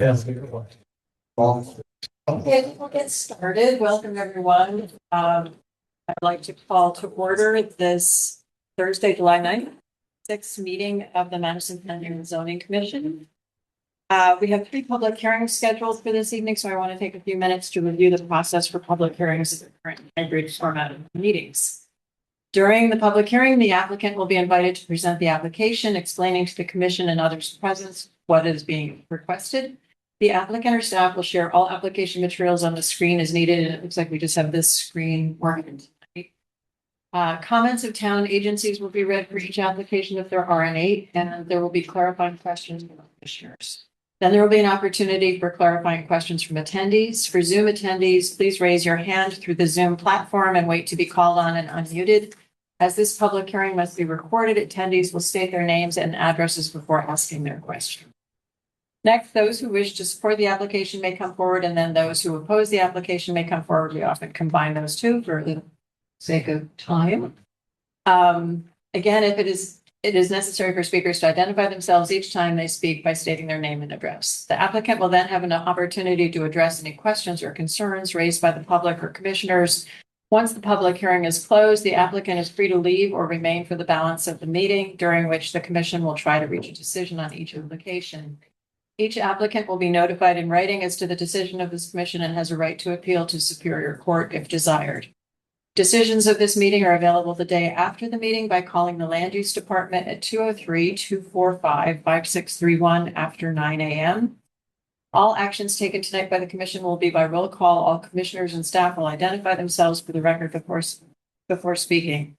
Yes. Okay, we'll get started. Welcome, everyone. I'd like to call to order this Thursday, July 9th, 6th meeting of the Madison Planning and Zoning Commission. We have 3 public hearings scheduled for this evening, so I want to take a few minutes to review the process for public hearings in the current hybrid format of meetings. During the public hearing, the applicant will be invited to present the application, explaining to the commission and others present what is being requested. The applicant or staff will share all application materials on the screen as needed, and it looks like we just have this screen working tonight. Comments of town agencies will be read for each application if there are any, and there will be clarifying questions from the commissioners. Then there will be an opportunity for clarifying questions from attendees. For Zoom attendees, please raise your hand through the Zoom platform and wait to be called on and unmuted. As this public hearing must be recorded, attendees will state their names and addresses before asking their question. Next, those who wish to support the application may come forward, and then those who oppose the application may come forward. We often combine those two for the sake of time. Again, if it is necessary for speakers to identify themselves each time they speak by stating their name and address. The applicant will then have an opportunity to address any questions or concerns raised by the public or commissioners. Once the public hearing is closed, the applicant is free to leave or remain for the balance of the meeting, during which the commission will try to reach a decision on each application. Each applicant will be notified in writing as to the decision of this commission and has a right to appeal to Superior Court if desired. Decisions of this meeting are available the day after the meeting by calling the Land Use Department at 203-245-5631 after 9 a.m. All actions taken tonight by the commission will be by roll call. All commissioners and staff will identify themselves for the record before speaking.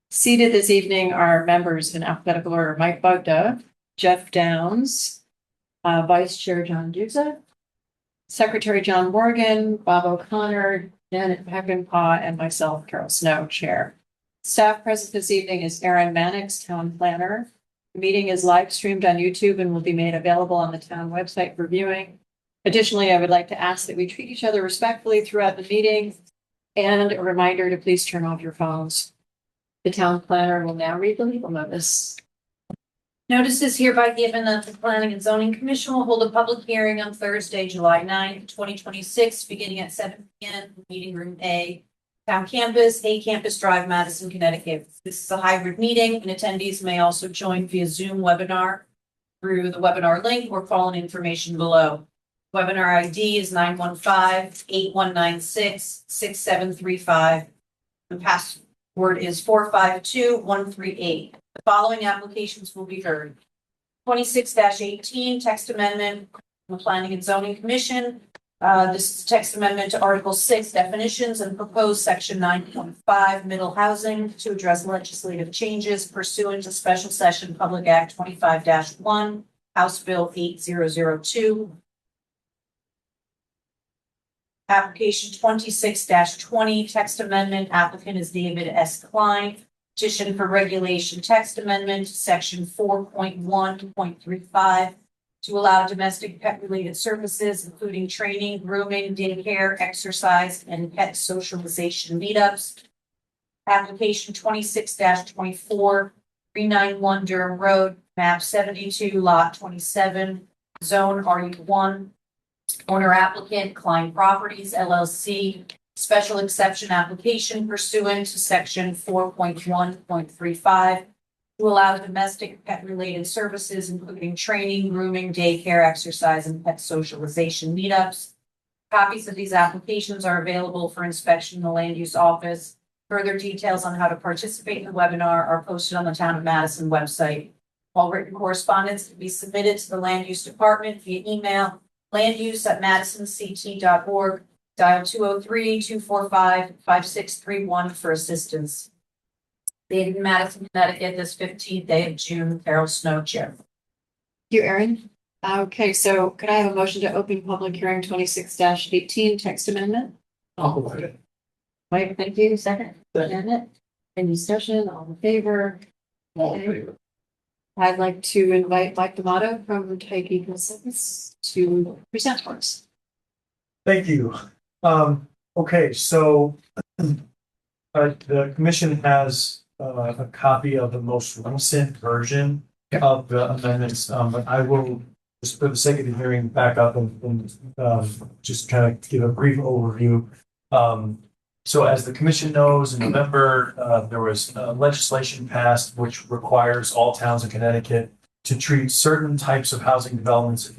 Seated this evening are members in alphabetical order: Mike Bugda, Jeff Downs, Vice Chair John Duza, Secretary John Morgan, Bob O'Connor, Janet Peckinpah, and myself, Carol Snow, Chair. Staff present this evening is Aaron Mannix, Town Planner. The meeting is live streamed on YouTube and will be made available on the town website for viewing. Additionally, I would like to ask that we treat each other respectfully throughout the meeting, and a reminder to please turn off your phones. The Town Planner will now read the legal notice. Notice is hereby given that the Planning and Zoning Commission will hold a public hearing on Thursday, July 9th, 2026, beginning at 7 p.m. Meeting Room A, Town Campus, A Campus Drive, Madison, Connecticut. This is a hybrid meeting, and attendees may also join via Zoom webinar through the webinar link or call in information below. Webinar ID is 915-8196-6735. The password is 452138. The following applications will be heard. 26-18 text amendment from the Planning and Zoning Commission. This is text amendment to Article 6 definitions and proposed Section 9.5 middle housing to address legislative changes pursuant to Special Session Public Act 25-1, House Bill 8002. Application 26-20 text amendment. Applicant is David S. Klein. Petition for regulation text amendment, section 4.1.35, to allow domestic pet-related services, including training, grooming, daycare, exercise, and pet socialization meetups. Application 26-24, 391 Durham Road, map 72, lot 27, zone RU1. Owner applicant, Klein Properties, LLC. Special exception application pursuant to section 4.1.35 to allow domestic pet-related services, including training, grooming, daycare, exercise, and pet socialization meetups. Copies of these applications are available for inspection in the Land Use Office. Further details on how to participate in the webinar are posted on the Town of Madison website. All written correspondence can be submitted to the Land Use Department via email, landuse@madisonct.org. Dial 203-245-5631 for assistance. Dated in Madison, Connecticut, this 15th day of June. Carol Snow, Chair. Thank you, Aaron. Okay, so could I have a motion to open public hearing 26-18 text amendment? I'll provide it. Mike, thank you. Second. Janet. Any discussion? All in favor? All in favor. I'd like to invite Mike D'Amato from Tyke Consultants to present for us. Thank you. Okay, so the commission has a copy of the most recent version of the amendments, but I will just for the sake of the hearing, back up and just kind of give a brief overview. So as the commission knows, in November, there was legislation passed which requires all towns in Connecticut to treat certain types of housing developments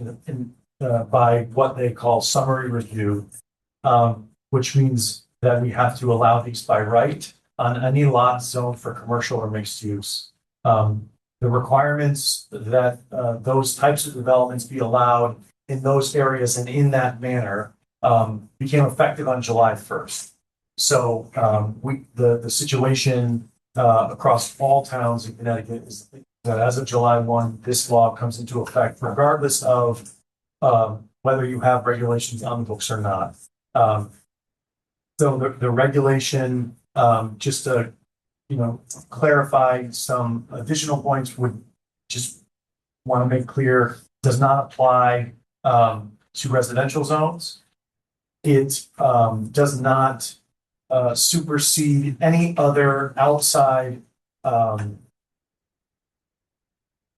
by what they call summary review, which means that we have to allow these by right on any lot zoned for commercial or mixed use. The requirements that those types of developments be allowed in those areas and in that manner became effective on July 1st. So the situation across all towns in Connecticut is that as of July 1, this law comes into effect regardless of whether you have regulations on the books or not. So the regulation, just to clarify some additional points, would just want to make clear, does not apply to residential zones. It does not supersede any other outside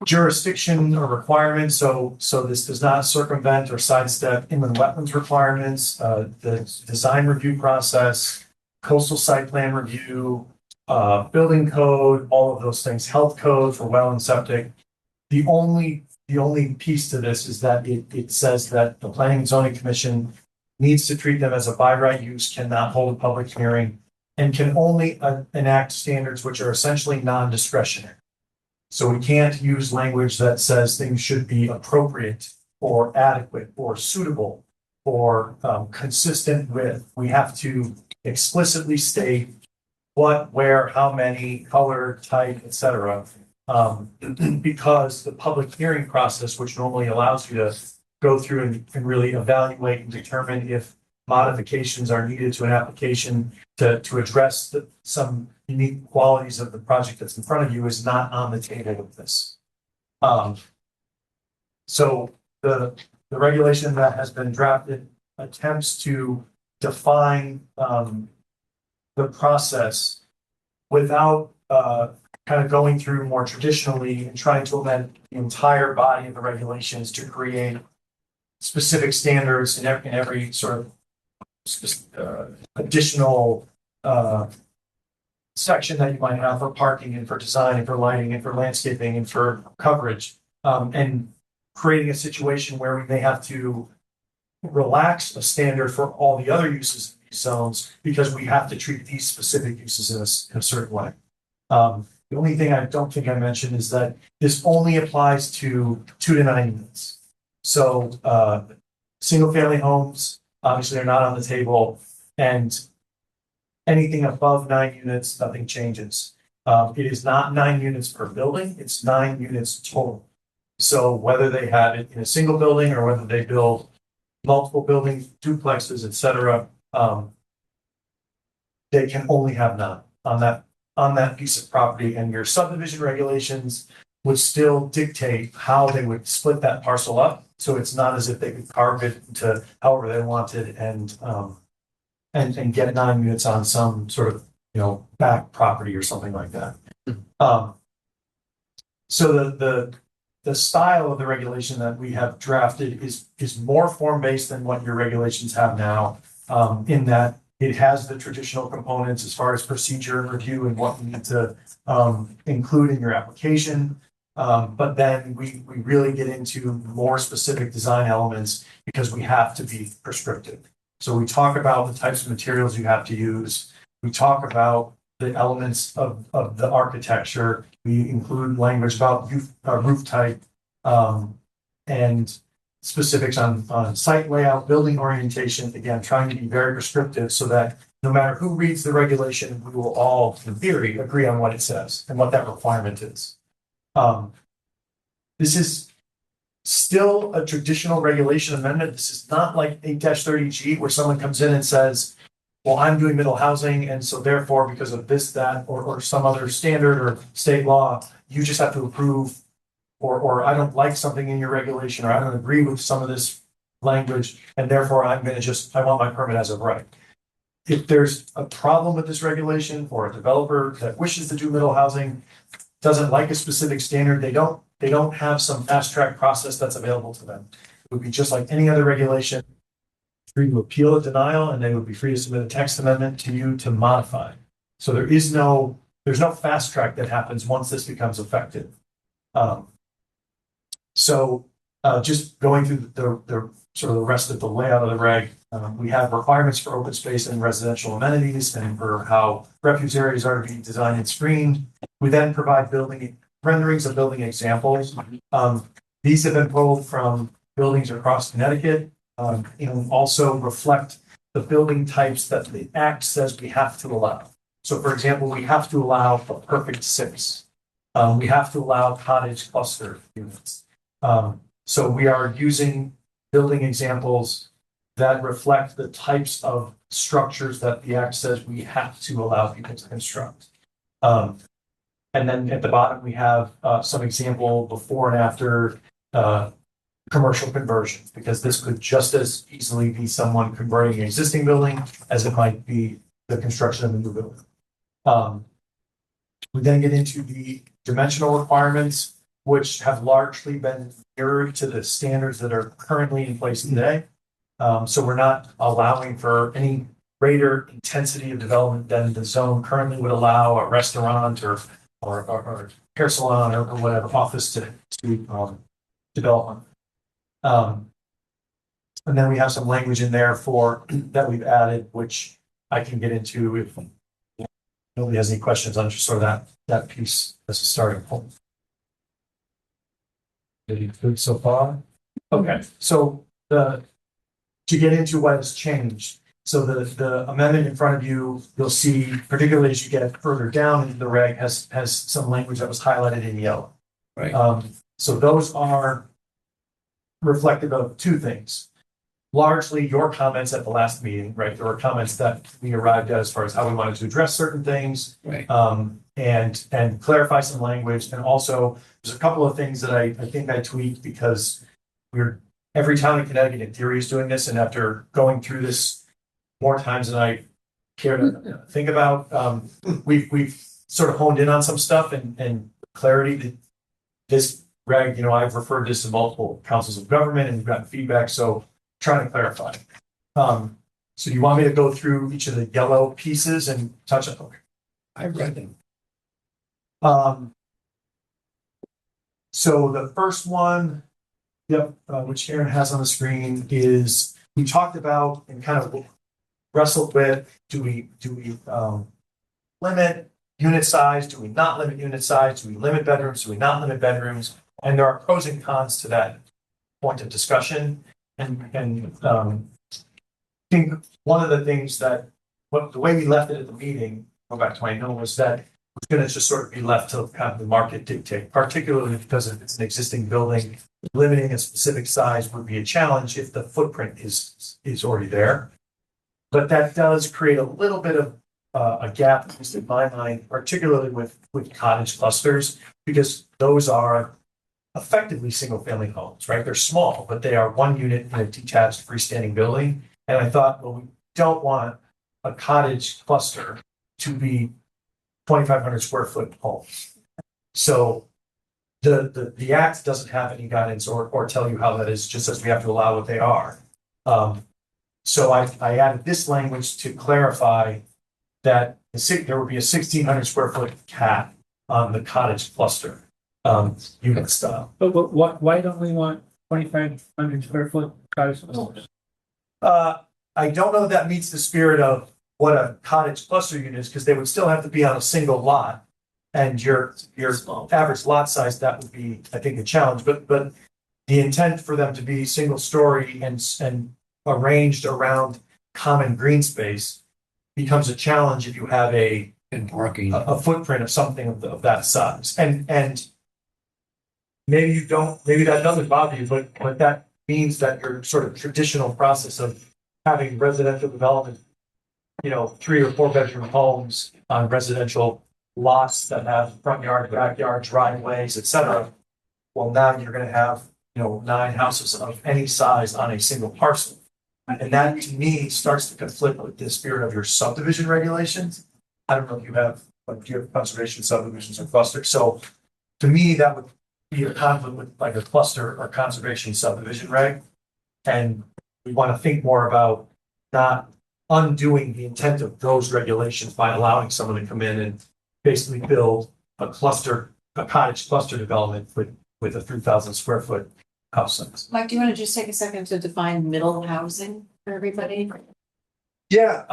jurisdiction or requirement. So this does not circumvent or sidestep inland wetlands requirements, the design review process, coastal site plan review, building code, all of those things, health code for well and septic. The only piece to this is that it says that the Planning and Zoning Commission needs to treat them as a by right use, cannot hold a public hearing, and can only enact standards which are essentially non-discretionary. So we can't use language that says things should be appropriate or adequate or suitable or consistent with. We have to explicitly state what, where, how many, color, type, etc. Because the public hearing process, which normally allows you to go through and really evaluate and determine if modifications are needed to an application to address some unique qualities of the project that's in front of you, is not on the table with this. So the regulation that has been drafted attempts to define the process without kind of going through more traditionally and trying to amend the entire body of the regulations to create specific standards in every sort of additional section that you might have for parking and for design and for lighting and for landscaping and for coverage, and creating a situation where we may have to relax a standard for all the other uses in these zones because we have to treat these specific uses in a certain way. The only thing I don't think I mentioned is that this only applies to 2 to 9 units. So single family homes obviously are not on the table, and anything above 9 units, nothing changes. It is not 9 units per building, it's 9 units total. So whether they have it in a single building or whether they build multiple buildings, duplexes, etc., they can only have 9 on that piece of property, and your subdivision regulations would still dictate how they would split that parcel up. So it's not as if they could carve it into however they wanted and get 9 units on some sort of back property or something like that. So the style of the regulation that we have drafted is more form-based than what your regulations have now, in that it has the traditional components as far as procedure and review and what you need to include in your application. But then we really get into more specific design elements because we have to be prescriptive. So we talk about the types of materials you have to use. We talk about the elements of the architecture. We include language about roof type and specifics on site layout, building orientation. Again, trying to be very prescriptive so that no matter who reads the regulation, we will all, in theory, agree on what it says and what that requirement is. This is still a traditional regulation amendment. This is not like 8-30G where someone comes in and says, well, I'm doing middle housing, and so therefore, because of this, that, or some other standard or state law, you just have to approve, or I don't like something in your regulation, or I don't agree with some of this language, and therefore I want my permit as of right. If there's a problem with this regulation, or a developer that wishes to do middle housing doesn't like a specific standard, they don't they don't have some fast track process that's available to them. It would be just like any other regulation, free to appeal a denial, and they would be free to submit a text amendment to you to modify. So there's no fast track that happens once this becomes effective. Just going through the sort of the rest of the layout of the reg, we have requirements for open space and residential amenities and for how refuge areas are to be designed and screened. We then provide building renderings of building examples. These have been pulled from buildings across Connecticut, and also reflect the building types that the Act says we have to allow. So for example, we have to allow a perfect six. We have to allow cottage cluster units. So we are using building examples that reflect the types of structures that the Act says we have to allow people to construct. And then at the bottom, we have some example before and after commercial conversions, because this could just as easily be someone converting an existing building as it might be the construction of a new building. We then get into the dimensional requirements, which have largely been mirrored to the standards that are currently in place today. So we're not allowing for any greater intensity of development than the zone currently would allow a restaurant or hair salon or whatever office to development. And then we have some language in there for that we've added, which I can get into if nobody has any questions on just sort of that piece as a starting point. Pretty good so far? Okay, so to get into what has changed. So the amendment in front of you, you'll see, particularly as you get further down into the reg, has some language that was highlighted in yellow. Right. So those are reflective of two things. Largely your comments at the last meeting, right? There were comments that we arrived at as far as how we wanted to address certain things. Right. And clarify some language. And also there's a couple of things that I think I tweaked because every town in Connecticut in theory is doing this. And after going through this more times than I care to think about, we've sort of honed in on some stuff and clarity that this reg, I've referred this to multiple councils of government and we've gotten feedback. So trying to clarify. So you want me to go through each of the yellow pieces and touch on them? I read them. So the first one, which Aaron has on the screen, is we talked about and kind of wrestled with, do we limit unit size? Do we not limit unit size? Do we limit bedrooms? Do we not limit bedrooms? And there are pros and cons to that point of discussion. And I think one of the things that the way we left it at the meeting, go back to my note, was that it's going to just sort of be left to kind of the market dictate, particularly because if it's an existing building, limiting a specific size would be a challenge if the footprint is already there. But that does create a little bit of a gap, at least in my mind, particularly with cottage clusters, because those are effectively single-family homes, right? They're small, but they are one unit in a detached freestanding building. And I thought, well, we don't want a cottage cluster to be 2,500 square foot homes. So the Act doesn't have any guidance or tell you how that is, just as we have to allow what they are. So I added this language to clarify that there would be a 1,600 square foot cap on the cottage cluster unit style. But why don't we want 2,500 square foot cottage clusters? I don't know if that meets the spirit of what a cottage cluster unit is, because they would still have to be on a single lot. And your average lot size, that would be, I think, a challenge. But the intent for them to be single story and arranged around common green space becomes a challenge if you have a parking. A footprint of something of that size. And maybe that doesn't bother you, but that means that your sort of traditional process of having residential development, 3 or 4 bedroom homes on residential lots that have front yard, backyard, driveways, etc. Well, now you're going to have, 9 houses of any size on a single parcel. And that to me starts to conflict with the spirit of your subdivision regulations. I don't know if you have conservation subdivisions or clusters. So to me, that would be a conflict with like a cluster or conservation subdivision reg. And we want to think more about not undoing the intent of those regulations by allowing someone to come in and basically build a cottage cluster development with a 3,000 square foot house size. Mike, do you want to just take a second to define middle housing for everybody? Yeah,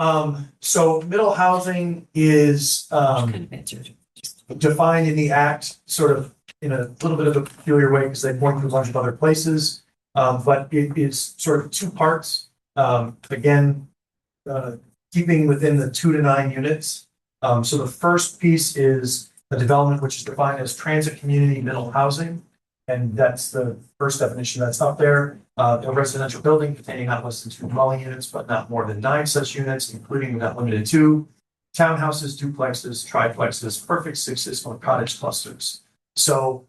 so middle housing is, Kind of answered. defined in the act sort of in a little bit of a peculiar way because they point to a bunch of other places. But it is sort of two parts. Again, keeping within the 2 to 9 units. So the first piece is a development which is defined as transit community middle housing. And that's the first definition that's up there. A residential building containing not less than 2 dwelling units, but not more than 9 such units, including but not limited to townhouses, duplexes, triplexes, perfect sixes, or cottage clusters. So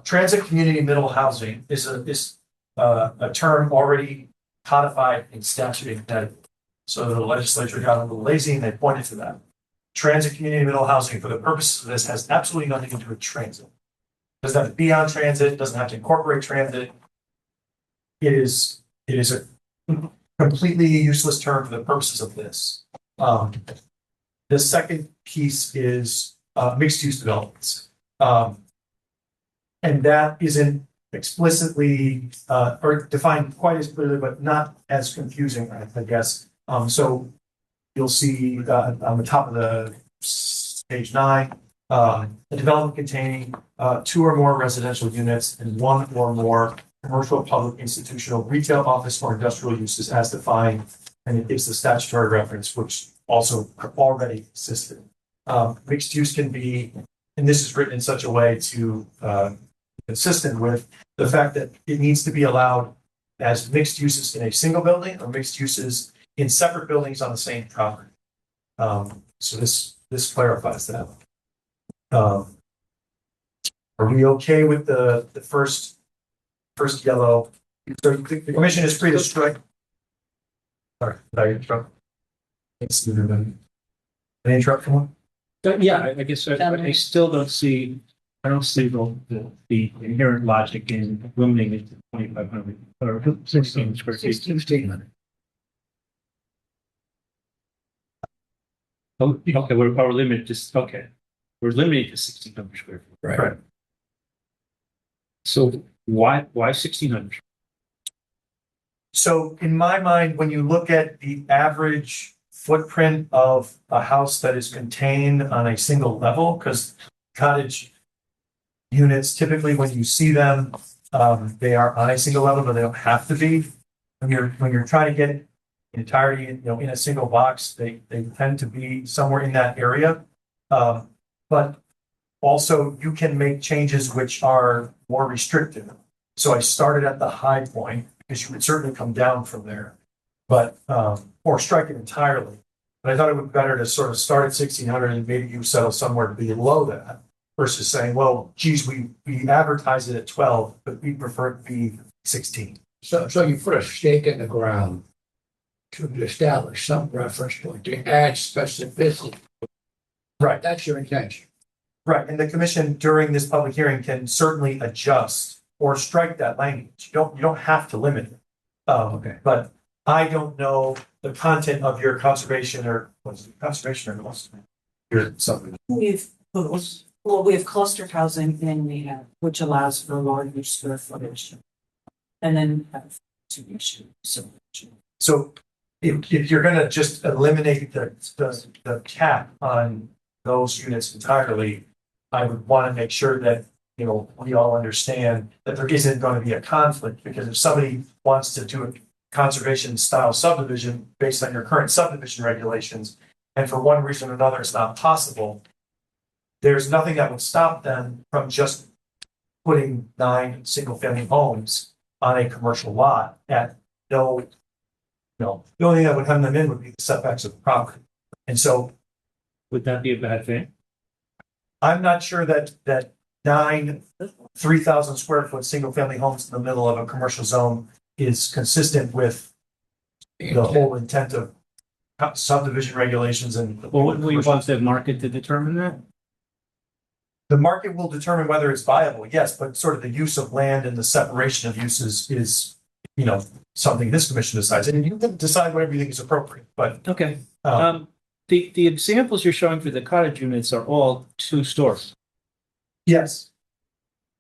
transit community middle housing is a term already codified in statute in Connecticut. So the legislature got a little lazy and they pointed to that. Transit community middle housing for the purposes of this has absolutely nothing to do with transit. Doesn't have to be on transit, doesn't have to incorporate transit. It is a completely useless term for the purposes of this. The second piece is mixed use developments. And that isn't explicitly or defined quite as clearly, but not as confusing, I guess. So you'll see on the top of the page 9, a development containing 2 or more residential units and 1 or more commercial, public, institutional, retail, office, or industrial uses as defined. And it gives the statutory reference, which also already existed. Mixed use can be, and this is written in such a way to consistent with the fact that it needs to be allowed as mixed uses in a single building or mixed uses in separate buildings on the same property. So this clarifies that. Are we okay with the first yellow? So the commission is free to strike. Sorry, did I interrupt? Any interruption one? Yeah, I guess I still don't see, I don't see the inherent logic in limiting it to 2,500 or 16 square feet. 1,600. Oh, okay, our limit just, okay. We're limited to 1,600 square feet. Right. So why 1,600? So in my mind, when you look at the average footprint of a house that is contained on a single level, because cottage units, typically when you see them, they are on a single level, but they don't have to be. When you're trying to get entirety, in a single box, they tend to be somewhere in that area. But also you can make changes which are more restrictive. So I started at the high point because you would certainly come down from there, but or strike it entirely. But I thought it would be better to sort of start at 1,600 and maybe you settle somewhere below that versus saying, well, geez, we advertise it at 12, but we prefer it to be 16. So you put a stake in the ground to establish some reference point to add specificity. Right. That's your intention. Right. And the commission during this public hearing can certainly adjust or strike that language. You don't have to limit it. Okay. But I don't know the content of your conservation or your something. We have clustered housing and we have, which allows for larger square footage. And then have So if you're gonna just eliminate the cap on those units entirely, I would want to make sure that, we all understand that there isn't going to be a conflict, because if somebody wants to do a conservation style subdivision based on your current subdivision regulations, and for one reason or another it's not possible, there's nothing that would stop them from just putting 9 single family homes on a commercial lot at the only thing that would hem them in would be the setbacks of the property. And so Would that be a bad thing? I'm not sure that 9 3,000 square foot single family homes in the middle of a commercial zone is consistent with the whole intent of subdivision regulations and. Well, wouldn't we want the market to determine that? The market will determine whether it's viable, yes, but sort of the use of land and the separation of uses is, something this commission decides. And you can decide whatever you think is appropriate, but, Okay. um, The examples you're showing for the cottage units are all 2 stories. yes.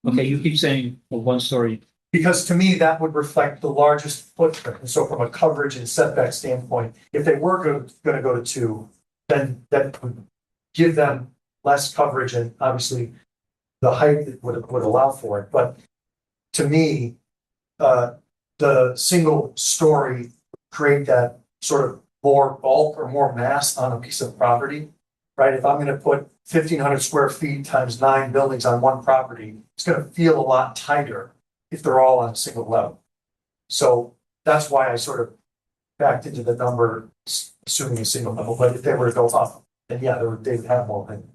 Okay, you keep saying, well, 1 story. Because to me, that would reflect the largest footprint. And so from a coverage and setback standpoint, if they were gonna go to 2, then that would give them less coverage and obviously the height would allow for it. But to me, the single story create that sort of more bulk or more mass on a piece of property, right? If I'm gonna put 1,500 square feet times 9 buildings on one property, it's gonna feel a lot tighter if they're all on a single level. So that's why I sort of backed into the number, assuming a single level, but if they were to go up, then yeah, they would have more than.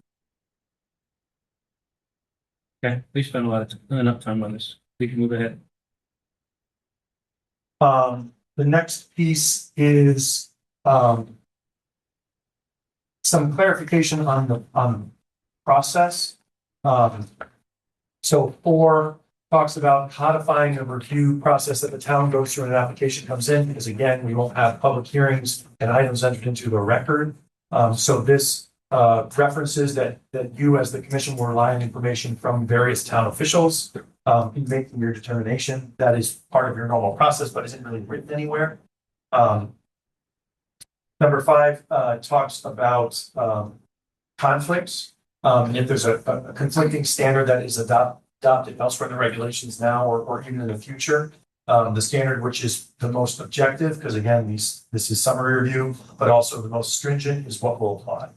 Okay, we spent enough time on this. We can move ahead. The next piece is, some clarification on the process. So 4 talks about codifying the review process that the town goes through when an application comes in, because again, we won't have public hearings and items entered into the record. So this references that you as the commission will rely on information from various town officials in making your determination. That is part of your normal process, but isn't really written anywhere. Number 5 talks about conflicts. And if there's a conflicting standard that is adopted elsewhere in the regulations now or even in the future, the standard which is the most objective, because again, this is summary review, but also the most stringent is what will apply.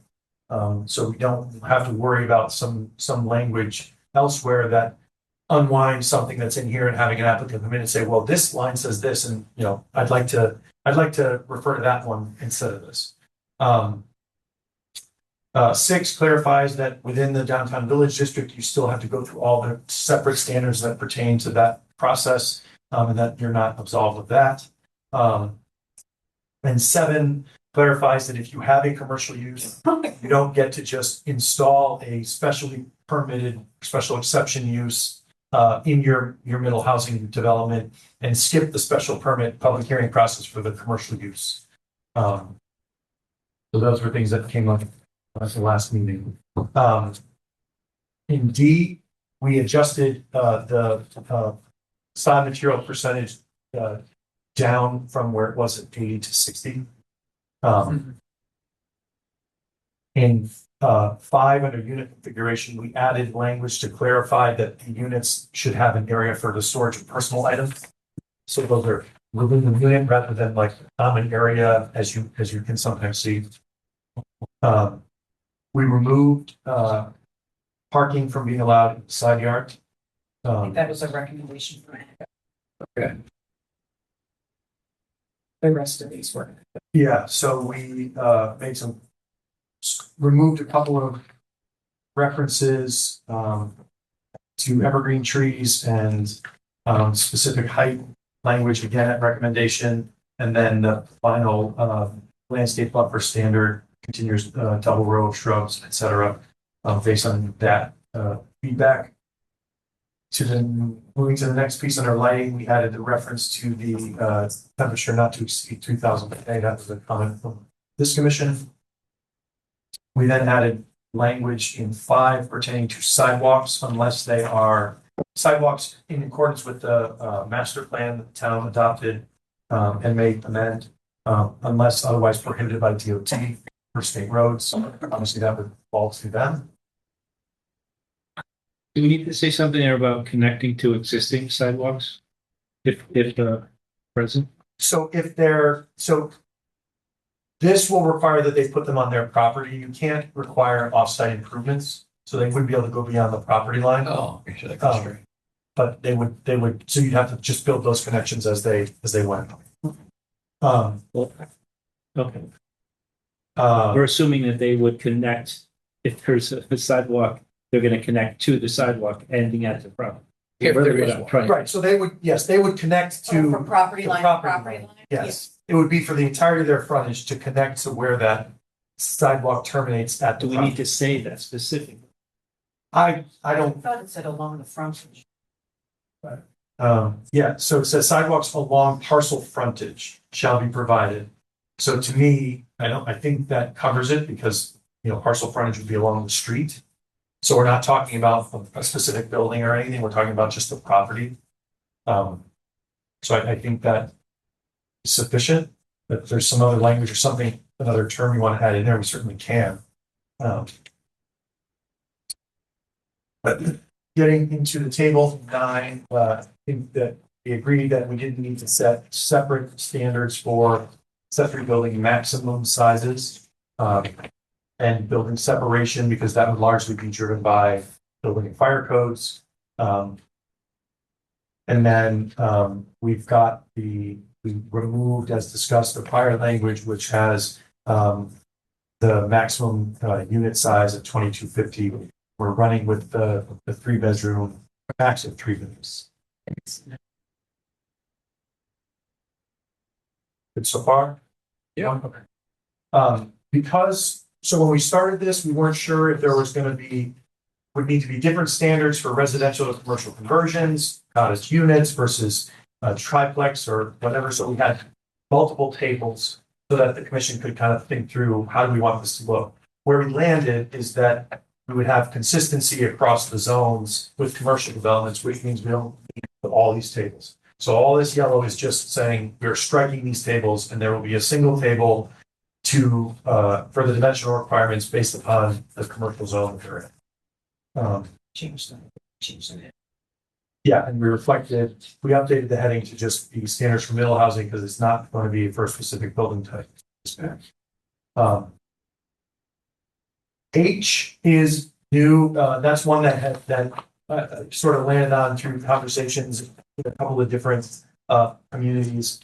So we don't have to worry about some language elsewhere that unwinds something that's in here and having an applicant come in and say, well, this line says this, and I'd like to refer to that one instead of this. 6 clarifies that within the downtown village district, you still have to go through all the separate standards that pertain to that process, and that you're not absolved of that. And 7 clarifies that if you have a commercial use, you don't get to just install a specially permitted special exception use in your middle housing development and skip the special permit public hearing process for the commercial use. So those were things that came up at the last meeting. In D, we adjusted the sod material percentage down from where it was at 80 to 60. In 5, under unit configuration, we added language to clarify that the units should have an area for the storage of personal items. So those are within the unit rather than like a common area as you can sometimes see. We removed parking from being allowed in the side yard. I think that was a recommendation from Anna. Okay. The rest of these were. Yeah, so we removed a couple of references to evergreen trees and specific height language, again at recommendation, and then the final landscape buffer standard continues double row of shrubs, etc. Based on that feedback. Moving to the next piece under lighting, we added the reference to the temperature not to exceed 3,000 per day. That was a comment from this commission. We then added language in 5 pertaining to sidewalks, unless they are sidewalks in accordance with the master plan that the town adopted and may amend, unless otherwise prohibited by DOT for state roads. Obviously, that would fall to them. Do we need to say something there about connecting to existing sidewalks? If present? So this will require that they put them on their property. You can't require off-site improvements, so they wouldn't be able to go beyond the property line. Oh, so they go straight. But they would, so you'd have to just build those connections as they went. Okay. We're assuming that they would connect, if there's a sidewalk, they're going to connect to the sidewalk ending at the property. If there Really is what I'm one. trying- Right, so they would connect to. From property the line to property property line? Yes, it would be for the entirety of their frontage to connect to where that sidewalk terminates at the Do we property. need to say that specifically? I I don't, thought it said along the frontage. yeah, so it says sidewalks along parcel frontage shall be provided. So to me, I think that covers it because, parcel frontage would be along the street. So we're not talking about a specific building or anything, we're talking about just the property. So I think that is sufficient, but if there's some other language or something, another term you want to add in there, we certainly can. But getting into the table 9, I think that we agreed that we didn't need to set separate standards for accessory building maximum sizes. And building separation, because that would largely be driven by building and fire codes. And then we removed, as discussed, the prior language, which has the maximum unit size of 2250. We're running with the 3-bedroom, max of 3 bedrooms. Good so far? Yeah. Okay. So when we started this, we weren't sure if there was going to would need to be different standards for residential to commercial conversions, cottage units versus triplex or whatever. So we had multiple tables so that the commission could kind of think through how do we want this to look. Where we landed is that we would have consistency across the zones with commercial developments, which means we don't need all these tables. So all this yellow is just saying we're striking these tables and there will be a single table for the dimensional requirements based upon the commercial zone that they're in. Change that. Yeah, and we updated the heading to just be standards for middle housing because it's not going to be for a specific building type. H is new. That's one that sort of landed on through conversations with a couple of different communities.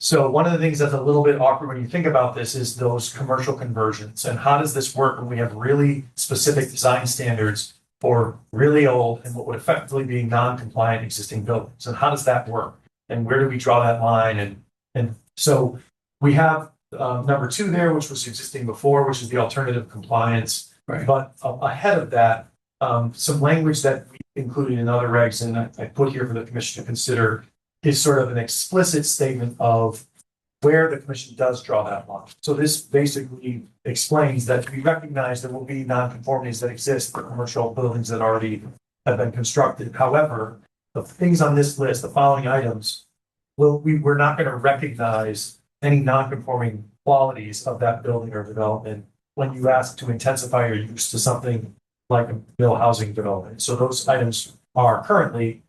So one of the things that's a little bit awkward when you think about this is those commercial conversions. And how does this work when we have really specific design standards for really old and what would effectively be non-compliant existing buildings? And how does that work? And where do we draw that line? And so we have number 2 there, which was existing before, which is the alternative compliance. Right. But ahead of that, some language that we included in other regs and I put here for the commission to consider is sort of an explicit statement of where the commission does draw that line. So this basically explains that we recognize there will be nonconformities that exist for commercial buildings that already have been constructed. However, the things on this list, the following items, we're not going to recognize any nonconforming qualities of that building or development when you ask to intensify your use to something like a middle housing development. So those items are currently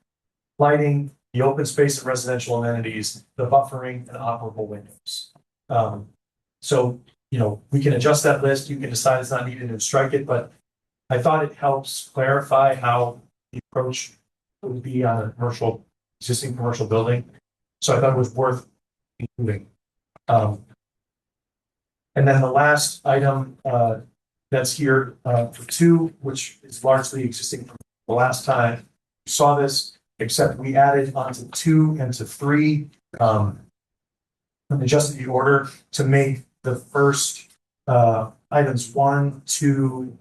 lighting, the open space and residential amenities, the buffering, and operable windows. So, we can adjust that list. You can decide it's not needed and strike it, but I thought it helps clarify how the approach would be on a existing commercial building. So I thought it was worth including. And then the last item that's here for 2, which is largely existing from the last time we saw this, except we added onto 2 and to 3 and adjusted the order to make the first items 1, 2,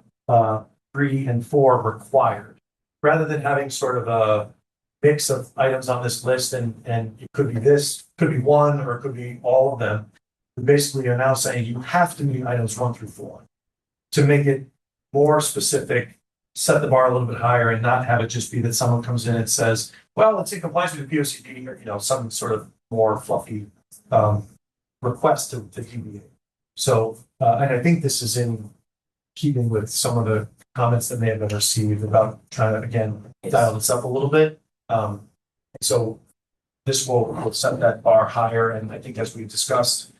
3, and 4 required. Rather than having sort of a mix of items on this list and it could be this, could be one, or it could be all of them. We basically are now saying you have to meet items 1 through 4 to make it more specific, set the bar a little bit higher and not have it just be that someone comes in and says, well, it's in compliance with the POCD or, some sort of more fluffy request to deviate. So, and I think this is in keeping with some of the comments that may have been received about trying to, again, dial this up a little bit. So this will set that bar higher. And I think as we've discussed,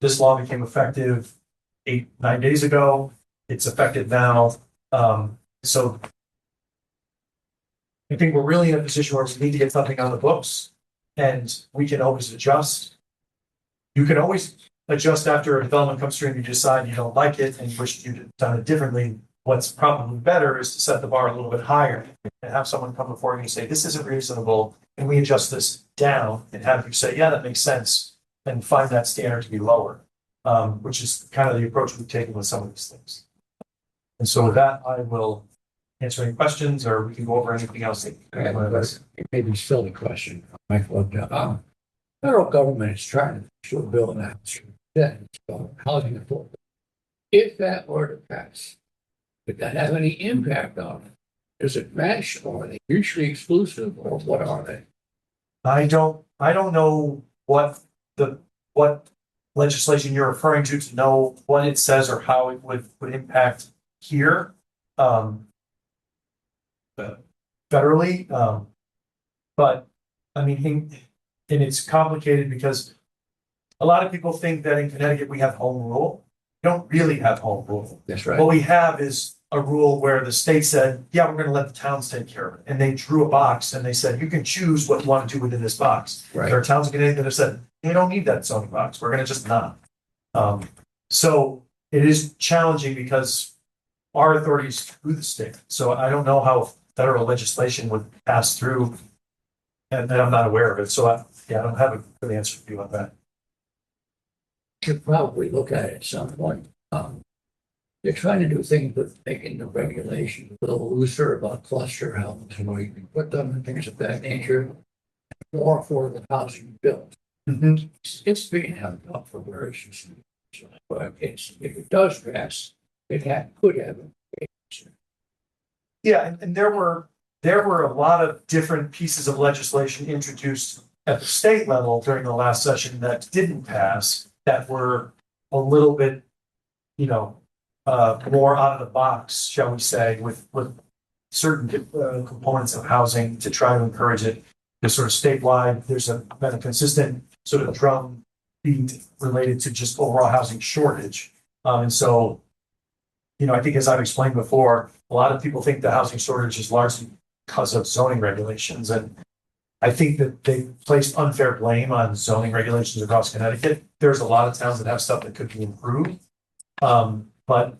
this law became effective 8-9 days ago. It's effective now. So I think we're really in a position where we need to get something on the books and we can always adjust. You can always adjust after a development comes through and you decide you don't like it and you wish you'd done it differently. What's probably better is to set the bar a little bit higher and have someone come before you and say, this isn't reasonable. And we adjust this down and have you say, yeah, that makes sense. And find that standard to be lower, which is kind of the approach we've taken with some of these things. And so with that, I will answer any questions, or we can go over anything else. Maybe still the question, Michael, federal government is trying to show bill and house that housing affordability. If that were to pass, would that have any impact on it? Does it match, or are they mutually exclusive, or what are they? I don't know what legislation you're referring to know what it says or how it would impact here. Federally, but I mean, and it's complicated because a lot of people think that in Connecticut we have home rule. We don't really have home rule. That's right. What we have is a rule where the state said, yeah, we're going to let the towns take care of it. And they drew a box and they said, you can choose what you want to do within this box. Right. There are towns in Connecticut that have said, they don't need that zoning box. We're going to just not. So it is challenging because our authority is through the state. So I don't know how federal legislation would pass through, and I'm not aware of it. So I don't have a good answer for you on that. Should probably look at it at some point. They're trying to do things with making the regulation a little looser about cluster homes, where you can put them and things of that nature. More affordable housing built. Mm-hmm. It's being held up for various reasons. But if it does pass, could have. Yeah, and there were a lot of different pieces of legislation introduced at the state level during the last session that didn't pass, that were a little bit, more out of the box, shall we say, with certain components of housing to try to encourage it. There's sort of statewide, there's been a consistent sort of drum beat related to just overall housing shortage. And so, I think as I've explained before, a lot of people think the housing shortage is largely because of zoning regulations. And I think that they placed unfair blame on zoning regulations across Connecticut. There's a lot of towns that have stuff that could be improved. But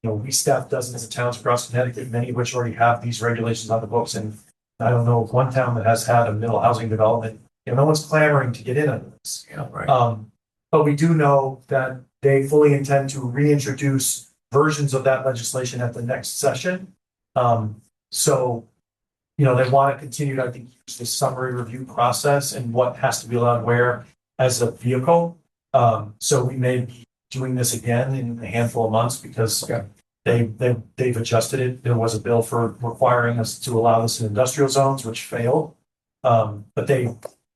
we staff dozens of towns across Connecticut, many of which already have these regulations on the books. And I don't know of one town that has had a middle housing development. No one's clamoring to get in on this. Yeah, right. But we do know that they fully intend to reintroduce versions of that legislation at the next session. So, they want to continue to, I think, use the summary review process and what has to be allowed where as a vehicle. So we may be doing this again in a handful of months because they've adjusted it. There was a bill for requiring us to allow this in industrial zones, which failed. But they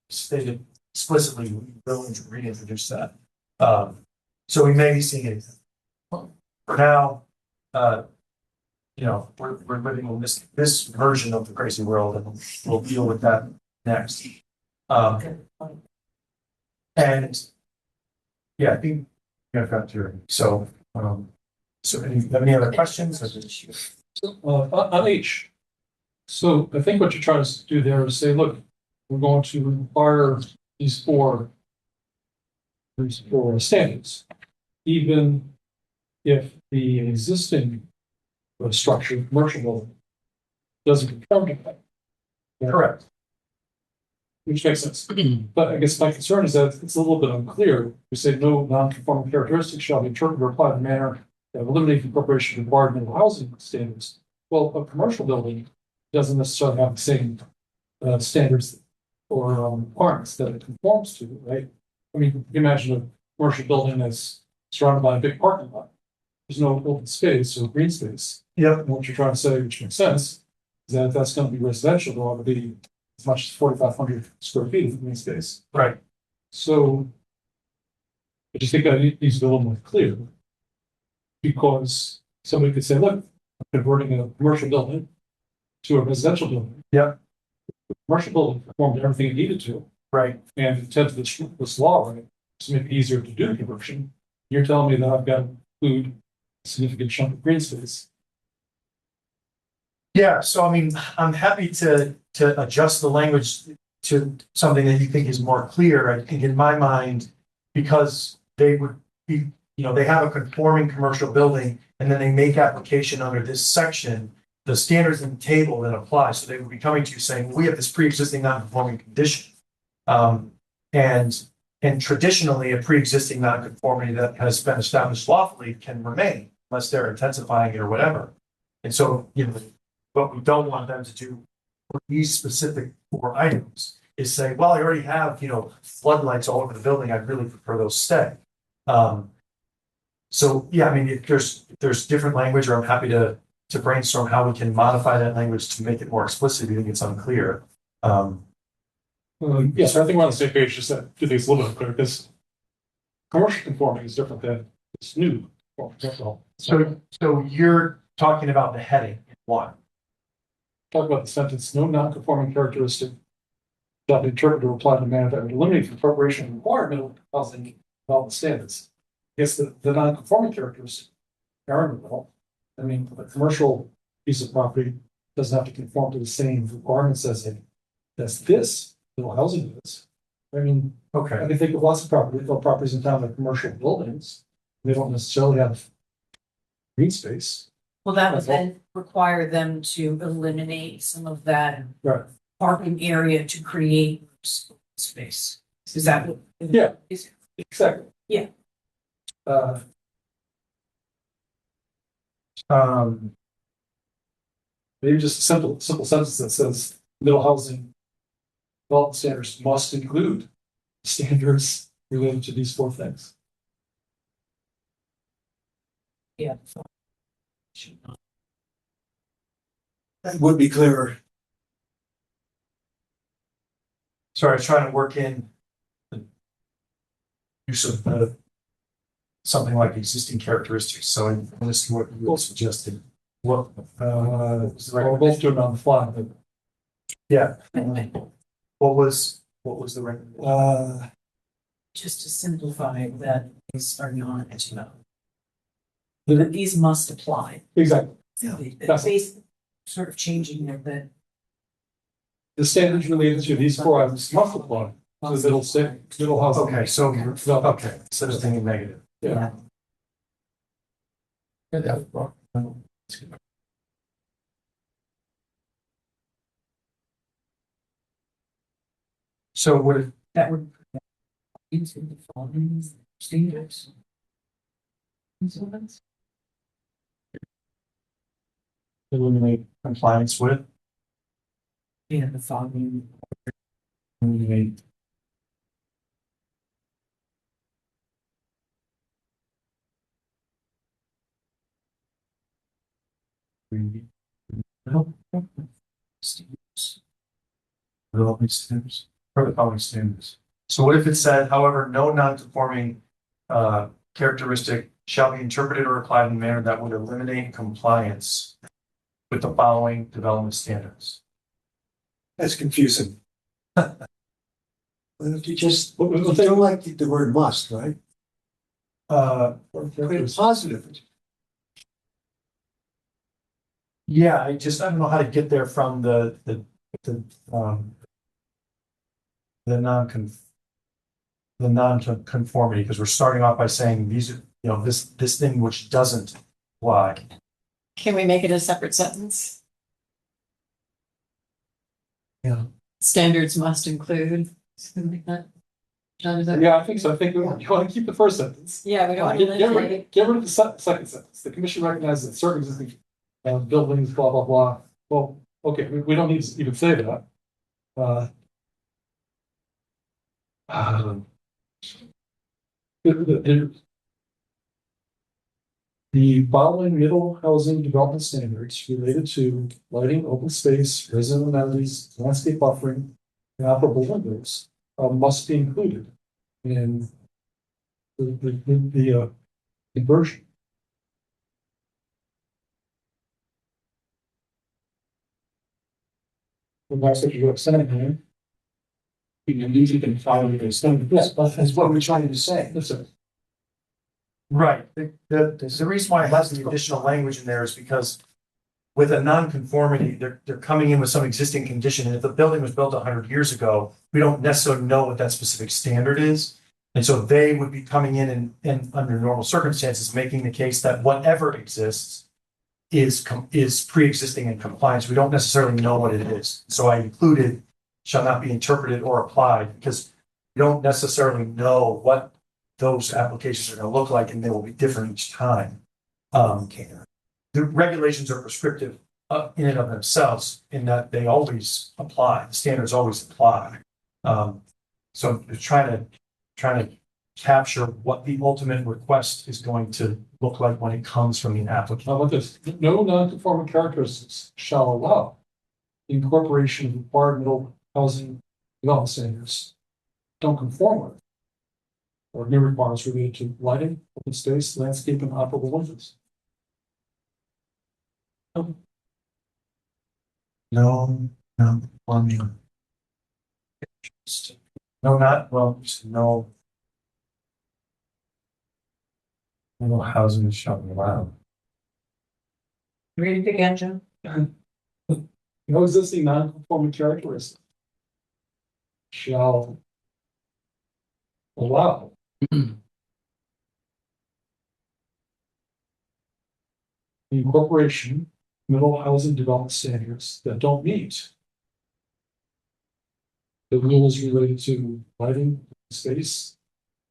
stated explicitly we will reintroduce that. So we may be seeing it. For now, we're living in this version of the crazy world, and we'll deal with that next. And I think I've got your so any other questions? On H. So I think what you're trying to do there is say, look, we're going to require these four standards, even if the existing structure, commercial building, doesn't conform to that. Correct. Which makes sense. But I guess my concern is that it's a little bit unclear. We say no non-conforming characteristics shall be interpreted or applied in a manner that eliminates incorporation of environmental housing standards. Well, a commercial building doesn't necessarily have the same standards or requirements that it conforms to, right? I mean, imagine a commercial building that's surrounded by a big parking lot. There's no open space or green space. Yeah. And what you're trying to say, which makes sense, is that if that's going to be residential, there ought to be as much as 4,500 square feet of green space. Right. So I just think that it needs to be a little more clear, because somebody could say, look, I'm converting a commercial building to a residential building. Yeah. The commercial building performed everything it needed to. Right. And the intent of this law, right, to make it easier to do conversion. You're telling me that I've got to include a significant chunk of green space. Yeah, so I mean, I'm happy to adjust the language to something that you think is more clear. I think in my mind, because they would be, they have a conforming commercial building and then they make application under this section, the standards in the table that apply. So they would be coming to you saying, we have this pre-existing non-conforming condition. And traditionally, a pre-existing non-conformity that has been established lawfully can remain unless they're intensifying it or whatever. And so, what we don't want them to do for these specific 4 items is say, well, I already have, floodlights all over the building. I'd really prefer those stay. So, yeah, I mean, if there's different language, or I'm happy to brainstorm how we can modify that language to make it more explicit if you think it's unclear. Yes, I think we're on the same page, just that I think it's a little bit unclear, because commercial conforming is different than it's new. That's all. So you're talking about the heading in 1. Talk about the sentence, no non-conforming characteristic shall be interpreted or applied in a manner that would eliminate the preparation of requirement of housing development standards. Yes, the non-conforming characteristic, well, I mean, a commercial piece of property doesn't have to conform to the same requirements as this little housing is. I mean, I Okay. can think of lots of properties in town, like commercial buildings. They don't necessarily have green space. Well, that would then require them to eliminate some of that Right. parking area to create space. Is that what? Yeah. Exactly. Yeah. Maybe just a simple sentence that says middle housing development standards must include standards related to these 4 things. Yeah. That would be clearer. Sorry, I was trying to work in the use of something like existing characteristics. So in this, what you suggested, what was the We're both doing it on the fly, but Yeah. What was the right? Just to simplify that these are not, that these must apply. exactly. It's basically sort of changing the The standards related to these 4 items must apply to the middle housing. Okay, so okay, instead of thinking negative. Yeah. Yeah, that was wrong. So what if that would into the following standards. eliminate compliance with? And the following. Eliminate. Development standards, or the following standards. So what if it said, however, no non-conforming characteristic shall be interpreted or applied in a manner that would eliminate compliance with the following development standards? That's confusing. Why don't you just, What was the you thing? don't like the word must, right? Put it positive. Yeah, I don't know how to get there from the non-conformity, because we're starting off by saying these are, this thing which doesn't apply. Can we make it a separate sentence? Yeah. Standards must include, something like that. John, is that? Yeah, I think so. I think you want to keep the first sentence. Yeah, we don't want Get to. get rid of the second sentence. The commission recognizes that certain existing buildings, blah, blah, blah. Well, okay, we don't need to even say that. The following middle housing development standards related to lighting, open space, resident amenities, landscape buffering, and operable windows must be included in the conversion. And that's what you're saying here. You can use it and follow the standards. Yes, that's what we're trying to say. That's it. Right. The reason why it has the additional language in there is because with a non-conformity, they're coming in with some existing condition. And if the building was built 100 years ago, we don't necessarily know what that specific standard is. And so they would be coming in and under normal circumstances, making the case that whatever exists is pre-existing in compliance. We don't necessarily know what it is. So I included shall not be interpreted or applied, because we don't necessarily know what those applications are going to look like, and they will be different each time. the regulations are prescriptive in and of themselves in that they always apply, the standards always apply. So I'm trying to capture what the ultimate request is going to look like when it comes from the applicant. How about this? No non-conforming characteristics shall allow the incorporation of required middle housing development standards. Don't conform with. Or new requirements related to lighting, open space, landscape, and operable windows. No, plumbing. No, not, well, just no. No housing shall be allowed. Read it again, Jim. No existing non-conforming characteristic shall allow the incorporation of middle housing development standards that don't meet the rules related to lighting, space,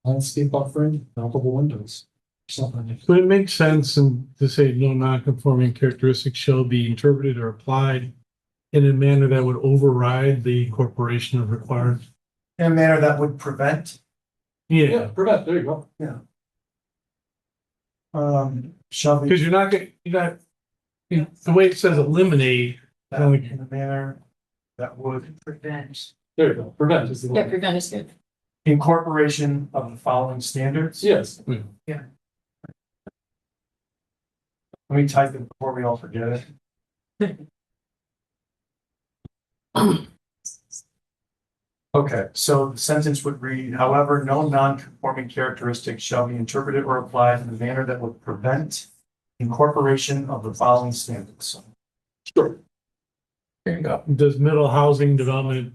landscape buffering, operable windows, something like that. Would it make sense to say no non-conforming characteristics shall be interpreted or applied in a manner that would override the incorporation of required? In a manner that would prevent, Yeah, prevent, there you go. shall be. Because you're not, the way it says eliminate, In a manner that would Prevent. There you go, prevent is the Yeah, one. prevent is good. incorporation of the following standards. Yes, Let me type it before we all forget it. Okay, so the sentence would read, however, no non-conforming characteristic shall be interpreted or applied in a manner that would prevent incorporation of the following standards. sure. There you go. does middle housing development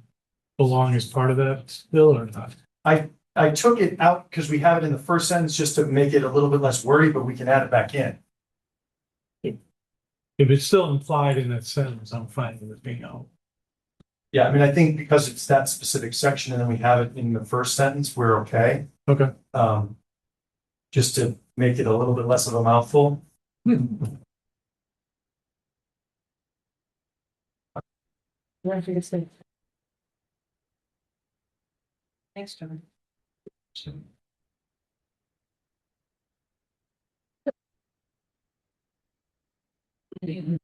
belong as part of that still or not? I took it out because we have it in the first sentence just to make it a little bit less wordy, but we can add it back in. If it's still implied in that sentence, I'm fine with it being out. Yeah, I mean, I think because it's that specific section and then we have it in the first sentence, we're okay. Okay. Just to make it a little bit less of a mouthful. Thanks, John. Any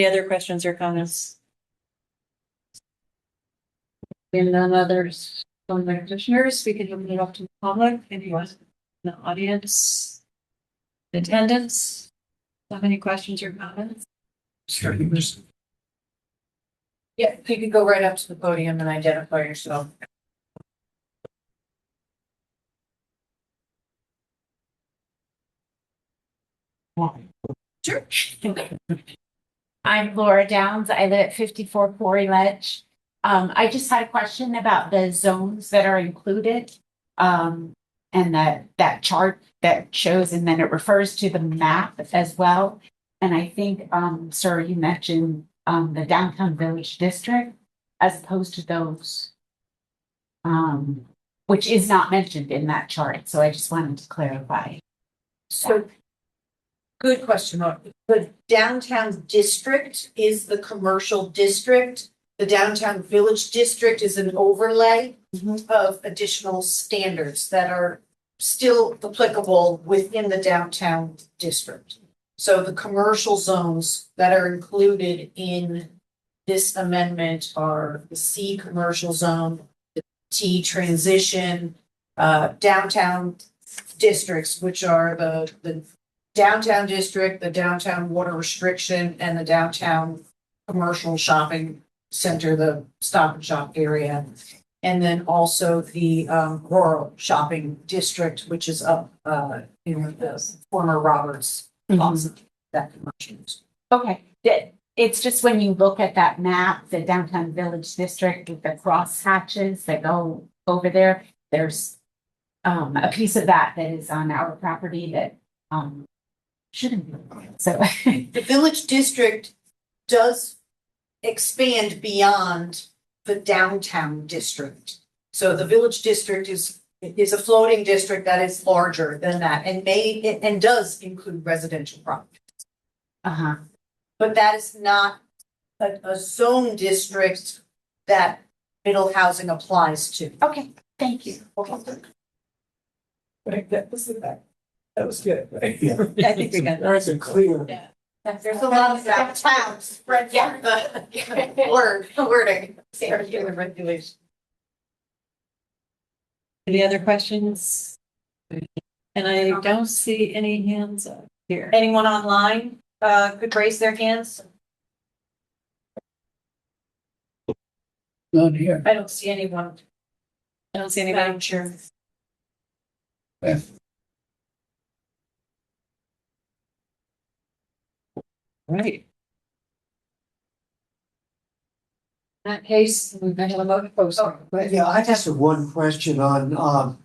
other questions or comments? And none others from the commissioners, we can open it up to the public, anyone in the audience, attendance, have any questions or comments? Yeah, you could go right up to the podium and identify yourself. Sure. I'm Laura Downs. I live at 54 Quarry Ledge. I just had a question about the zones that are included. And that chart that shows, and then it refers to the map as well. And I think, sir, you mentioned the downtown village district as opposed to those. Which is not mentioned in that chart. So I just wanted to clarify. So, good question, Laura. The downtown district is the commercial district. The downtown village district is an overlay of additional standards that are still applicable within the downtown district. So the commercial zones that are included in this amendment are the C commercial zone, the T transition, downtown districts, which are the downtown district, the downtown water restriction, and the downtown commercial shopping center, the Stop and Shop area. And then also the rural shopping district, which is up in the former Roberts Plaza, that commercial. Okay, it's just when you look at that map, the downtown village district with the cross hatches that go over there, there's a piece of that is on our property that shouldn't be. So The village district does expand beyond the downtown district. So the village district is is a floating district that is larger than that and does include residential property. Uh-huh. But that is not a zone district that middle housing applies to. Okay, thank you. Right, that was that. That was good, right? I think we got that. Nice and clear. Yeah. There's a lot of that town spread out the wording. Regulation. Any other questions? And I don't see any hands up here. Anyone online, could raise their hands? None here. I don't see anyone. I don't see anybody. Madam Chair. Right. In that case, we may have a motion. Oh, sorry. Go ahead. Yeah, I just have one question on,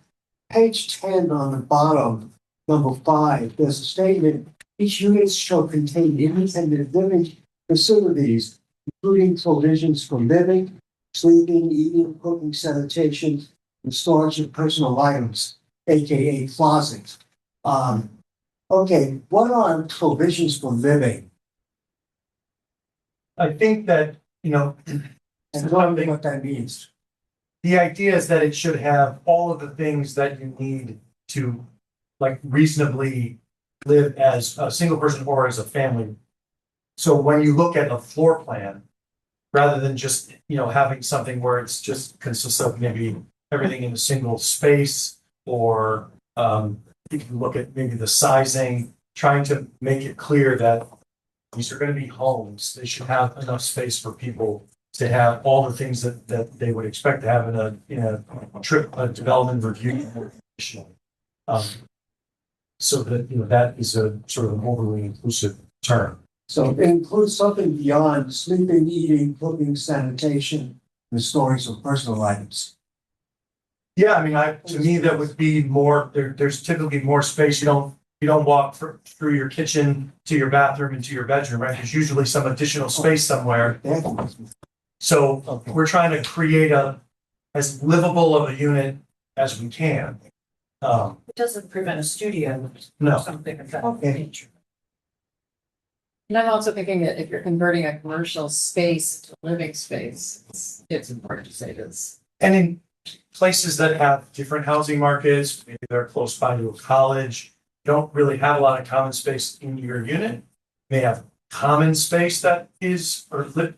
page 10 on the bottom, number 5, there's a statement, each unit shall contain independent living facilities, including provisions for living, sleeping, eating, cooking, sanitation, and storage of personal items, AKA closets. Okay, what are provisions for living? I think that, And wondering what that means. the idea is that it should have all of the things that you need to like reasonably live as a single person or as a family. So when you look at a floor plan, rather than just, having something where it's just consists of maybe everything in a single space, or you can look at maybe the sizing, trying to make it clear that these are going to be homes. They should have enough space for people to have all the things that they would expect to have in a development review. So that, that is a sort of an overly inclusive term. So it includes something beyond sleeping, eating, cooking, sanitation, and storage of personal items. Yeah, I mean, to me, that would be more, there's typically more space. You don't walk through your kitchen to your bathroom and to your bedroom, right? There's usually some additional space somewhere. So we're trying to create as livable of a unit as we can. It doesn't prevent a studio No. or something of that nature. And I'm also thinking that if you're converting a commercial space to living space, it's important to say this. And in places that have different housing markets, maybe they're close by to a college, don't really have a lot of common space in your unit. They have common space that is,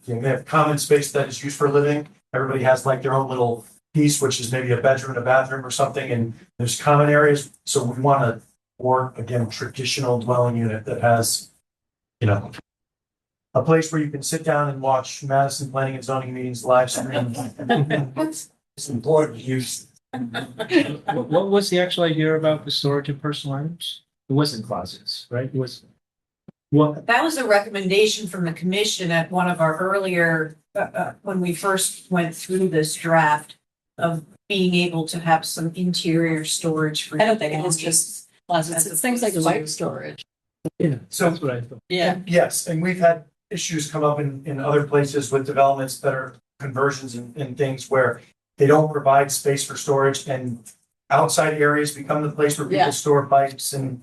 they have common space that is used for living. Everybody has like their own little piece, which is maybe a bedroom and a bathroom or something, and there's common areas. So we want again, traditional dwelling unit that has, a place where you can sit down and watch Madison Planning and Zoning meetings live stream. It's important use. What was the actual idea about the storage of personal items? It wasn't closets, right? It was. What? That was a recommendation from the commission at one of our earlier, when we first went through this draft of being able to have some interior storage for. I don't think it is just closets. It's things like bike storage. Yeah, So that's what I thought. Yeah. yes, and we've had issues come up in other places with developments that are conversions and things where they don't provide space for storage, and outside areas become the place where Yeah. people store bikes and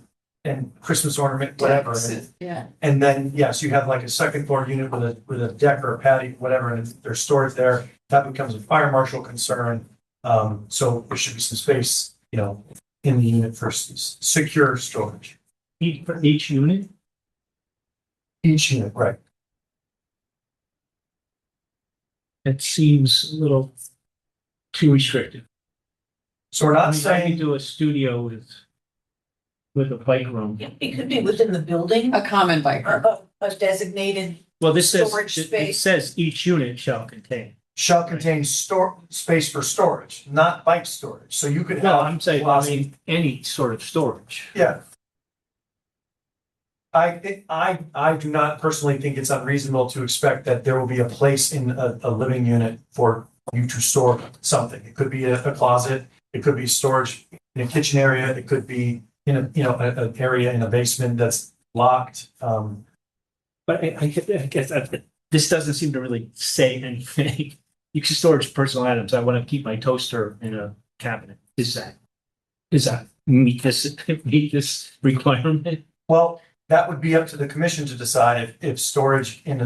Christmas ornament, whatever. Yeah. And then, yes, you have like a second floor unit with a deck or a patio, whatever, and there's storage there. That becomes a fire marshal concern. So there should be some space, in the unit for secure storage. For each unit? Each unit, right? It seems a little too restrictive. So we're I not mean, I saying. can do a studio with a bike room. It could be within the building A common bike. or a designated, Well, this says, Storage it space. says each unit shall contain. Shall contain space for storage, not bike storage. So you could have. No, I'm saying, any sort of storage. Yeah. I do not personally think it's unreasonable to expect that there will be a place in a living unit for you to store something. It could be a closet, it could be storage in a kitchen area, it could be in an area in a basement that's locked. But I guess this doesn't seem to really say anything. You can storage personal items. I want to keep my toaster in a cabinet. Is that Is that meet this, meet this requirement? Well, that would be up to the commission to decide if storage in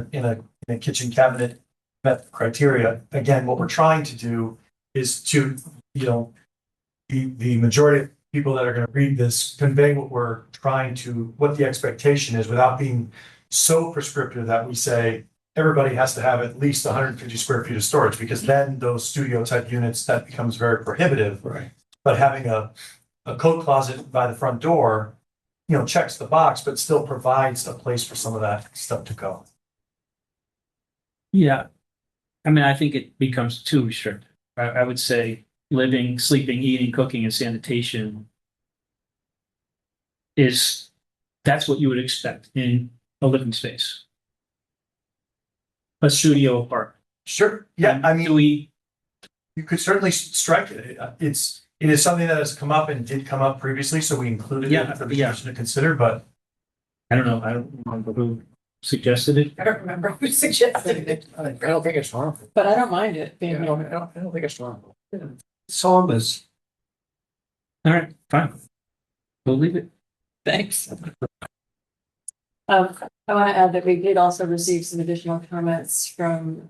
a kitchen cabinet met the criteria. Again, what we're trying to do is to, you know, the majority of people that are going to read this convey what the expectation is without being so prescriptive that we say everybody has to have at least 150 square feet of storage, because then those studio type units, that becomes very prohibitive. Right. But having a coat closet by the front door, you know, checks the box, but still provides a place for some of that stuff to go. Yeah. I mean, I think it becomes too restrictive. I would say living, sleeping, eating, cooking, and sanitation that's what you would expect in a living space. A studio apartment. Sure. Yeah, I Do mean, you could certainly strike it. It is something that has come up and did come up previously, so we included it for the commission to consider, but I don't know. I don't remember who suggested it. I don't remember who suggested it. I don't think it's harmful. But I don't mind it Yeah, being. I don't think it's harmful. Saunas. All right, fine. We'll leave it. Thanks. I want to add that we did also receive some additional comments from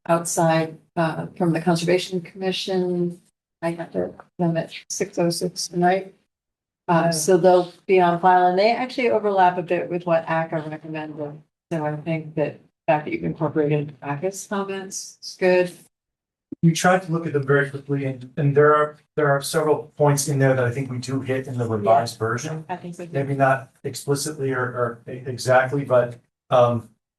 outside from the Conservation Commission. I got them at 6:06 tonight. So they'll be on file, and they actually overlap a bit with what ACA recommended. So I think that the fact that you've incorporated ACA's comments is good. we tried to look at them very quickly, and there are several points in there that I think we do hit in the revised version. I think so. Maybe not explicitly or exactly, but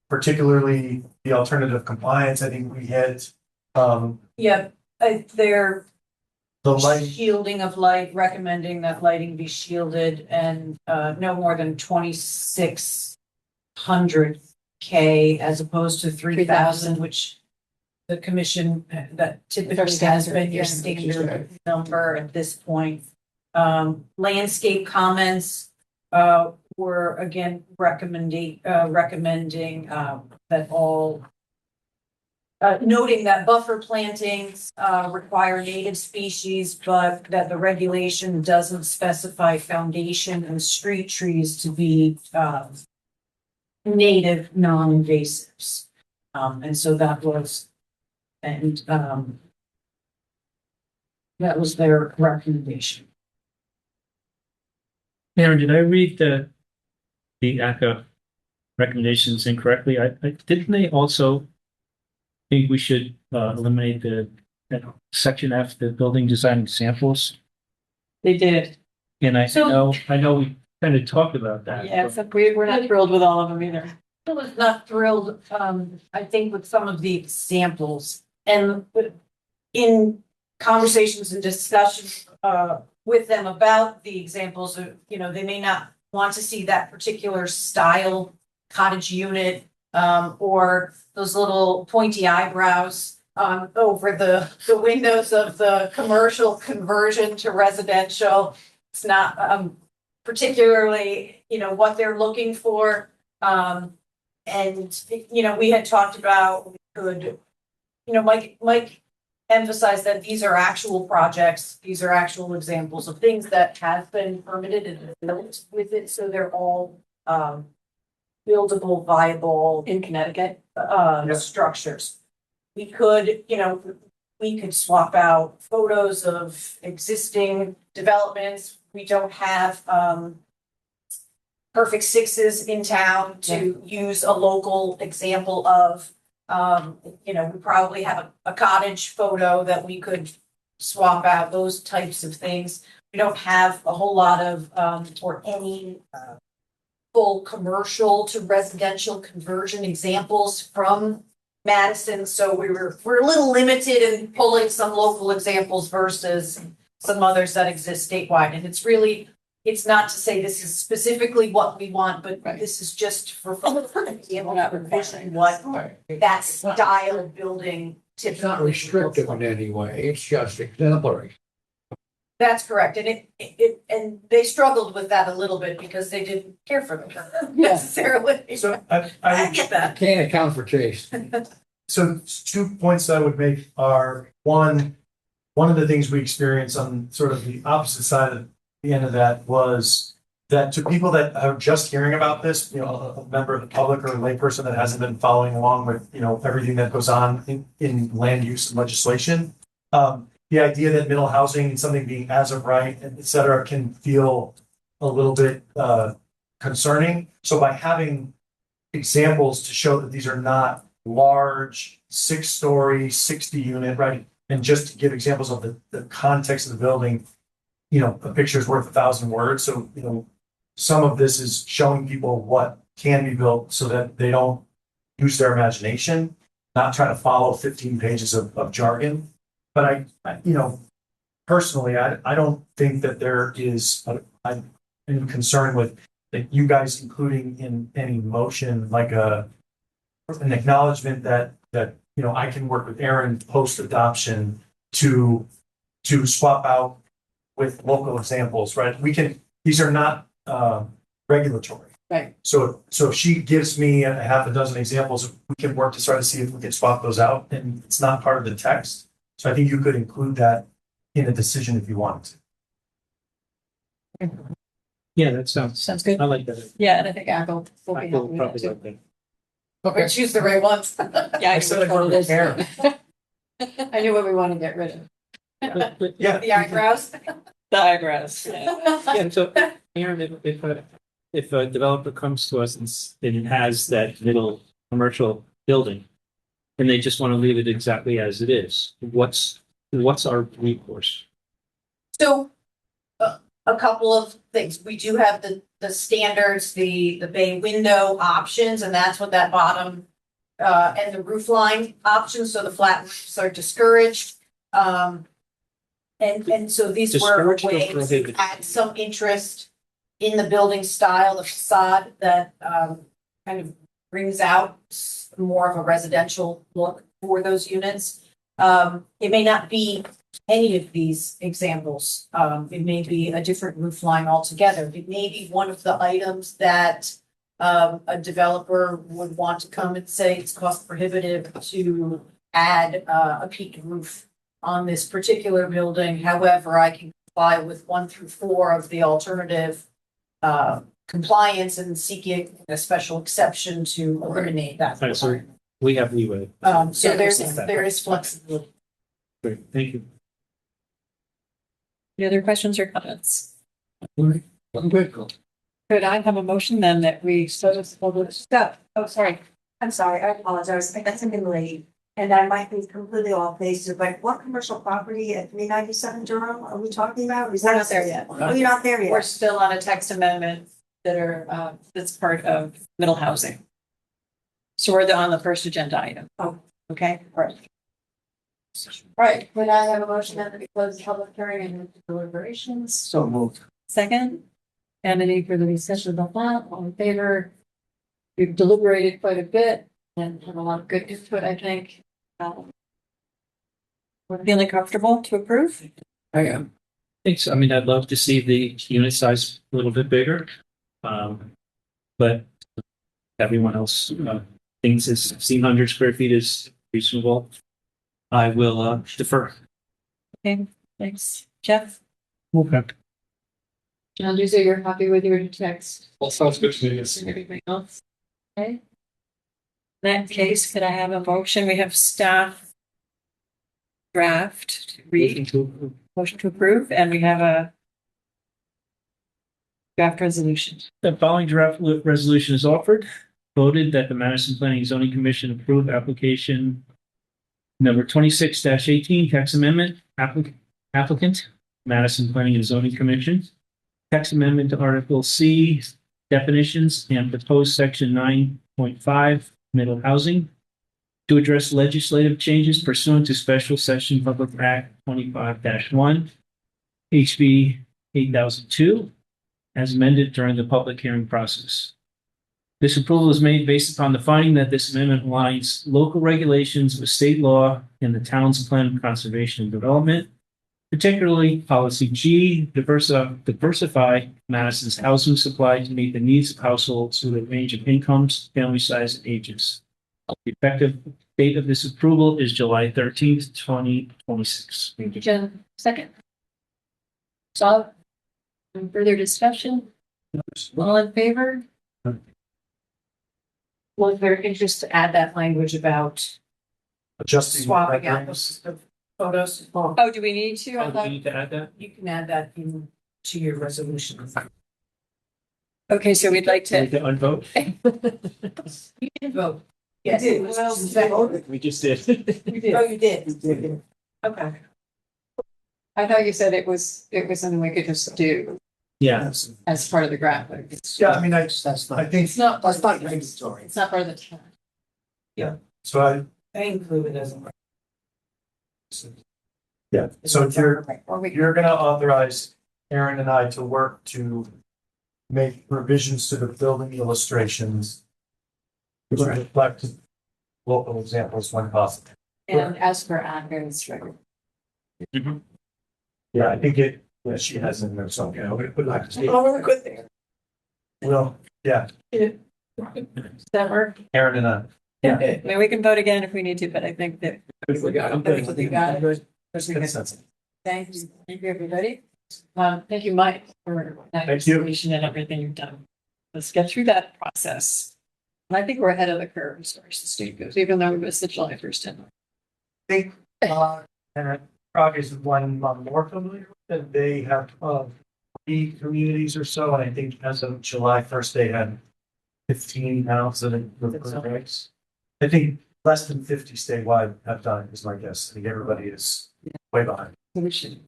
particularly the alternative compliance, I think we hit. Yeah, they're The light, shielding of light, recommending that lighting be shielded and no more than 2,600 K as opposed to 3,000, which the commission that typically has been your standard number at this point. Landscape comments were again recommending that all noting that buffer plantings require native species, but that the regulation doesn't specify foundation and street trees to be native non-invasives. And so that was, that was their recommendation. Aaron, did I read the ACA recommendations incorrectly? Didn't they also think we should eliminate the section F, the building design examples? They did. And I So- know we kind of talked about that. Yeah, except we're not thrilled with all of them either. I was not thrilled, I think, with some of the examples and in conversations and discussions with them about the examples of, you know, they may not want to see that particular style cottage unit or those little pointy eyebrows over the windows of the commercial conversion to residential. It's not particularly, you know, what they're looking for. And, you know, we had talked about, we could, you know, Mike emphasized that these are actual projects. These are actual examples of things that have been permitted and built with it. So they're all buildable, viable In Connecticut. structures. We could, you know, we could swap out photos of existing developments. We don't have perfect sixes in town to use a local example of. You know, we probably have a cottage photo that we could swap out, those types of things. We don't have a whole lot of or any full commercial to residential conversion examples from Madison, so we're a little limited in pulling some local examples versus some others that exist statewide. And it's not to say this is specifically what we want, but this is just for what that style of building typically. It's not restrictive in any way. It's just exemplary. That's correct, and and they struggled with that a little bit because they didn't care for them necessarily. so I get that. Can't account for taste. So 2 points I would make are, one of the things we experience on sort of the opposite side the end of that was that to people that are just hearing about this, you know, a member of the public or a layperson that hasn't been following along with, you know, everything that goes on in land use and legislation, the idea that middle housing and something being as of right, et cetera, can feel a little bit concerning. So by having examples to show that these are not large 6-story, 60-unit, right? And just to give examples of the context of the building, you know, a picture is worth 1,000 words. So, you know, some of this is showing people what can be built so that they don't use their imagination, not try to follow 15 pages of jargon. But I you know, personally, I don't think that there is, I'm concerned with that you guys including in any motion, like an acknowledgement that, you know, I can work with Aaron post adoption to swap out with local examples, right? These are not regulatory. Right. So if she gives me a half a dozen examples, we can work to try to see if we can swap those out, and it's not part of the text. So I think you could include that in a decision if you want to. Yeah, that sounds, Sounds good. I like that. Yeah, and I think Apple will be I will helping probably that like too. that. Okay, choose the right ones. Yeah, I said know which I one it is. I knew what we want to get rid of. Yeah. The eyebrows. The eyebrows. Yeah. Yeah, so Aaron, if a developer comes to us and it has that middle commercial building, and they just want to leave it exactly as it is, what's our recourse? So, a couple of things. We do have the standards, the bay window options, and that's what that bottom, and the roof line options, so the flat roofs are discouraged. And so these were Discouraged or ways to prohibited? add some interest in the building style, the facade that, kind of brings out more of a residential look for those units. It may not be any of these examples. It may be a different roof line altogether. It may be one of the items that a developer would want to come and say it's cost prohibitive to add a peaked roof on this particular building. However, I can comply with 1 through 4 of the alternative compliance and seeking a special exception to eliminate that. All right, so we have leeway. So Yeah, there is flexibility. Great, thank you. Any other questions or comments? I'm good. Could I have a motion then that we close the public? Stop. Oh, sorry. I'm sorry. I apologize. I got something late. And I might be completely off base, here, but what commercial property at 397 Durham are we talking about? Is We're that- not there yet. Oh, you're not there We're yet? still on a text amendment that are, that's part of middle housing. So we're on the first agenda item. Oh. Okay, all right. Right. Would I have a motion that we close the public hearing and move to deliberations? So moved. Second, and any further discussion about that? All in favor? We've deliberated quite a bit and had a lot of good input, I think. We're feeling comfortable to approve? I am. Thanks. I mean, I'd love to see the unit size a little bit bigger. But everyone else thinks is 1,600 square feet is reasonable. I will defer. Okay, thanks. Jeff? Okay. John, you say you're happy with your text? All sounds good to me. Yes. Everything else? Okay. In that case, could I have a motion? We have staff draft to read, motion to approve, and we have a draft resolution. The following draft resolution is offered. Voted that the Madison Planning and Zoning Commission approve application number 26-18, tax amendment, applicant, Madison Planning and Zoning Commission. Text amendment to Article C, definitions and proposed section 9.5, middle housing, to address legislative changes pursuant to special session Public Act 25-1, HB 8002, as amended during the public hearing process. This approval is made based upon the finding that this amendment aligns local regulations with state law and the town's plan of conservation and development, particularly policy G, diversify Madison's housing supply to meet the needs of households with a range of incomes, family size, and ages. The effective date of this approval is July 13th, 2026. Thank you, Jen. Second. So, Any further discussion? All in favor? Was there interest to add that language about Adjusting. Swapping out the photos. Oh, do we need to? I Do we thought, need to add that? You can add that in to your resolution. okay, so we'd like Need to. to unvote? You can vote. Yes. did. Well, We just did. Oh, you did. Okay. I thought you said it was something we could just do Yeah, as part of the graphic. Yeah, I mean, That's I not, think, It's not, that's not mandatory. it's not part of the chart. so I include it as a. yeah, so Or we you're gonna authorize Aaron and I to work to make revisions to the building illustrations. Which reflect local examples when possible. and as per Andrew's record. Yeah, I think yeah, she has in there something. I'm gonna put like. Oh, we're good there. Well, yeah, Does that work? Aaron and I. I mean, we can vote again if we need to, but I think that. We got I think we got it. Consensus. Thank you, everybody. Thank you, Mike, for that Thank you. explanation and everything you've done. Let's get through that process. And I think we're ahead of the curve as far as the state goes, even though we missed the July 1st deadline. And Prague is one I'm more familiar with, and they have, 3 communities or so, and I think as of July 1st, they had 15 now, so they rates. I think less than 50 statewide have done, is my guess. I think everybody is way behind. So we should.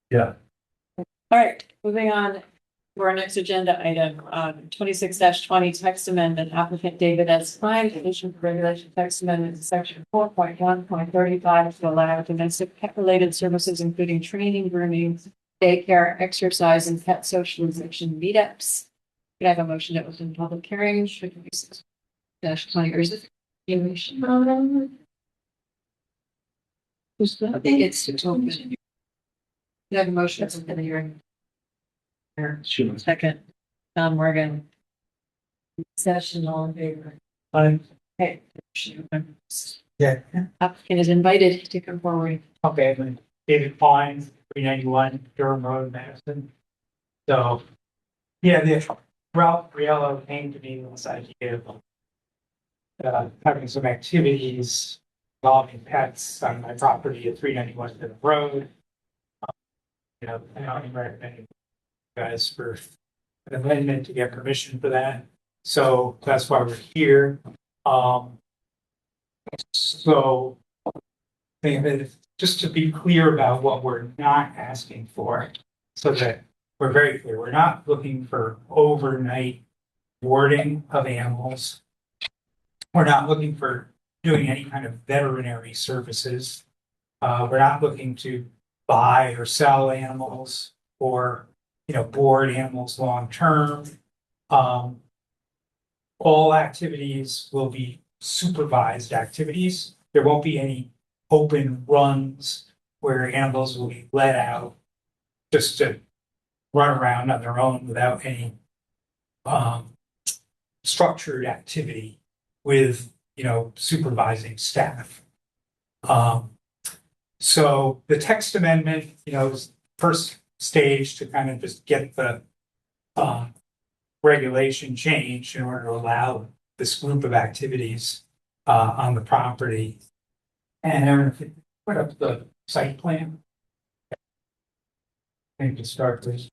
Yeah. All right, moving on to our next agenda item, 26-20 text amendment, applicant David S. Klein, addition to regulation text amendment to section 4.1.35 to allow domestic pet-related services, including training, grooming, daycare, exercise, and pet socialization meetups. Could I have a motion to open public hearing? Should be 6-20, or is it? I think it's to open. Could I have a motion to open the hearing? sure. Second, Tom Morgan. Session, all in favor. Okay. Yeah. Applicant is invited to come forward. Okay, I'm David Klein, 391 Durham Road, Madison. So, yeah, the Ralph Riello came to me with this idea of having some activities involving pets on my property at 391 Durham Road. I'm recommending you guys for an amendment to get permission for that. So that's why we're here. So just to be clear about what we're not asking for, so that we're very clear, we're not looking for overnight boarding of animals. We're not looking for doing any kind of veterinary services. We're not looking to buy or sell animals or, board animals long term. All activities will be supervised activities. There won't be any open runs where animals will be let out just to run around on their own without any structured activity with, supervising staff. So the text amendment, is first stage to kind of just get the regulation changed in order to allow this group of activities on the property. And Aaron, if you put up the site plan. I think to start, please.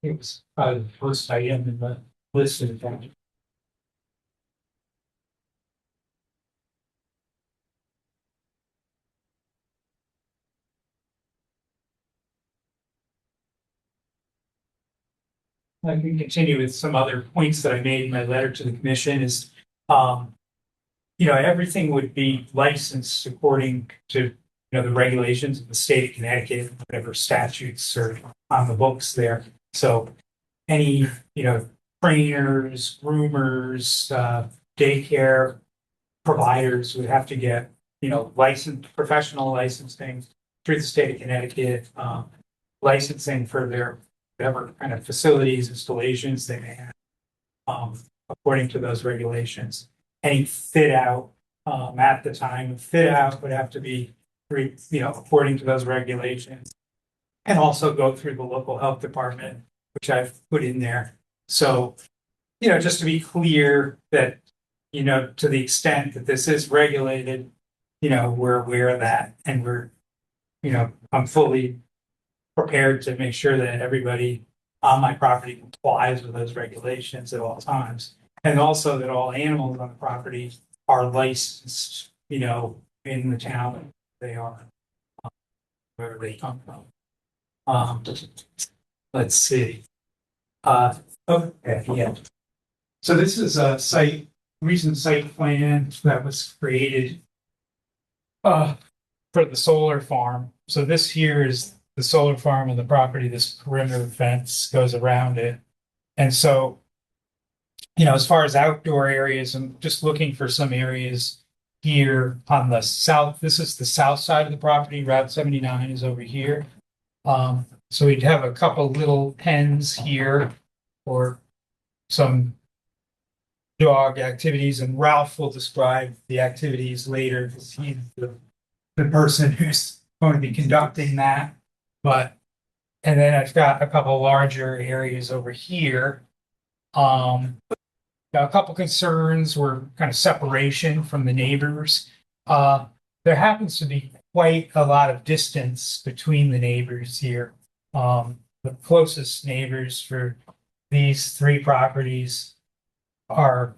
It was the first item in the list of things. I can continue with some other points that I made in my letter to the commission is, everything would be licensed according to, the regulations of the state of Connecticut, whatever statutes are on the books there. So any, trainers, groomers, daycare providers would have to get, professional licensing through the state of Connecticut, licensing for their whatever kind of facilities, installations they may have, according to those regulations. any fit out, at the time. Fit out would have to be, according to those regulations. And also go through the local health department, which I've put in there. So, just to be clear that, to the extent that this is regulated, we're aware of that and we're, I'm fully prepared to make sure that everybody on my property complies with those regulations at all times. And also that all animals on the property are licensed, in the town they are, wherever they come from. Let's see. Okay, yeah. So this is a recent site plan that was created for the solar farm. So this here is the solar farm and the property. This perimeter fence goes around it. And so, as far as outdoor areas, I'm just looking for some areas here on the south. This is the south side of the property. Route 79 is over here. So we'd have a couple little pens here or some dog activities, and Ralph will describe the activities later because he's the person who's going to be conducting that. And then I've got a couple larger areas over here. A couple concerns were kind of separation from the neighbors. There happens to be quite a lot of distance between the neighbors here. The closest neighbors for these three properties are,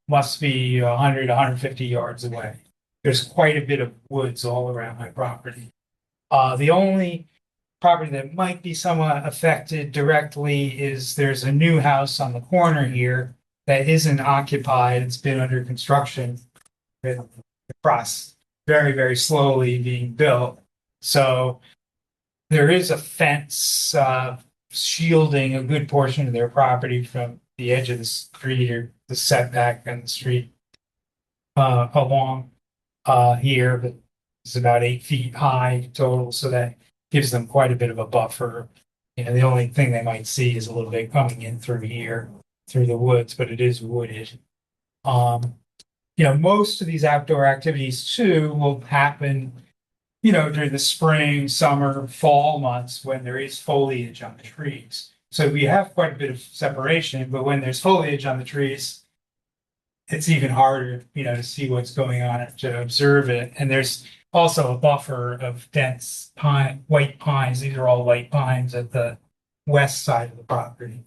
must be 100, 150 yards away. There's quite a bit of woods all around my property. The only property that might be somewhat affected directly is there's a new house on the corner here that isn't occupied. It's been under construction. Across very, very slowly being built. So there is a fence shielding a good portion of their property from the edge of the street or the setback on the street along here, but it's about 8 feet high total. So that gives them quite a bit of a buffer. The only thing they might see is a little bit coming in through here, through the woods, but it is wooded. Most of these outdoor activities too will happen, during the spring, summer, fall months when there is foliage on the trees. So we have quite a bit of separation, but when there's foliage on the trees, it's even harder, to see what's going on, to observe it. And there's also a buffer of dense white pines. These are all white pines at the west side of the property.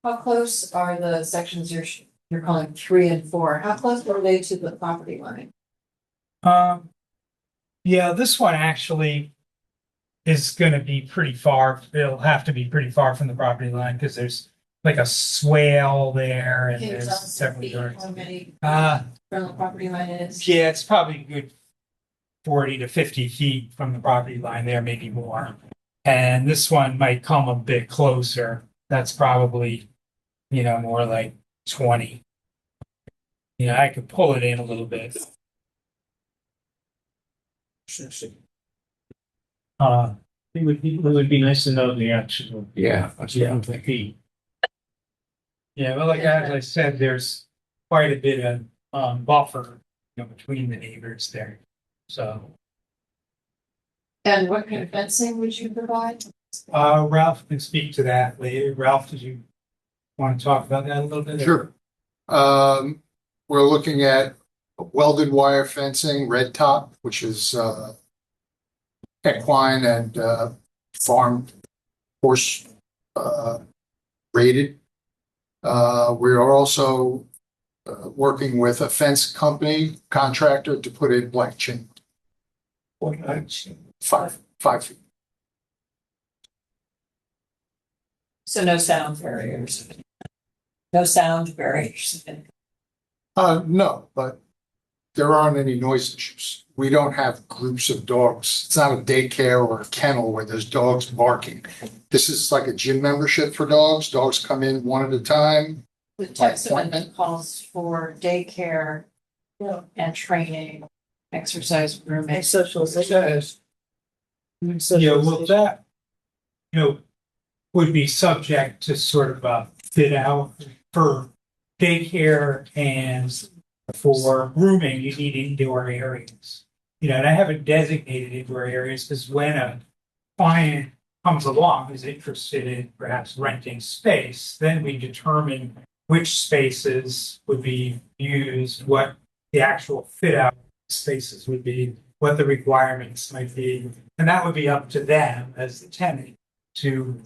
How close are the sections you're calling 3 and 4? How close are they to the property line? Yeah, this one actually is going to be pretty far. It'll have to be pretty far from the property line because there's like a swale there and Can you there's tell us several feet yards. how many from the property line is? Yeah, it's probably a good 40 to 50 feet from the property line there, maybe more. And this one might come a bit closer. That's probably, more like 20. I could pull it in a little bit. It would be nice to know the actual. Yeah, that's what I'm thinking. Yeah, well, as I said, there's quite a bit of buffer, between the neighbors there. So, And what kind of fencing would you provide? Ralph can speak to that later. Ralph, did you want to talk about that a little bit? Sure. We're looking at welded wire fencing, red top, which is equine and farm horse rated. We are also working with a fence company contractor to put in black chain. 5 feet. So no sound barriers. No sound barriers. No, but there aren't any noise issues. We don't have groups of dogs. It's not a daycare or a kennel where there's dogs barking. This is like a gym membership for dogs. Dogs come in one at a time. The text amendment calls for daycare and training, exercise room and socialization. Yeah, well, that, would be subject to sort of a fit out for daycare and For grooming, you need indoor areas. And I haven't designated indoor areas because when a client comes along who's interested in perhaps renting space, then we determine which spaces would be used, what the actual fit out spaces would be, what the requirements might be. And that would be up to them as the tenant to,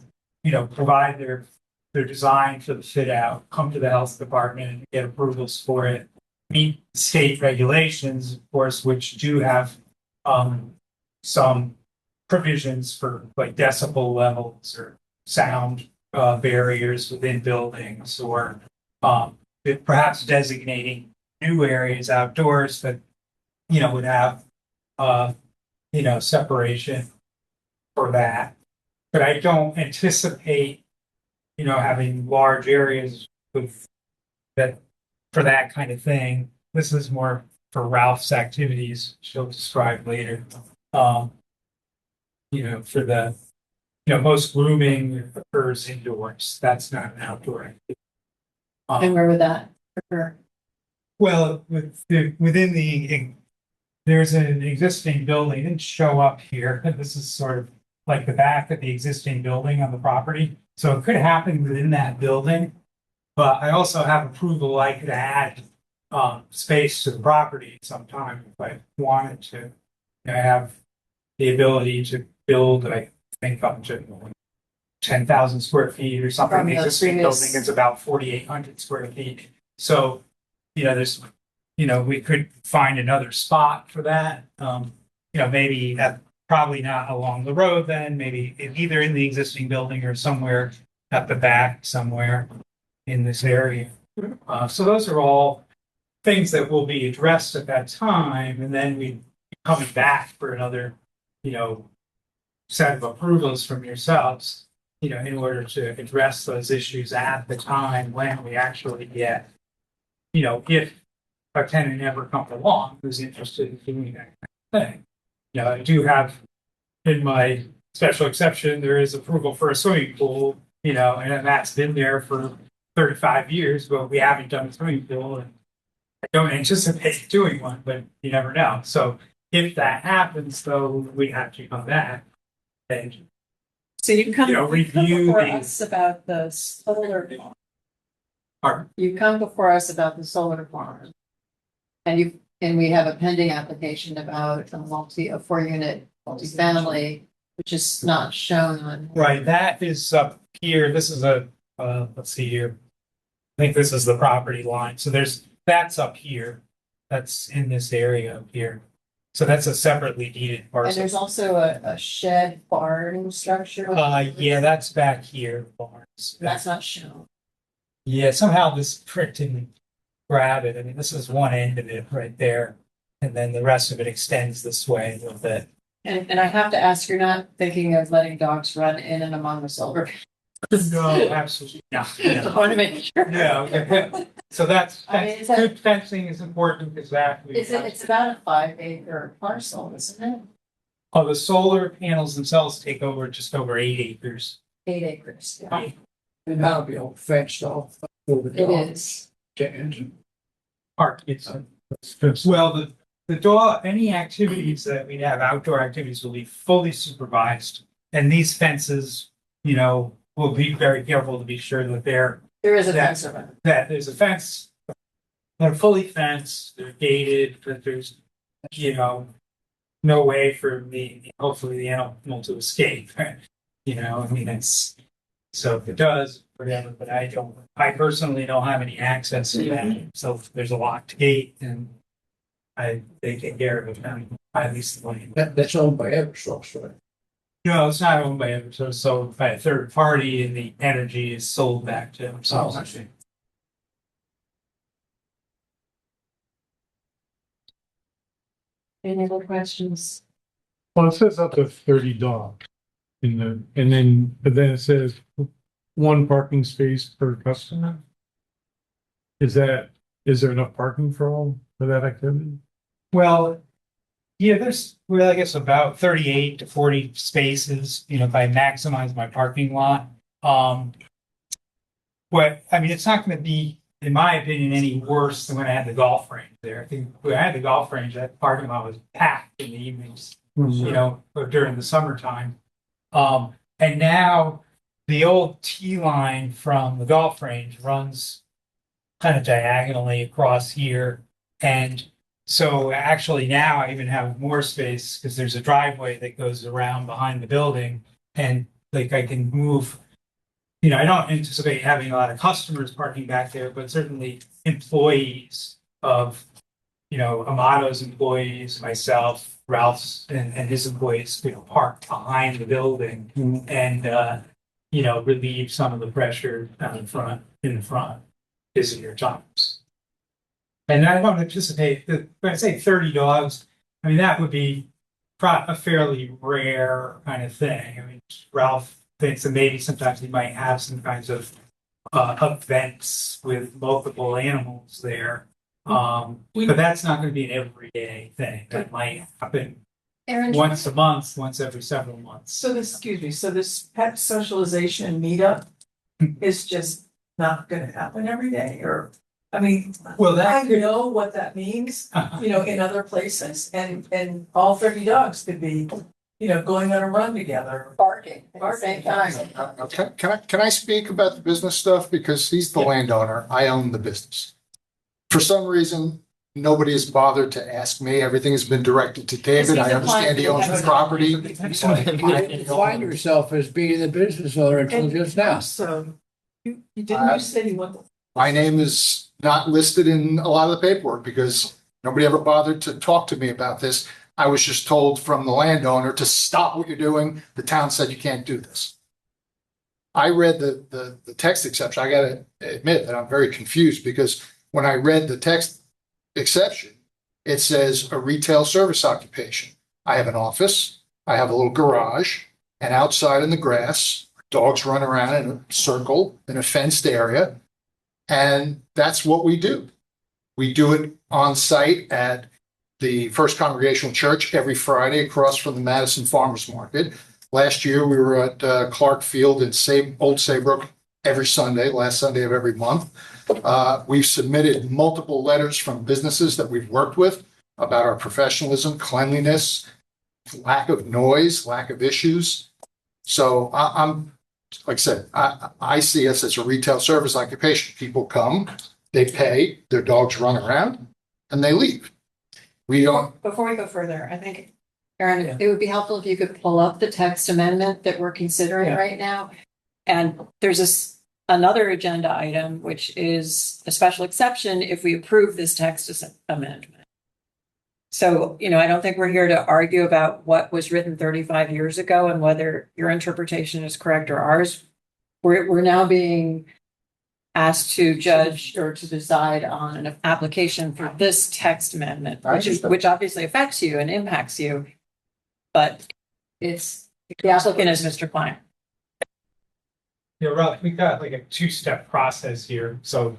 provide their design for the fit out, come to the health department and get approvals for it, meet state regulations, of course, which do have some provisions for like decibel levels or sound barriers within buildings, or perhaps designating new areas outdoors that would have separation for that. But I don't anticipate having large areas with that for that kind of thing. This is more for Ralph's activities, she'll describe later. For the, most grooming occurs indoors. That's not an outdoor activity. And where would that occur? Well, there's an existing building, it didn't show up here. This is sort of like the back of the existing building on the property. So it could happen within that building. But I also have approval, I could add space to the property sometime if I wanted to. I have the ability to build, I think, up to 10,000 square feet or something. From The the existing previous- building is about 4,800 square feet. So, there's, we could find another spot for that. Maybe probably not along the road then, maybe either in the existing building or somewhere at the back somewhere in this area. So those are all things that will be addressed at that time, and then we coming back for another, set of approvals from yourselves, in order to address those issues at the time when we actually get, if a tenant ever comes along who's interested in doing that kind of thing. I do have in my special exception, there is approval for a swimming pool, and that's been there for 35 years, but we haven't done a swimming pool, and I don't anticipate doing one, but you never know. So if that happens, though, we have to come back and So you come review before the- us about the solar farm. Pardon? You come before us about the solar farm. And we have a pending application about a 4-unit multifamily, which is not shown on. Right, that is up here. This is let's see here. I think this is the property line. So that's up here. That's in this area up here. So that's a separately deeded And parcel. there's also a shed barn structure. Yeah, that's back here, barns. That's not shown. Yeah, somehow this print didn't grab it. I mean, this is one end of it right there. And then the rest of it extends this way a little bit. And I have to ask, you're not thinking of letting dogs run in and among the solar? No, absolutely not. I want to make sure. Yeah, okay. So that's I mean, is that- good fencing is important because It's about a 5-acre parcel, isn't it? Oh, the solar panels themselves take over just over 8 acres. 8 acres. Yeah. And that'll be all fenced off. For the It dogs is. to enter. Park, well, the dog, any activities that we have, outdoor activities will be fully supervised. And these fences, we'll be very careful to be sure that There is a fence around it. that there's a fence. They're fully fenced, they're gated, but there's, no way for hopefully the animal to escape. I mean, it's, so if it does, whatever, but I personally don't have any access to that. So there's a locked gate and they take care of it now, at least the money. That's owned by Eversource, right? No, it's not owned by Eversource, it's sold by a third party and the energy is sold back to them. So Oh, I see. Any other questions? Well, it says up to 30 dogs but then it says 1 parking space per customer. Is there enough parking for that activity? Well, yeah, I guess about 38 to 40 spaces, if I maximize my parking lot. It's not going to be in my opinion, any worse than when I had the golf range there. I think when I had the golf range, that parking lot was packed in the evenings, you know, or during the summertime. And now the old T line from the golf range runs kind of diagonally across here. And so actually now I even have more space because there's a driveway that goes around behind the building, and like I can move. You know, I don't anticipate having a lot of customers parking back there, but certainly employees of, you know, Amato's employees, myself, Ralph's and his employees, you know, park behind the building and, you know, relieve some of the pressure down in the front, visitor times. And I don't anticipate that when I say 30 dogs, I mean, that would be a fairly rare kind of thing. I mean, Ralph thinks that maybe sometimes he might have some kinds of events with multiple animals there. But that's not going to be an everyday thing. That might happen Aaron, once a month, once every several months. So this pet socialization meetup is just not gonna happen every day, or, I mean, Well, I that could, know what that means, you know, in other places, and all 30 dogs could be, you know, going on a run together. barking at the same time. Can I speak about the business stuff? Because he's the landowner, I own the business. For some reason, nobody has bothered to ask me. Everything has been directed to David. I understand he owns the property. You didn't define yourself as being the business owner until just now. So, you said you want. My name is not listed in a lot of the paperwork because nobody ever bothered to talk to me about this. I was just told from the landowner to stop what you're doing. The town said you can't do this. I read the text exception. I gotta admit that I'm very confused because when I read the text exception, it says a retail service occupation. I have an office, I have a little garage, and outside in the grass, dogs run around in a circle in a fenced area. And that's what we do. We do it on site at the First Congregational Church every Friday across from the Madison Farmers Market. Last year, we were at Clark Field in Old Saybrook every Sunday, last Sunday of every month. We've submitted multiple letters from businesses that we've worked with about our professionalism, cleanliness, lack of noise, lack of issues. So I'm, like I said, I see us as a retail service occupation. People come, they pay, their dogs run around, and they leave. We don't. Before we go further, I think, Aaron, it would be helpful if you could pull up the text amendment that we're considering right now. And there's another agenda item, which is a special exception if we approve this text amendment. So, you know, I don't think we're here to argue about what was written 35 years ago and whether your interpretation is correct or ours. We're now being asked to judge or to decide on an application for this text amendment, which obviously affects you and impacts you. But it's the applicant is Mr. Klein. Yeah, Ralph, we've got like a two-step process here. So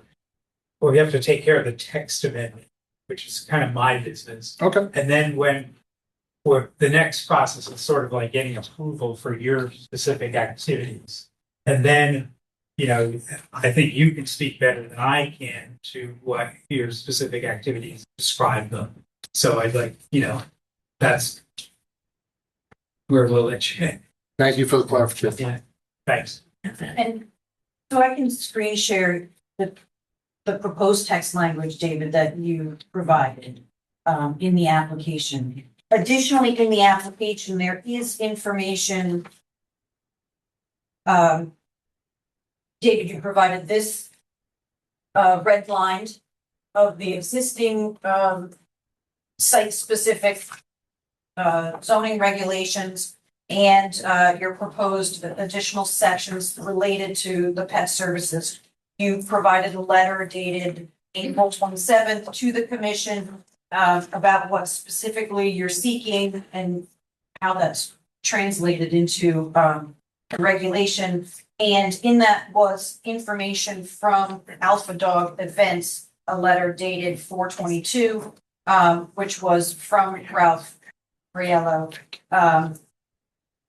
we have to take care of the text amendment, which is kind of my business. Okay. And then the next process is sort of like getting approval for your specific activities. And then, you know, I think you can speak better than I can to what your specific activities describe them. So I'd like, you know, that's where we'll let you. Thank you for the clarification. Yeah. Thanks. And so I can screen share the proposed text language, David, that you provided in the application. Additionally, in the application, there is information. David, you provided this red line of the existing site-specific zoning regulations and your proposed additional sections related to the pet services. You provided a letter dated April 27th to the commission about what specifically you're seeking and how that's translated into regulation. And in that was information from Alpha Dog Events, a letter dated 4/22, which was from Ralph Riello.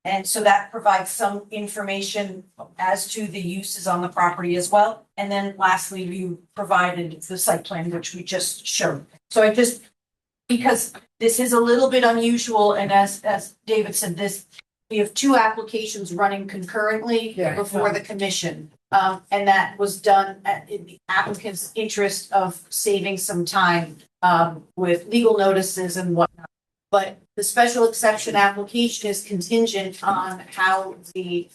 And so that provides some information as to the uses on the property as well. And then lastly, you provided the site plan, which we just showed. So I just, because this is a little bit unusual, and as David said, we have two applications running concurrently before the commission. And that was done in the applicant's interest of saving some time with legal notices and whatnot. But the special exception application is contingent on how the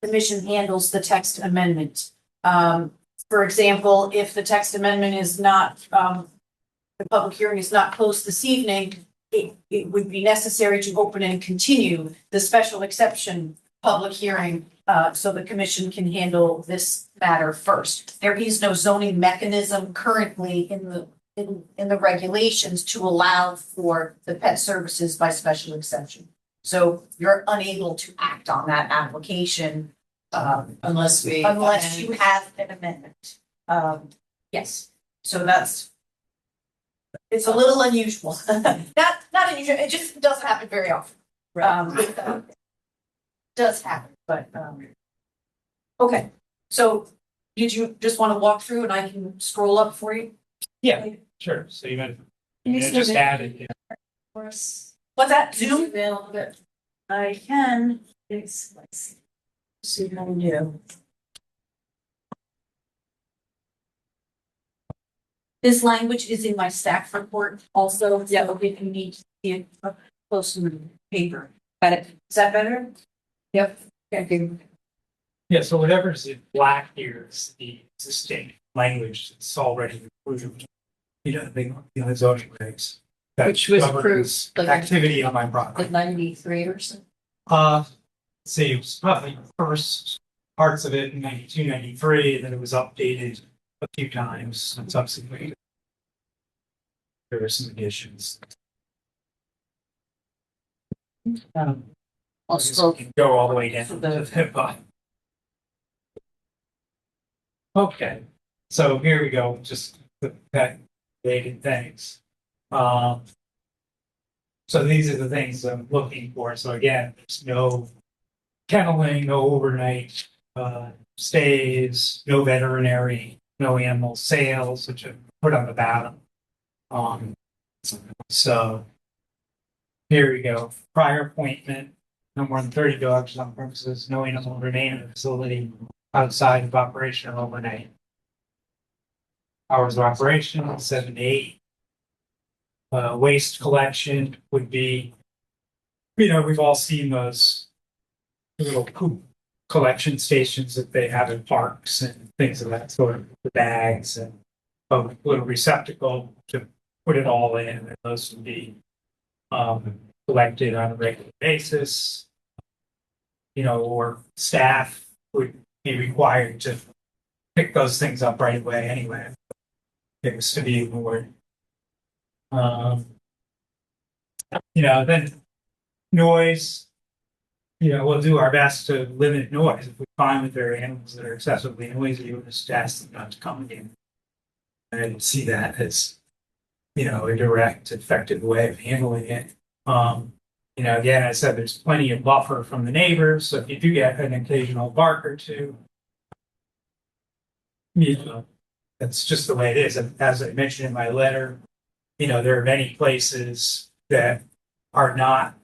commission handles the text amendment. For example, if the text amendment is not, the public hearing is not closed this evening, it would be necessary to open and continue the special exception public hearing so the commission can handle this matter first. There is no zoning mechanism currently in the regulations to allow for the pet services by special exception. So you're unable to act on that application unless you have an amendment. Yes, so it's a little unusual. Not unusual, it just doesn't happen very often. Does happen, but okay. So did you just want to walk through and I can scroll up for you? Yeah, sure. So you just added, yeah. What's that? Zoom? I can. Let's see how we do. This language is in my staff report also. Yeah. So if you need to see it up close to the paper. Got it. Is that better? Yep. Okay. Yeah, so whatever's in black here is the existing language that's already approved. The zoning regs. That Which was governs approved, activity on my property. Like 93 or something. Say it was probably first parts of it in 92, 93, and then it was updated a few times and subsequently. There were some additions. I'll scroll. Go all the way down to the bottom. Okay, so here we go, just the pet related things. So these are the things I'm looking for. So again, there's no kenneling, no overnight stays, no veterinary, no animal sales, which are put on the bottom. So here we go. Prior appointment, no more than 30 dogs on premises, no animal remain in the facility outside of operation or overnight. Hours of operation, 7 to 8. Waste collection would be, we've all seen those little poop collection stations that they have in parks and things of that sort, the bags and a little receptacle to put it all in, and those would be collected on a regular basis. Or staff would be required to pick those things up right away anyway. Things to be ignored. Then noise, we'll do our best to limit noise. If we find that there are animals that are excessively noisy, we'll just ask them not to come again. And I see that as, a direct, effective way of handling it. Again, I said there's plenty of buffer from the neighbors, so if you do get an occasional bark or two, that's just the way it is. And as I mentioned in my letter, there are many places that are not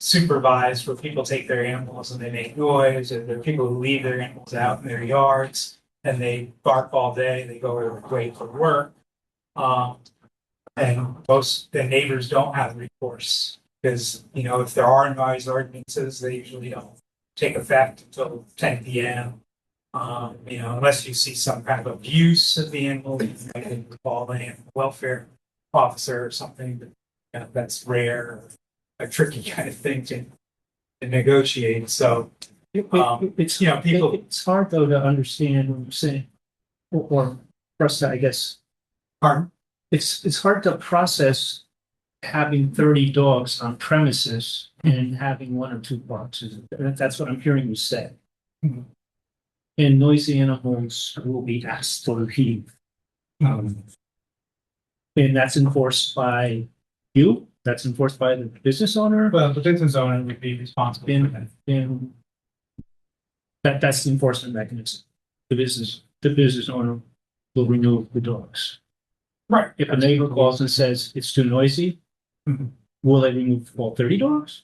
supervised where people take their animals and they make noise, and there are people who leave their animals out in their yards and they bark all day. They go away for work. And most the neighbors don't have recourse because, if there are noise ordinances, they usually don't take effect until 10 p.m. Unless you see some kind of abuse of the animal, you might call an animal welfare officer or something, but that's rare, a tricky kind of thing to negotiate. So it's people. It's hard though to understand what you're saying, or for us to, I guess. Pardon? It's hard to process having 30 dogs on premises and having 1 or 2 boxes. That's what I'm hearing you say. Mm-hmm. And noisy animals will be asked for heating. And that's enforced by you? That's enforced by the business owner? Well, the business owner would be responsible for that. Then that's the enforcement mechanism. The business owner will remove the dogs. Right. If a neighbor calls and says it's too noisy, Mhm. will they remove all 30 dogs?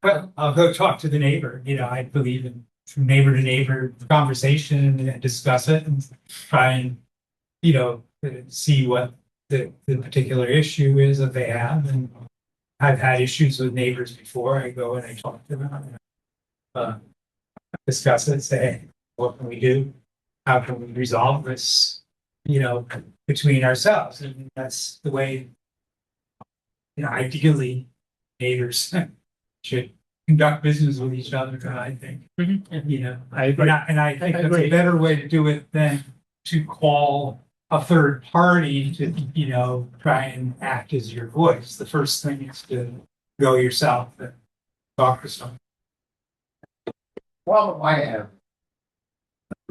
Well, I'll go talk to the neighbor. You know, I believe in from neighbor to neighbor conversation and discuss it and try and, you know, see what the particular issue is that they have. And I've had issues with neighbors before. I go and I talk to them, discuss it, say, hey, what can we do? How can we resolve this, you know, between ourselves? And that's the way, you know, ideally neighbors should conduct business with each other, I think. You know, I agree. and I think I that's agree. a better way to do it than to call a third party to, you know, try and act as your voice. The first thing is to go yourself and talk to someone. Problem I have.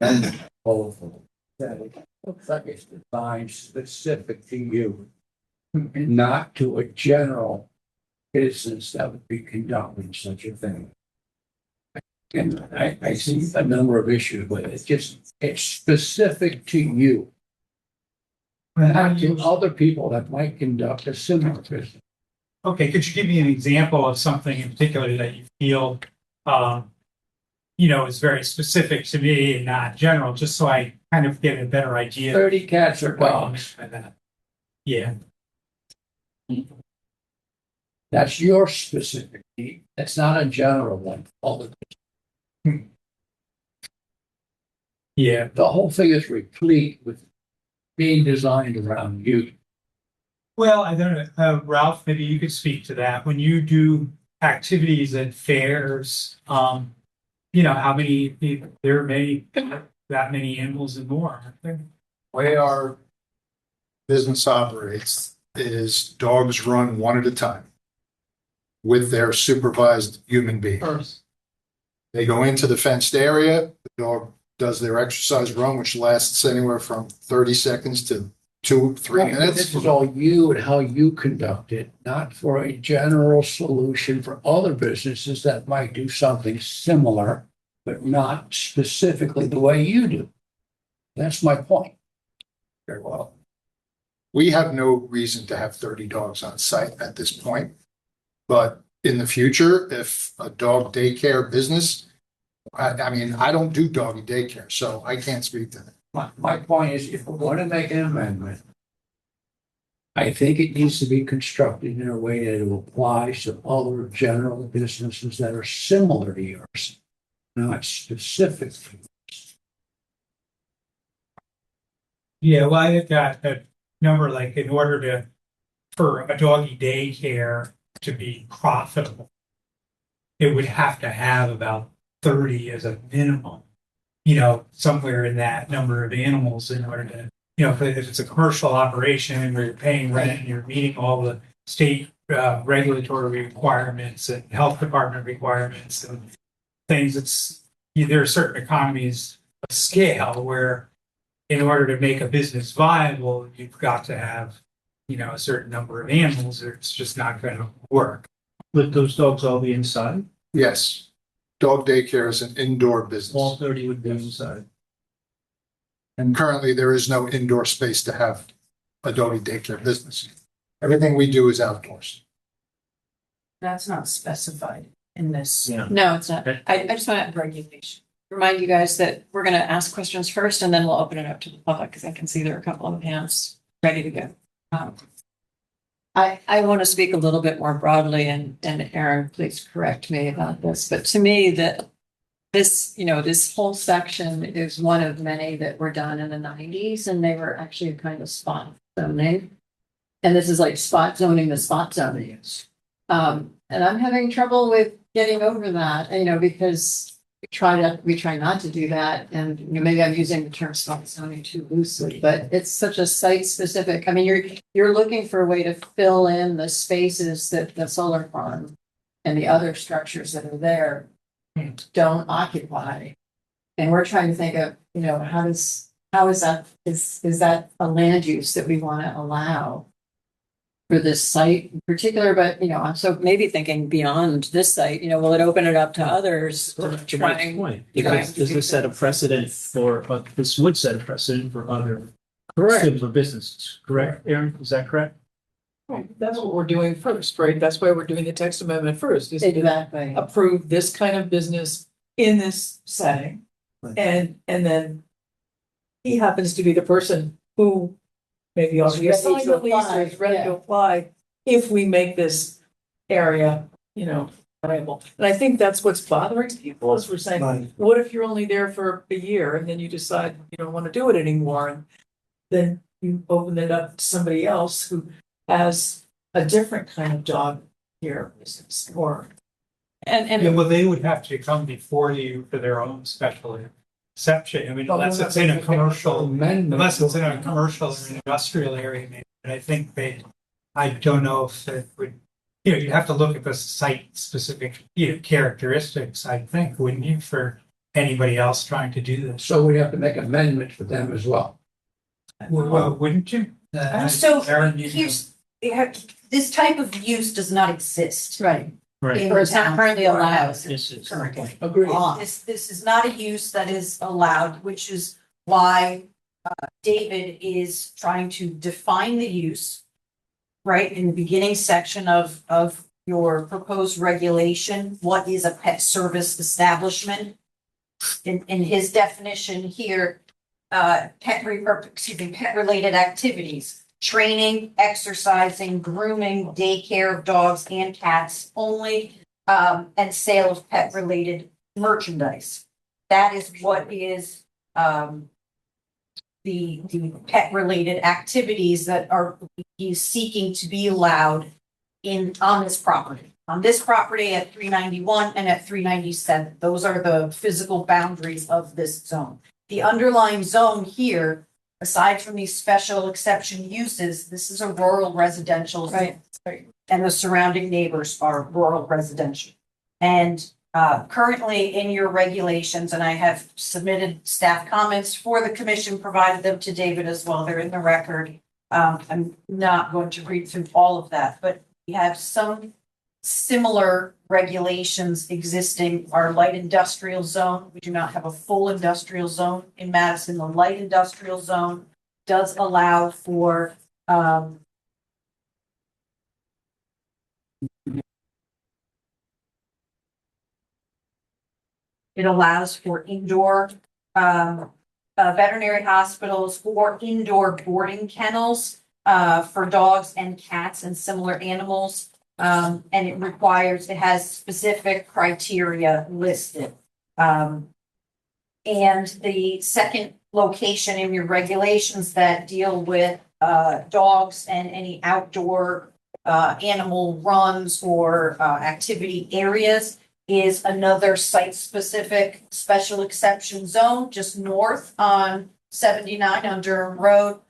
And hopeful that it looks like it's designed specific to you. And not to a general business that would be conducting such a thing. And I see a number of issues with it. It's specific to you. Not to other people that might conduct a similar business. Okay, could you give me an example of something in particular that you feel, you know, is very specific to me and not general, just so I kind of get a better idea? 30 cats or dogs. By that. Yeah. That's your specific need. That's not a general one. Yeah. The whole thing is replete with being designed around you. Well, I don't know, Ralph, maybe you could speak to that. When you do activities at fairs, you know, how many, there are many, that many animals and more, aren't there? The way our business operates is dogs run one at a time with their supervised human being. They go into the fenced area, the dog does their exercise run, which lasts anywhere from 30 seconds to 2-3 minutes. This is all you and how you conduct it, not for a general solution for other businesses that might do something similar, but not specifically the way you do. That's my point. Very well. We have no reason to have 30 dogs on site at this point. But in the future, if a dog daycare business, I mean, I don't do doggy daycare, so I can't speak to that. My point is, if we're going to make an amendment, I think it needs to be constructed in a way that it applies to other general businesses that are similar to yours, not specific to yours. Yeah, well, I've got a number, like in order to, for a doggy daycare to be profitable, it would have to have about 30 as a minimum, you know, somewhere in that number of animals in order to, you know, if it's a commercial operation where you're paying rent and you're meeting all the state regulatory requirements and health department requirements and things, there are certain economies of scale where in order to make a business viable, you've got to have, you know, a certain number of animals or it's just not going to work. Would those dogs all be inside? Yes, dog daycare is an indoor business. All 30 would be inside. And currently there is no indoor space to have a doggy daycare business. Everything we do is outdoors. That's not specified in this Yeah. No, it's not. I just want to regulation. remind you guys that we're going to ask questions first and then we'll open it up to the public because I can see there are a couple of hands ready to go. I want to speak a little bit more broadly and Aaron, please correct me about this, but to me that this, you know, this whole section is one of many that were done in the 90s and they were actually kind of spot zoning. And this is like spot zoning, the spot zoning is. And I'm having trouble with getting over that, you know, because we try not to do that. And you know, maybe I'm using the term spot zoning too loosely, but it's such a site specific. I mean, you're looking for a way to fill in the spaces that the solar farm and the other structures that are there don't occupy. And we're trying to think of, you know, how is that a land use that we want to allow? for this site in particular, but, you know, I'm so maybe thinking beyond this site, you know, will it open it up to others? To Mike's point, because does this set a precedent for, this would set a precedent for other similar businesses, correct, Aaron? Is that correct? That's what we're doing first, right? That's why we're doing the text amendment first, is to Exactly. approve this kind of business in this setting. Right. And then he happens to be the person who maybe already Ready assigned to the lease or apply, is ready yeah. to apply if we make this area, you know, viable. And I think that's what's bothering people is we're saying, Right. what if you're only there for a year and then you decide you don't want to do it anymore? And then you open it up to somebody else who has a different kind of dog care business or. Yeah, well, they would have to come before you for their own special exception. I mean, unless it's in a commercial, unless it's in a commercial or industrial area, maybe. But I think I don't know if it would, you know, you'd have to look at the site specific, you know, characteristics, I think, wouldn't you, for anybody else trying to do this? So we have to make amendments for them as well. Well, wouldn't you? So Aaron, you know. here's, this type of use does not exist. Right. in Or it's not town currently or allowed. housing This is. Currently. Agreed. This is not a use that is allowed, which is why David is trying to define the use, right, in the beginning section of your proposed regulation. What is a pet service establishment? In his definition here, pet related activities, training, exercising, grooming, daycare of dogs and cats only, and sale of pet related merchandise. That is what is the pet related activities that are he's seeking to be allowed on this property. On this property at 391 and at 397. Those are the physical boundaries of this zone. The underlying zone here, aside from these special exception uses, this is a rural residential zone. Right. And the surrounding neighbors are rural residential. And currently in your regulations, and I have submitted staff comments for the commission, provided them to David as well. They're in the record. I'm not going to read through all of that, but we have some similar regulations existing. Our light industrial zone, we do not have a full industrial zone in Madison. The light industrial zone does allow for it allows for indoor veterinary hospitals or indoor boarding kennels for dogs and cats and similar animals. And it has specific criteria listed. And the second location in your regulations that deal with dogs and any outdoor animal runs or activity areas is another site-specific special exception zone just north on 79 on Durham Road,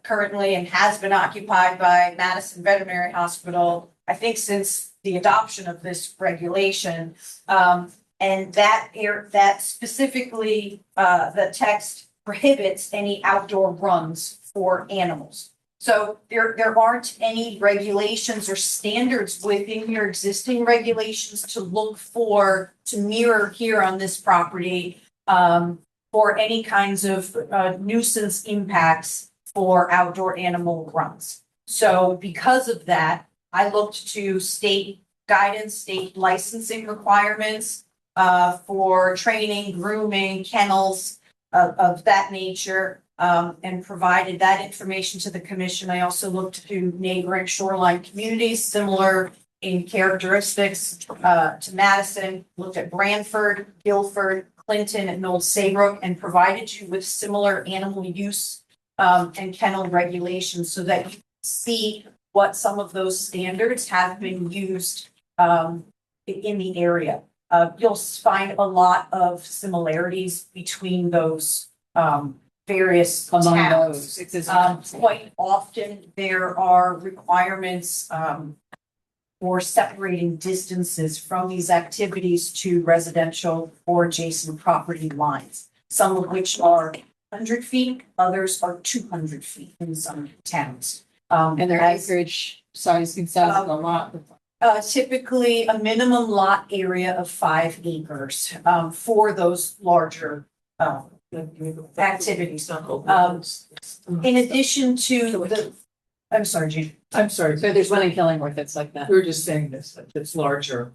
currently and has been occupied by Madison Veterinary Hospital, I think since the adoption of this regulation. And that specifically, the text prohibits any outdoor runs for animals. So there aren't any regulations or standards within your existing regulations to mirror here on this property for any kinds of nuisance impacts for outdoor animal runs. So because of that, I looked to state guidance, state licensing requirements for training, grooming, kennels of that nature. And provided that information to the commission. I also looked to neighboring shoreline communities, similar in characteristics to Madison, looked at Branford, Guilford, Clinton, and Old Saybrook, and provided you with similar animal use and kennel regulations so that you can see what some of those standards have been used in the area. You'll find a lot of similarities between those various towns. Quite often there are requirements for separating distances from these activities to residential or adjacent property lines, some of which are 100 feet, others are 200 feet in some towns. And their acreage size of the lot? Typically a minimum lot area of 5 acres, for those larger, activities. In addition to the, I'm sorry, Jean. I'm sorry, So there's one in Killingworth that's like that. we were just saying this, like, it's larger.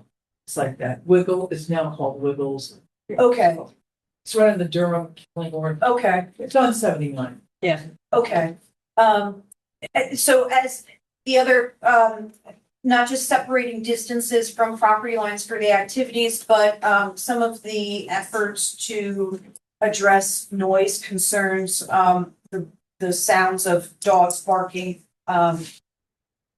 It's like that. Wiggle is now called Wiggles. Okay, It's right on the Durham, Killingworth. okay. It's on 79. Okay, so as the other, not just separating distances from property lines for the activities, but, some of the efforts to address noise concerns, the sounds of dogs barking,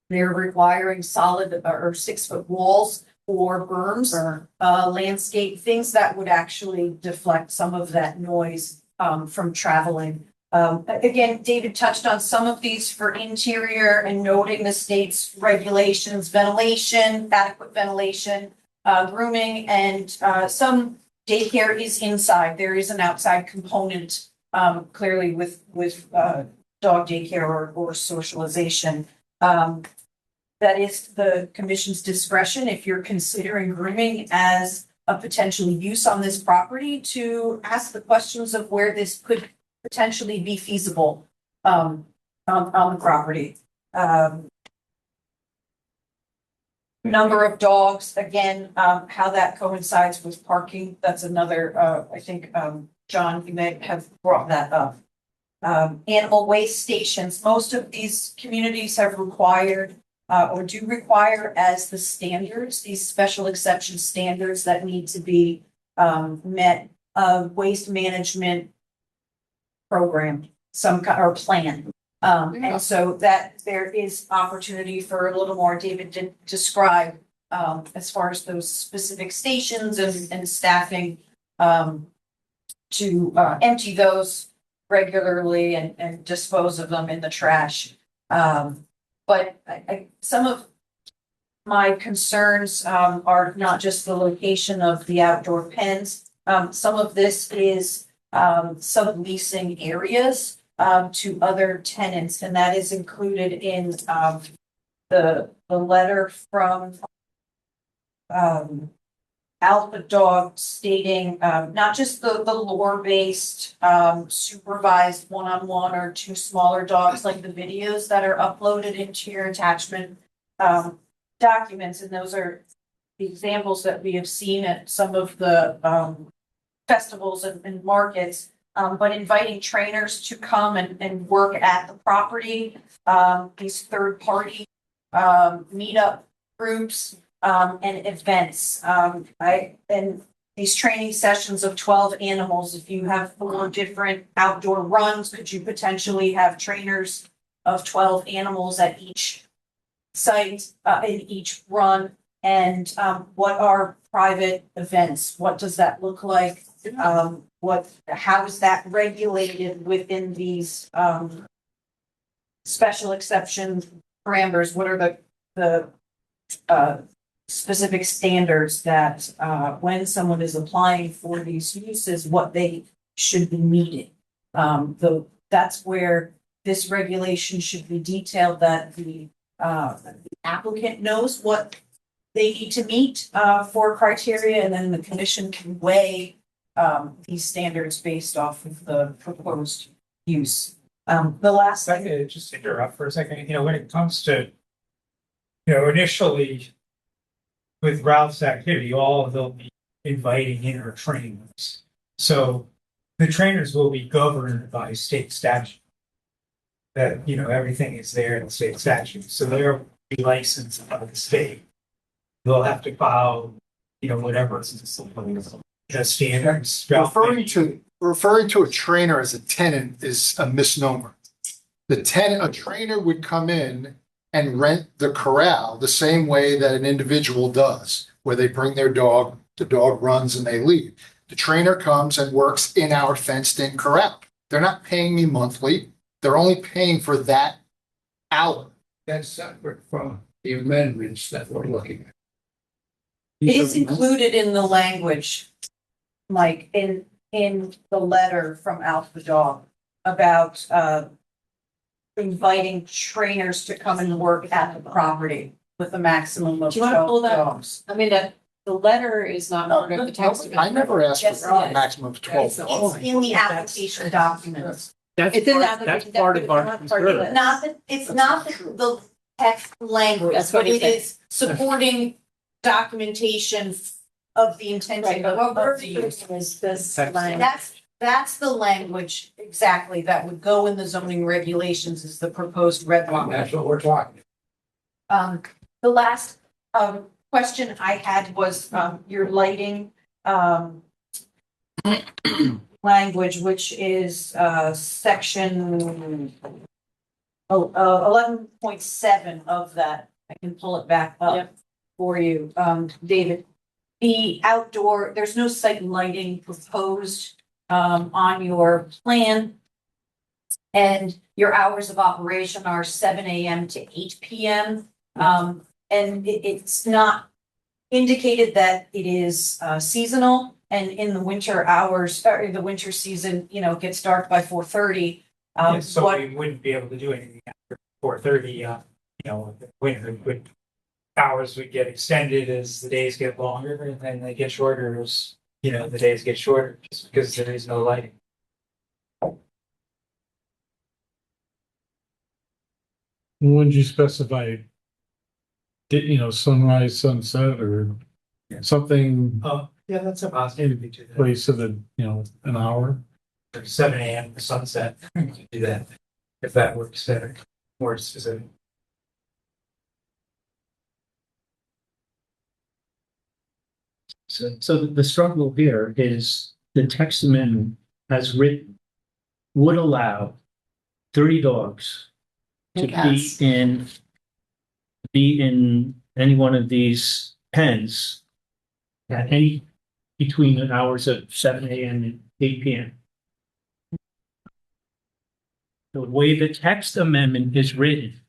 they're requiring solid or 6-foot walls or berms, landscape, things that would actually deflect some of that noise, from traveling. Again, David touched on some of these for interior and noting the state's regulations, ventilation, adequate ventilation, grooming, and some daycare is inside. There is an outside component, clearly with dog daycare or socialization. That is the commission's discretion if you're considering grooming as a potential use on this property to ask the questions of where this could potentially be feasible on the property. Number of dogs, again, how that coincides with parking, that's another, I think, John, you may have brought that up. Animal waste stations, most of these communities have required or do require as the standards, these special exception standards that need to be met, waste management program, some kind or plan. And so that there is opportunity for a little more, David did describe, as far as those specific stations and staffing, to empty those regularly and dispose of them in the trash. But some of my concerns are not just the location of the outdoor pens. Some of this is subleasing areas to other tenants, and that is included in the letter from Alpha Dog stating not just the lore-based supervised one-on-one or 2 smaller dogs, like the videos that are uploaded into your attachment documents, and those are the examples that we have seen at some of the festivals and markets, but inviting trainers to come and work at the property, these third-party meetup groups, and events. And these training sessions of 12 animals, if you have 4 different outdoor runs, could you potentially have trainers of 12 animals at each site, in each run? And what are private events? What does that look like? How is that regulated within these special exception parameters? What are the specific standards that when someone is applying for these uses, what they should be meeting? That's where this regulation should be detailed, that the applicant knows what they need to meet for criteria, and then the commission can weigh these standards based off of the proposed use. The last If I could just interrupt for a second, when it comes to, initially with Ralph's activity, all they'll be inviting in are trainers. So the trainers will be governed by state statute. That, everything is there in the state statute. So they'll be licensed by the state. They'll have to follow, whatever standards. Referring to a trainer as a tenant is a misnomer. A trainer would come in and rent the corral the same way that an individual does, where they bring their dog, the dog runs and they leave. The trainer comes and works in our fenced-in corral. They're not paying me monthly. They're only paying for that hour. That's separate from the amendments that we're looking at. It is included in the language, Mike, in the letter from Alpha Dog about inviting trainers to come and work at the property with a maximum of Do you wanna pull 12 that- dogs. I mean, the letter is not part of the text. I never asked Yes, for it a is. maximum of 12 It's dogs. in the application documents. That's It's in part, the that's application, part of it's our not part of concern. it. Not that, it's not the text language, That's what but he it said. is supporting documentation of the intention Right, but what we're of the doing use. is this Text. language. That's the language exactly that would go in the zoning regulations is the proposed red line. That's what we're talking. The last, question I had was, your lighting, language, which is, section 11.7 of that. I can pull it back up Yep. for you, David. The outdoor, there's no site lighting proposed, on your plan. And your hours of operation are 7 a.m. to 8 p.m. And it's not indicated that it is seasonal, and in the winter hours, or in the winter season, you know, it gets dark by 4:30. Yeah, so What, we wouldn't be able to do anything after 4:30, winter, hours would get extended as the days get longer, and then they get shorter as, the days get shorter, just because there is no lighting. When you specify, sunrise, sunset, or something Oh, yeah, that's a possibility to do place of the, an hour? that. 7 a.m. to sunset, we could do that, if that works better, more specific. So the struggle here is the text amendment as written would allow 30 dogs to Yes. be in any one of these pens at any between the hours of 7 a.m. and 8 p.m. The way the text amendment is written,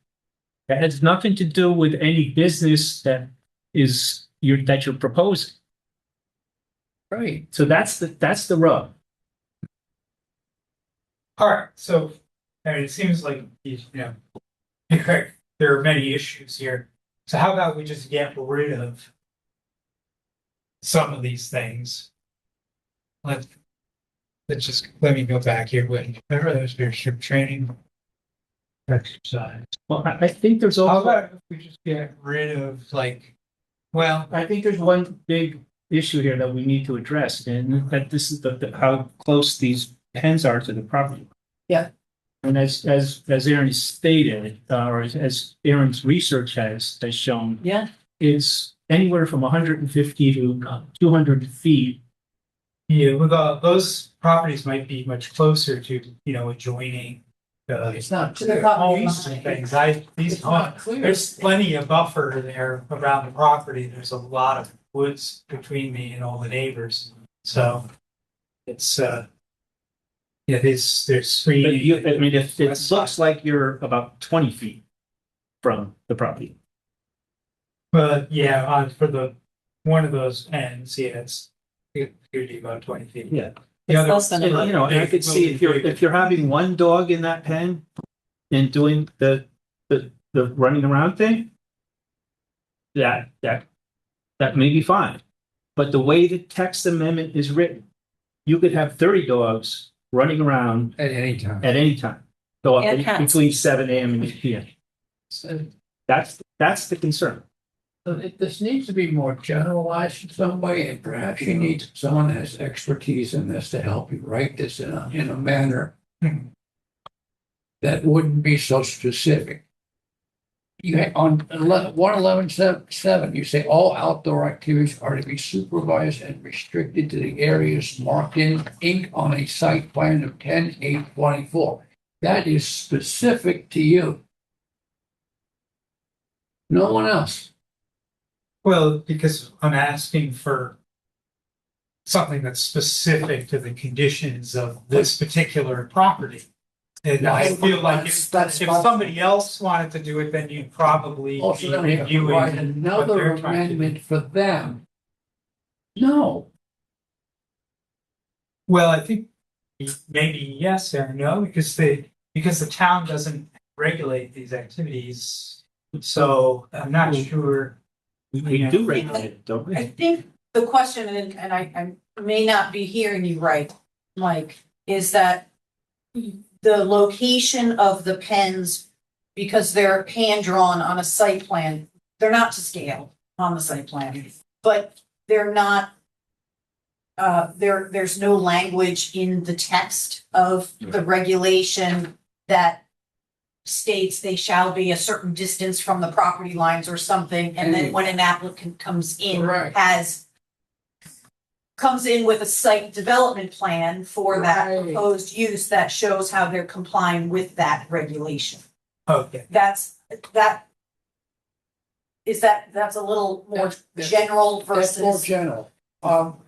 that has nothing to do with any business that you're proposing. Right. So that's the rub. All right, so, it seems like, there are many issues here. So how about we just get rid of some of these things? Let's let me go back here. Remember there's your training, exercise. Well, I think there's How also, about if we just get rid of I think there's one big issue here that we need to address, and that this is how close these pens are to the property. Yeah. And as Aaron stated, or as Aaron's research has shown, Yeah. it's anywhere from 150 to 200 feet. yeah, those properties might be much closer to, adjoining It's not To the clear. property homes and line. things. It's not clear. There's plenty of buffer there around the property. There's a lot of woods between me and all the neighbors. So it's, there's But screening. it looks like you're about 20 feet from the property. But yeah, for one of those ends, yeah, it could be about 20 feet. Yeah. The other, Less than And, and I could see if you're having one dog in that pen and doing the running around thing, that may be fine. But the way the text amendment is written, you could have 30 dogs running around At any time. at any time. So And cats. between 7 a.m. and 8 p.m. So That's the concern. this needs to be more generalized in some way, and perhaps you need someone that has expertise in this to help you write this in a manner that wouldn't be so specific. You had on 111.7, you say all outdoor activities are to be supervised and restricted to the areas marked in ink on a site plan of 10/8/24. That is specific to you. No one else. well, because I'm asking for something that's specific to the conditions of this particular property. And I feel like if somebody else wanted to do it, then you'd probably Also, be then we have to write reviewing what another they're trying to do. amendment for them. No, Well, I think maybe yes or no, because the town doesn't regulate these activities. So I'm not sure. We do regulate it, don't we? I think the question, and I may not be hearing you right, Mike, is that the location of the pens, because they're hand drawn on a site plan, they're not to scale on the site plan, but they're not, there's no language in the text of the regulation that states they shall be a certain distance from the property lines or something, and then when an applicant comes in, Right. comes in with a site development plan for that Right. proposed use that shows how they're complying with that regulation. Okay. That's a little more general That's more versus. general. How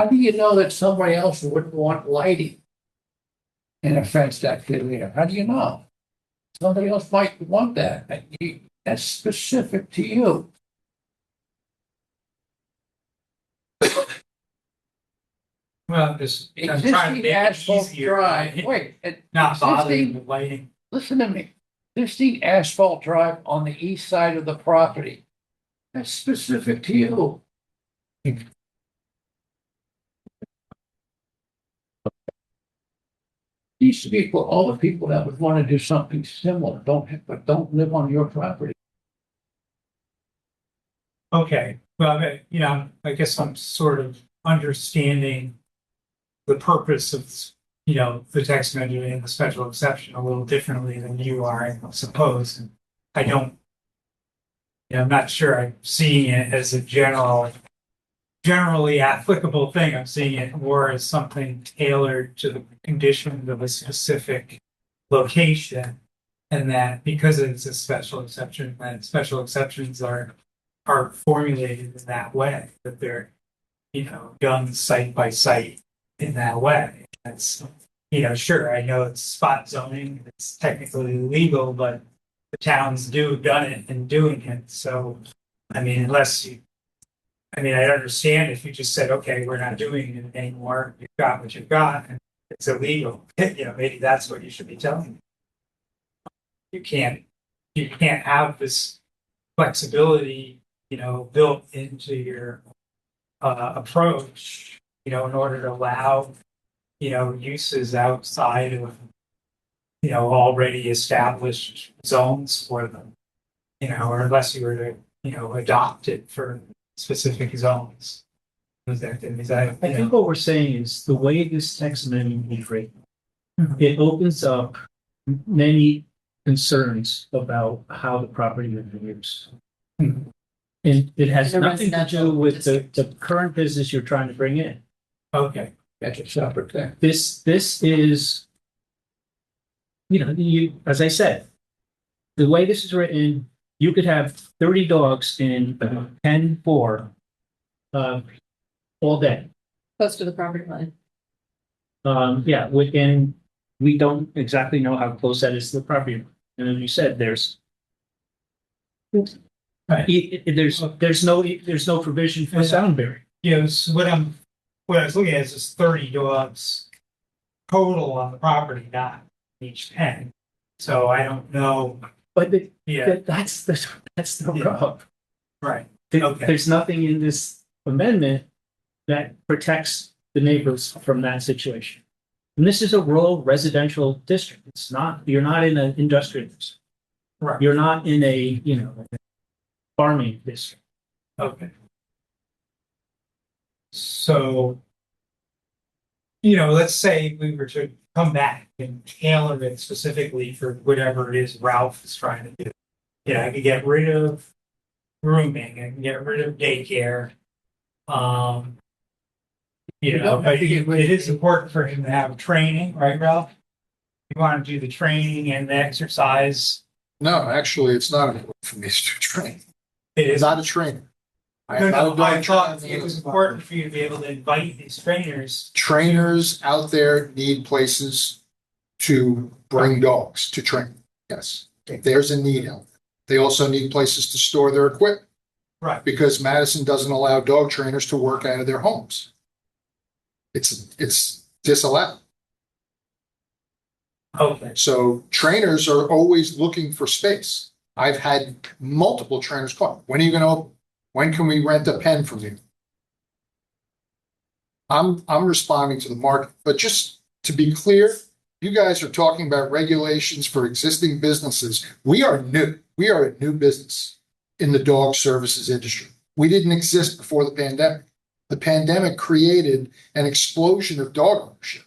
do you know that somebody else wouldn't want lighting in a fenced activity? How do you know? Somebody else might want that. That's specific to you. Well, I'm trying to Existing make it asphalt easier. drive, wait, Not bothering existing, with lighting. listen to me. Existing asphalt drive on the east side of the property. That's specific to you. These people, all the people that would want to do something similar, don't live on your property. Okay, well, I guess I'm sort of understanding the purpose of, the text amendment and the special exception a little differently than you are, I suppose. And I don't, I'm not sure I'm seeing it as a generally applicable thing. I'm seeing it more as something tailored to the conditions of a specific location. And that because it's a special exception, that special exceptions are formulated in that way, that they're, done site by site in that way. That's, sure, I know it's spot zoning, it's technically illegal, but the towns done it and doing it. So, I'd understand if you just said, okay, we're not doing it anymore. You've got what you've got, and it's illegal. Maybe that's what you should be telling me. You can't have this flexibility, built into your approach, in order to allow, uses outside of, already established zones for them, or unless you were to, adopt it for specific zones. I think what we're saying is the way this text amendment is written, it opens up many concerns about how the property would be used. And it has The nothing to do residential with district. the current business you're trying to bring in. Okay. That's a separate thing. This is, as I said, the way this is written, you could have 30 dogs in pen 4 all day. Close to the property line. And we don't exactly know how close that is to the property. And as you said, there's no provision for sound barrier. So what I was looking at is just 30 dogs total on the property, not each pen. So I don't know. But Yeah. that's the rub. Right. There's nothing in this amendment that protects the neighbors from that situation. And this is a rural residential district. You're not in an industrial district. Right. You're not in a, farming district. Okay. So, let's say we were to come back and tailor it specifically for whatever it is Ralph is trying to do. I could get rid of grooming, I can get rid of daycare. It is important for him to have training, right, Ralph? You want to do the training and the exercise. No, actually, it's not important for me to train. It It's is. not a trainer. I No, am not a no, dog I thought trainer. it was important for you to be able to invite these trainers. Trainers out there need places to bring dogs to train. Yes, there's a need out there. They also need places to store their equipment. Right. Because Madison doesn't allow dog trainers to work out of their homes. It's disallowed. Okay. So trainers are always looking for space. I've had multiple trainers call, when are you gonna open? When can we rent a pen from you? I'm responding to the market, but just to be clear, you guys are talking about regulations for existing businesses. We are new. We are a new business in the dog services industry. We didn't exist before the pandemic. The pandemic created an explosion of dog ownership.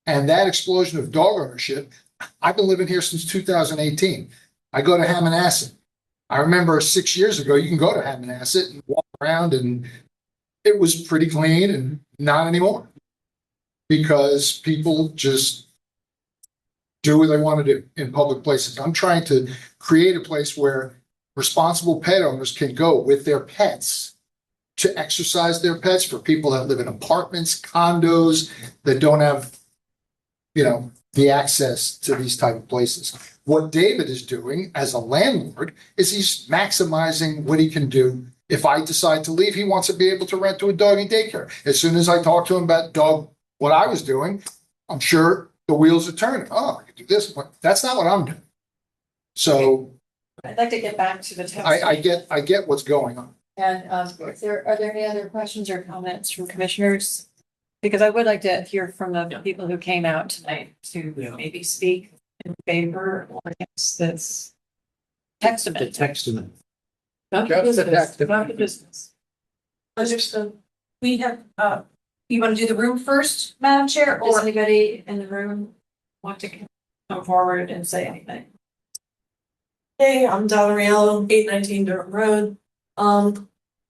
And that explosion of dog ownership, I've been living here since 2018. I go to Hammonasset. I remember 6 years ago, you can go to Hammonasset and walk around and it was pretty clean, and not anymore. Because people just do what they want to do in public places. I'm trying to create a place where responsible pet owners can go with their pets to exercise their pets, for people that live in apartments, condos, that don't have, the access to these type of places. What David is doing as a landlord is he's maximizing what he can do. If I decide to leave, he wants to be able to rent to a doggy daycare. As soon as I talk to him about what I was doing, I'm sure the wheels are turning. Oh, I can do this. But that's not what I'm doing. So I'd like to get back to the text. I get what's going on. And are there any other questions or comments from commissioners? Because I would like to hear from the people who came out tonight to maybe speak in favor or against this text amendment. text amendment. Not the Just the business, text not the amendment. business. Understood. We have, you want to do the room first, Madam Chair, Does or? anybody in the room want to come forward and say anything? Hey, I'm Dalariello, 819 Durham Road.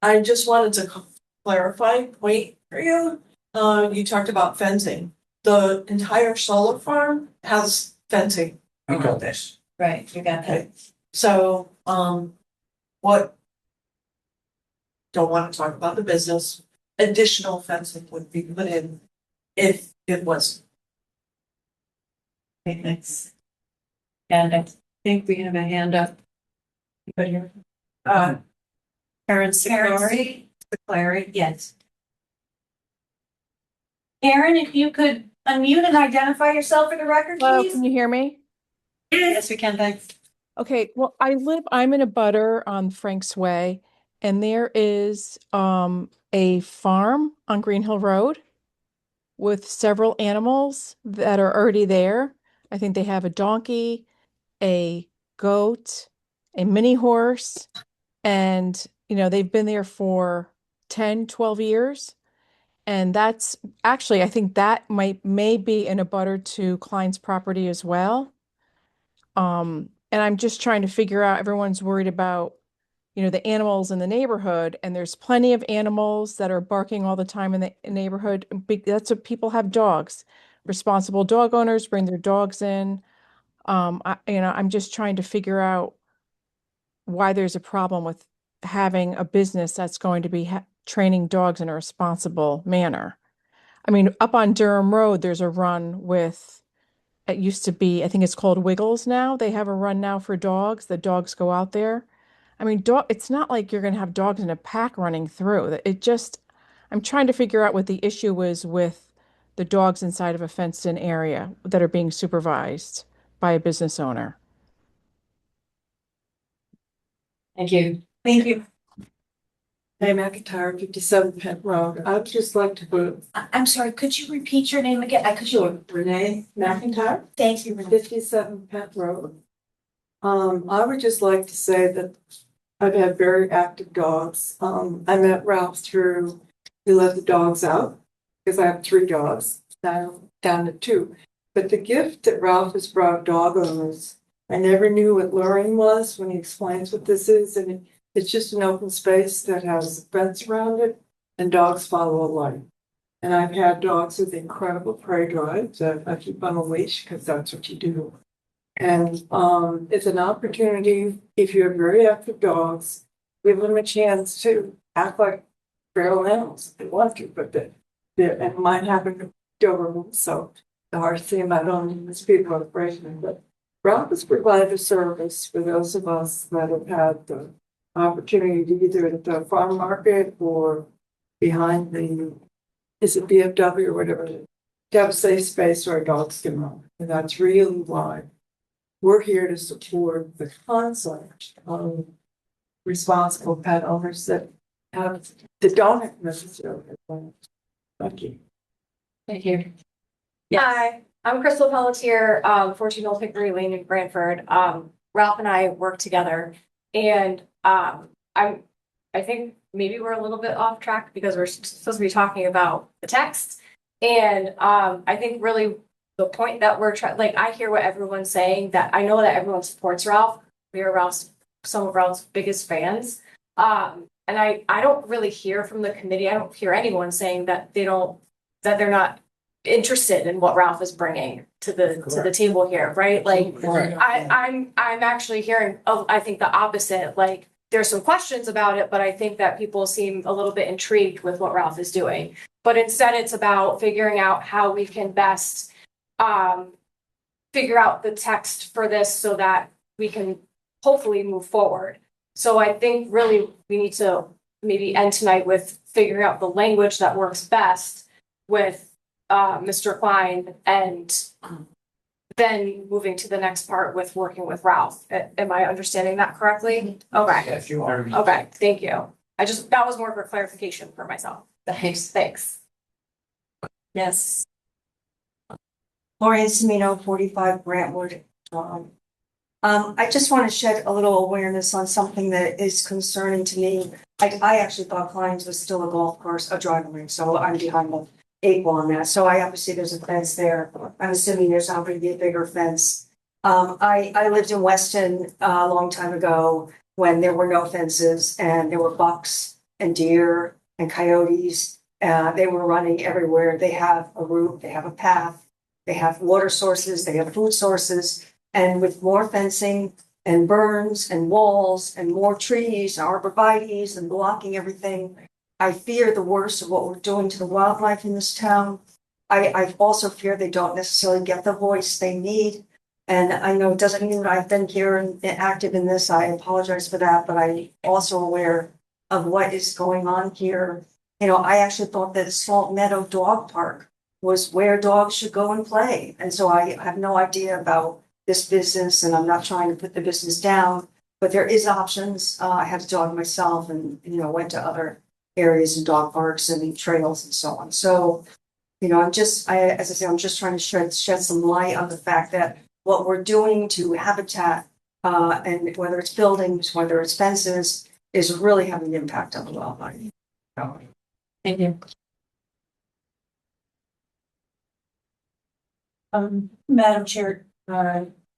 I just wanted to clarify point for you. You talked about fencing. The entire solar farm has fencing around it. Right, you got that. So, what? Don't want to talk about the business. Additional fencing would be put in if it was. Okay, thanks. And I think we have a hand up. Anybody here? Karen Sicari. Clary, yes. Karen, if you could unmute and identify yourself for the record, Hello, please. can you hear me? Yes, we can, thanks. Okay, well, I'm in a butter on Frank's Way, and there is a farm on Green Hill Road with several animals that are already there. I think they have a donkey, a goat, a mini horse, and they've been there for 10, 12 years. And that's actually, I think that may be in a butter to Klein's property as well. And I'm just trying to figure out, everyone's worried about, the animals in the neighborhood, and there's plenty of animals that are barking all the time in the neighborhood. That's what people have dogs. Responsible dog owners bring their dogs in. I'm just trying to figure out why there's a problem with having a business that's going to be training dogs in a responsible manner. I mean, up on Durham Road, there's a run with, it used to be, I think it's called Wiggles now. They have a run now for dogs. The dogs go out there. I mean, it's not like you're going to have dogs in a pack running through. I'm trying to figure out what the issue is with the dogs inside of a fenced-in area that are being supervised by a business owner. Thank you. Thank you. Hey, McIntyre, 57 Pent Road. I'd just like to put I'm sorry, could you repeat your name again? I could you. Renee McIntyre, Thank you, Renee. 57 Pent Road. I would just like to say that I've had very active dogs. I met Ralph through, he let the dogs out because I have 3 dogs, now down to 2. But the gift that Ralph has brought dog owners, I never knew what luring was when he explains what this is, and it's just an open space that has a fence around it, and dogs follow a light. And I've had dogs with incredible prey drive that I keep on a leash because that's what you do. And it's an opportunity, if you have very active dogs, give them a chance to act like feral animals if they want to, but and mine happen to Doberman, so the hard thing I don't miss people are afraid of them. But Ralph has provided a service for those of us that have had the opportunity to either at the farm market or behind is it BFW or whatever, to have a safe space where dogs can roam. And that's really why we're here to support the concept of responsible pet owners that don't have necessarily. Thank you. Thank you. Hi, I'm Crystal Pelletier, 14 Old Hickory Lane in Brantford. Ralph and I work together, and I think maybe we're a little bit off track because we're supposed to be talking about the text. And I think really the point that we're trying, like, I hear what everyone's saying, that I know that everyone supports Ralph. We are some of Ralph's biggest fans. And I don't really hear from the committee. I don't hear anyone saying that they're not interested in what Ralph is bringing to the table here, right? Like, I'm actually hearing, I think the opposite. Like, there's some questions about it, but I think that people seem a little bit intrigued with what Ralph is doing. But instead, it's about figuring out how we can best figure out the text for this so that we can hopefully move forward. So I think really we need to maybe end tonight with figuring out the language that works best with Mr. Klein, and then moving to the next part with working with Ralph. Am I understanding that correctly? Okay. Yes, you are. Okay, thank you. That was more for clarification for myself. Thanks. Yes. Gloria Semino, 45 Brantwood. I just want to shed a little awareness on something that is concerning to me. I actually thought Klein's was still a golf course, a driving range, so I'm behind the 8 ball on that. So I obviously there's a fence there. I'm assuming there's not going to be a bigger fence. I lived in Weston a long time ago when there were no fences and there were bucks and deer and coyotes. They were running everywhere. They have a route, they have a path, they have water sources, they have food sources. And with more fencing and burns and walls and more trees, arborvitaes and blocking everything, I fear the worst of what we're doing to the wildlife in this town. I also fear they don't necessarily get the voice they need. And I know it doesn't mean that I've been here and active in this. I apologize for that, but I'm also aware of what is going on here. You know, I actually thought that Salt Meadow Dog Park was where dogs should go and play. And so I have no idea about this business, and I'm not trying to put the business down, but there is options. I have a dog myself and, went to other areas and dog parks and trails and so on. So, I'm just trying to shed some light on the fact that what we're doing to habitat, and whether it's buildings, whether it's fences, is really having an impact on the wildlife. Thank you. Madam Chair,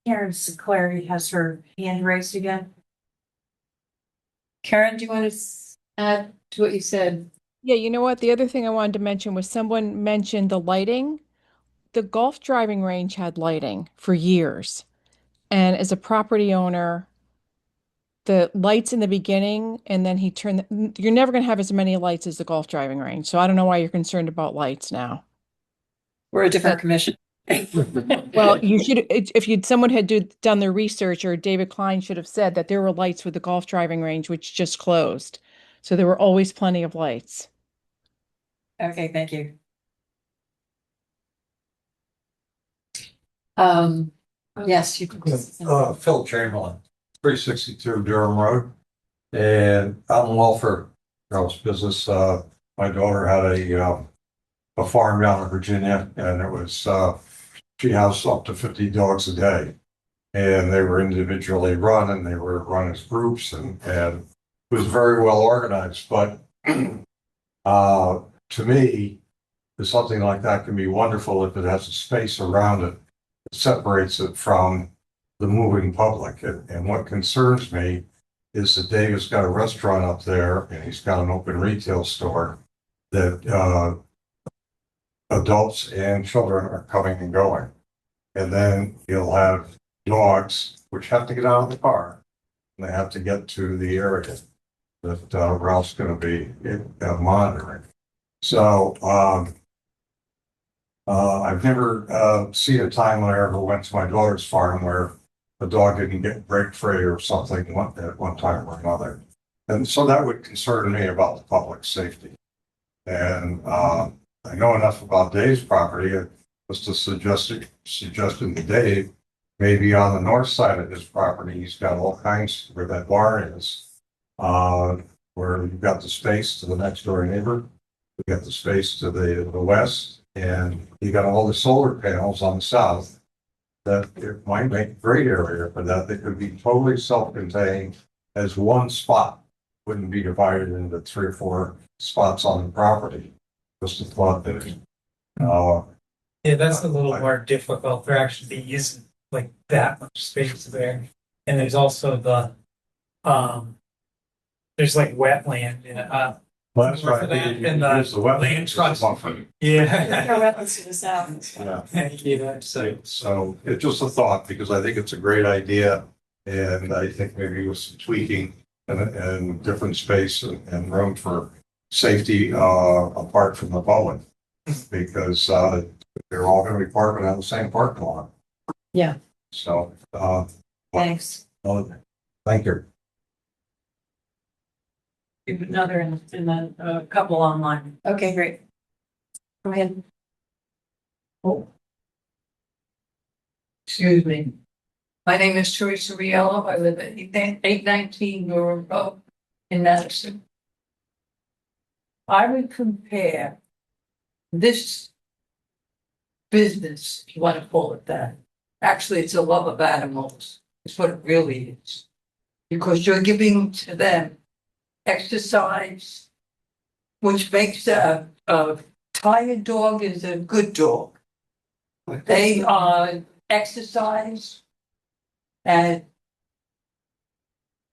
Karen Sinclair has her hand raised again. Karen, do you want to add to what you said? Yeah, you know what? The other thing I wanted to mention was someone mentioned the lighting. The golf driving range had lighting for years. And as a property owner, the lights in the beginning, and then you're never going to have as many lights as the golf driving range. So I don't know why you're concerned about lights now. We're a different commission. Well, you should, if someone had done their research, or David Klein should have said that there were lights with the golf driving range, which just closed. So there were always plenty of lights. Okay, thank you. Yes, you can. Phil Chamberlain, 362 Durham Road. And I'm in welfare business. My daughter had a farm down in Virginia, and it was she housed up to 50 dogs a day. And they were individually run, and they were run as groups, and it was very well organized. But to me, something like that can be wonderful if it has a space around it that separates it from the moving public. And what concerns me is that David's got a restaurant up there, and he's got an open retail store that adults and children are coming and going. And then you'll have dogs, which have to get out of the car, and they have to get to the area that Ralph's going to be monitoring. So I've never seen a time when I ever went to my daughter's farm where the dog didn't get break free or something at one time or another. And so that would concern me about the public safety. And I know enough about Dave's property. was to suggestion to Dave, maybe on the north side of his property, he's got all kinds where that barn is. Where you've got the space to the next door neighbor, you got the space to the west, and you got all the solar panels on the south. That it might make a great area for that. They could be totally self-contained as one spot. Wouldn't be divided into 3 or 4 spots on the property. Just a thought that, Yeah, that's a little more difficult. There actually isn't like that much space there. And there's also there's like wetland in well, that's right. and the Use the wetland land as a trust. buffer. Yeah. Wetlands to the south. Yeah. So So it's just a thought, because I think it's a great idea, and I think maybe with some tweaking and different space and room for safety, apart from the public, because, they're all gonna be parking on the same parking lot. Yeah. So, Thanks. thank you. Another and then a couple online. Okay, great. Go ahead. Excuse me. My name is Teresa Riello. I live at 819 Durham Road in Madison. I would compare this business, if you want to call it that. Actually, it's a love of animals. It's what it really is. Because you're giving to them exercise, which makes a tired dog is a good dog. They exercise and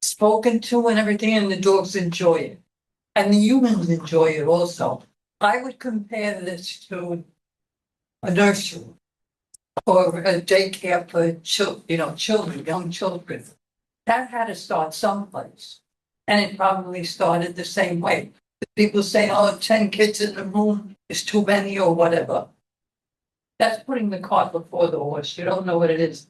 spoken to and everything, and the dogs enjoy it. And the humans enjoy it also. I would compare this to a nursery or a daycare for children, young children. That had to start someplace. And it probably started the same way. People say, 10 kids in the room is too many or whatever. That's putting the cart before the horse. You don't know what it is.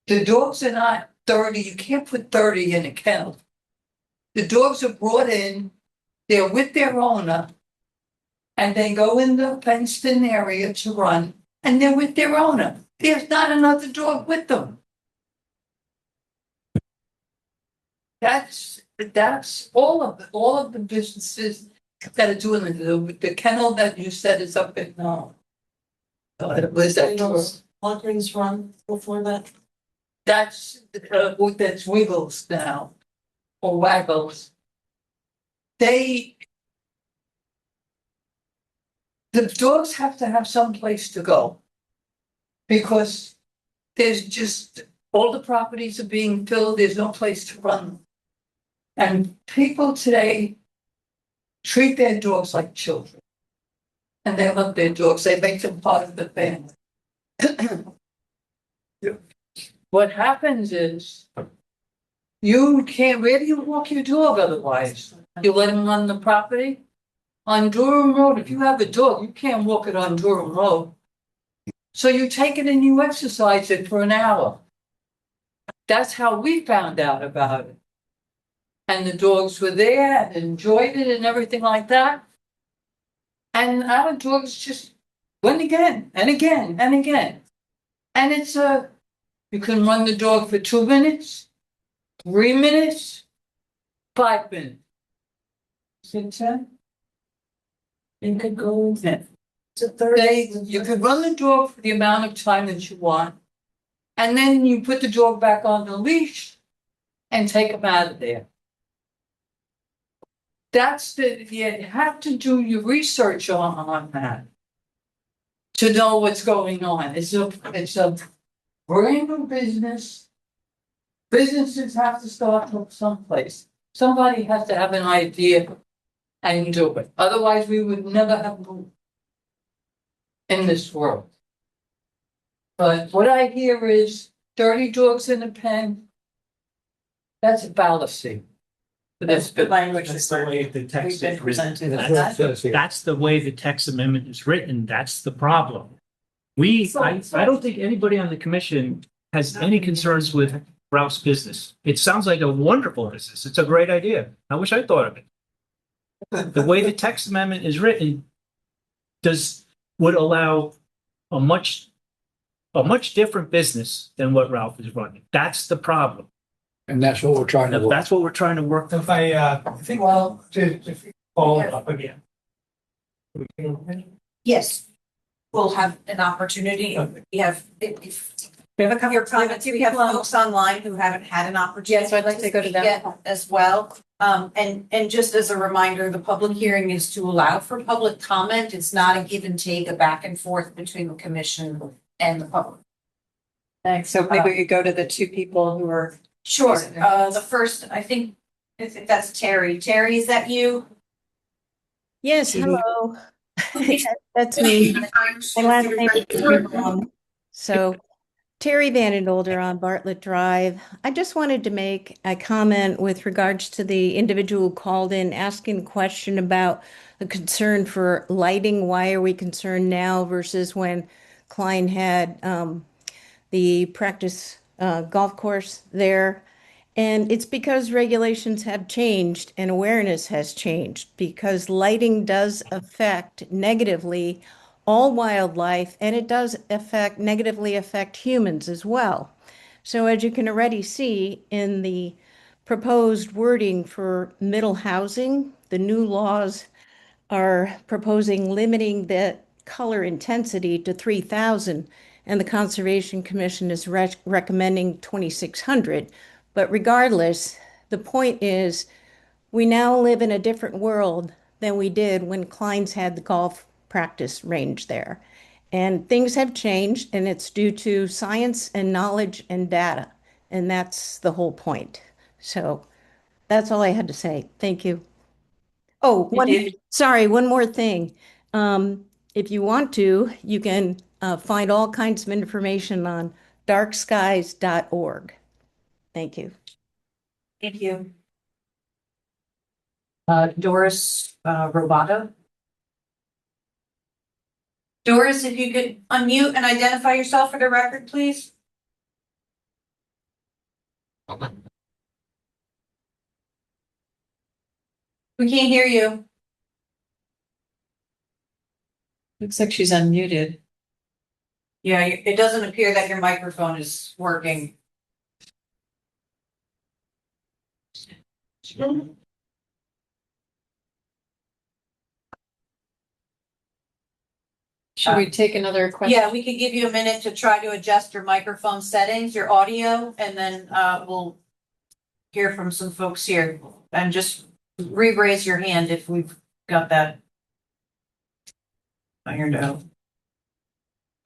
The dogs are not 30. You can't put 30 in a kennel. The dogs are brought in, they're with their owner, and they go in the fenced-in area to run, and they're with their owner. There's not another dog with them. That's all of the businesses that are doing it. The kennel that you said is up at was that Walgreens run before that. that's Wiggles now or Waggles. The dogs have to have some place to go because there's just all the properties are being filled. There's no place to run. And people today treat their dogs like children. And they love their dogs. They make them part of the family. What happens is you can't, where do you walk your dog otherwise? You let him run the property? On Durham Road, if you have a dog, you can't walk it on Durham Road. So you take it and you exercise it for an hour. That's how we found out about it. And the dogs were there and enjoyed it and everything like that. And our dogs just went again and again and again. And it's you can run the dog for 2 minutes, 3 minutes, 5 minutes. Is it 10? You could go 10. You could run the dog for the amount of time that you want. And then you put the dog back on the leash and take him out of there. You have to do your research on that to know what's going on. It's a brand new business. Businesses have to start from someplace. Somebody has to have an idea and do it. Otherwise, we would never have moved in this world. But what I hear is 30 dogs in a pen. That's a fallacy. That's the language That's the way the text is written. That's That's the way the text amendment is written. That's the problem. I don't think anybody on the commission has any concerns with Ralph's business. It sounds like a wonderful business. It's a great idea. I wish I thought of it. The way the text amendment is written, would allow a much different business than what Ralph is running. That's the problem. And that's what we're trying to If work. that's what we're trying to work. If I think, well, to follow up again. Yes. We'll have an opportunity. We have, if We have a couple your of comments. comments, we have folks online who haven't had an opportunity. Yes, so I'd like to go to them. speak yet as well. And just as a reminder, the public hearing is to allow for public comment. It's not a give and take, a back and forth between the commission and the public. Thanks. So maybe we could go to the two people who are. Sure. The first, I think that's Terry. Terry, is that you? Yes, hello. That's me. My last name is So Terry Vandenolder on Bartlett Drive. I just wanted to make a comment with regards to the individual who called in asking a question about a concern for lighting. Why are we concerned now versus when Klein had the practice golf course there? And it's because regulations have changed and awareness has changed, because lighting does affect negatively all wildlife, and it does negatively affect humans as well. So as you can already see in the proposed wording for middle housing, the new laws are proposing limiting the color intensity to 3,000, and the Conservation Commission is recommending 2,600. But regardless, the point is we now live in a different world than we did when Klein's had the golf practice range there. And things have changed, and it's due to science and knowledge and data. And that's the whole point. So that's all I had to say. Thank you. Oh, one more thing. If you want to, you can find all kinds of information on darkskies.org. Thank you. Thank you. Doris Roboto. Doris, if you could unmute and identify yourself for the record, please. We can't hear you. Looks like she's unmuted. Yeah, it doesn't appear that your microphone is working. Should we take another question? Yeah, we could give you a minute to try to adjust your microphone settings, your audio, and then we'll hear from some folks here. And just re-raise your hand if we've got that ironed out.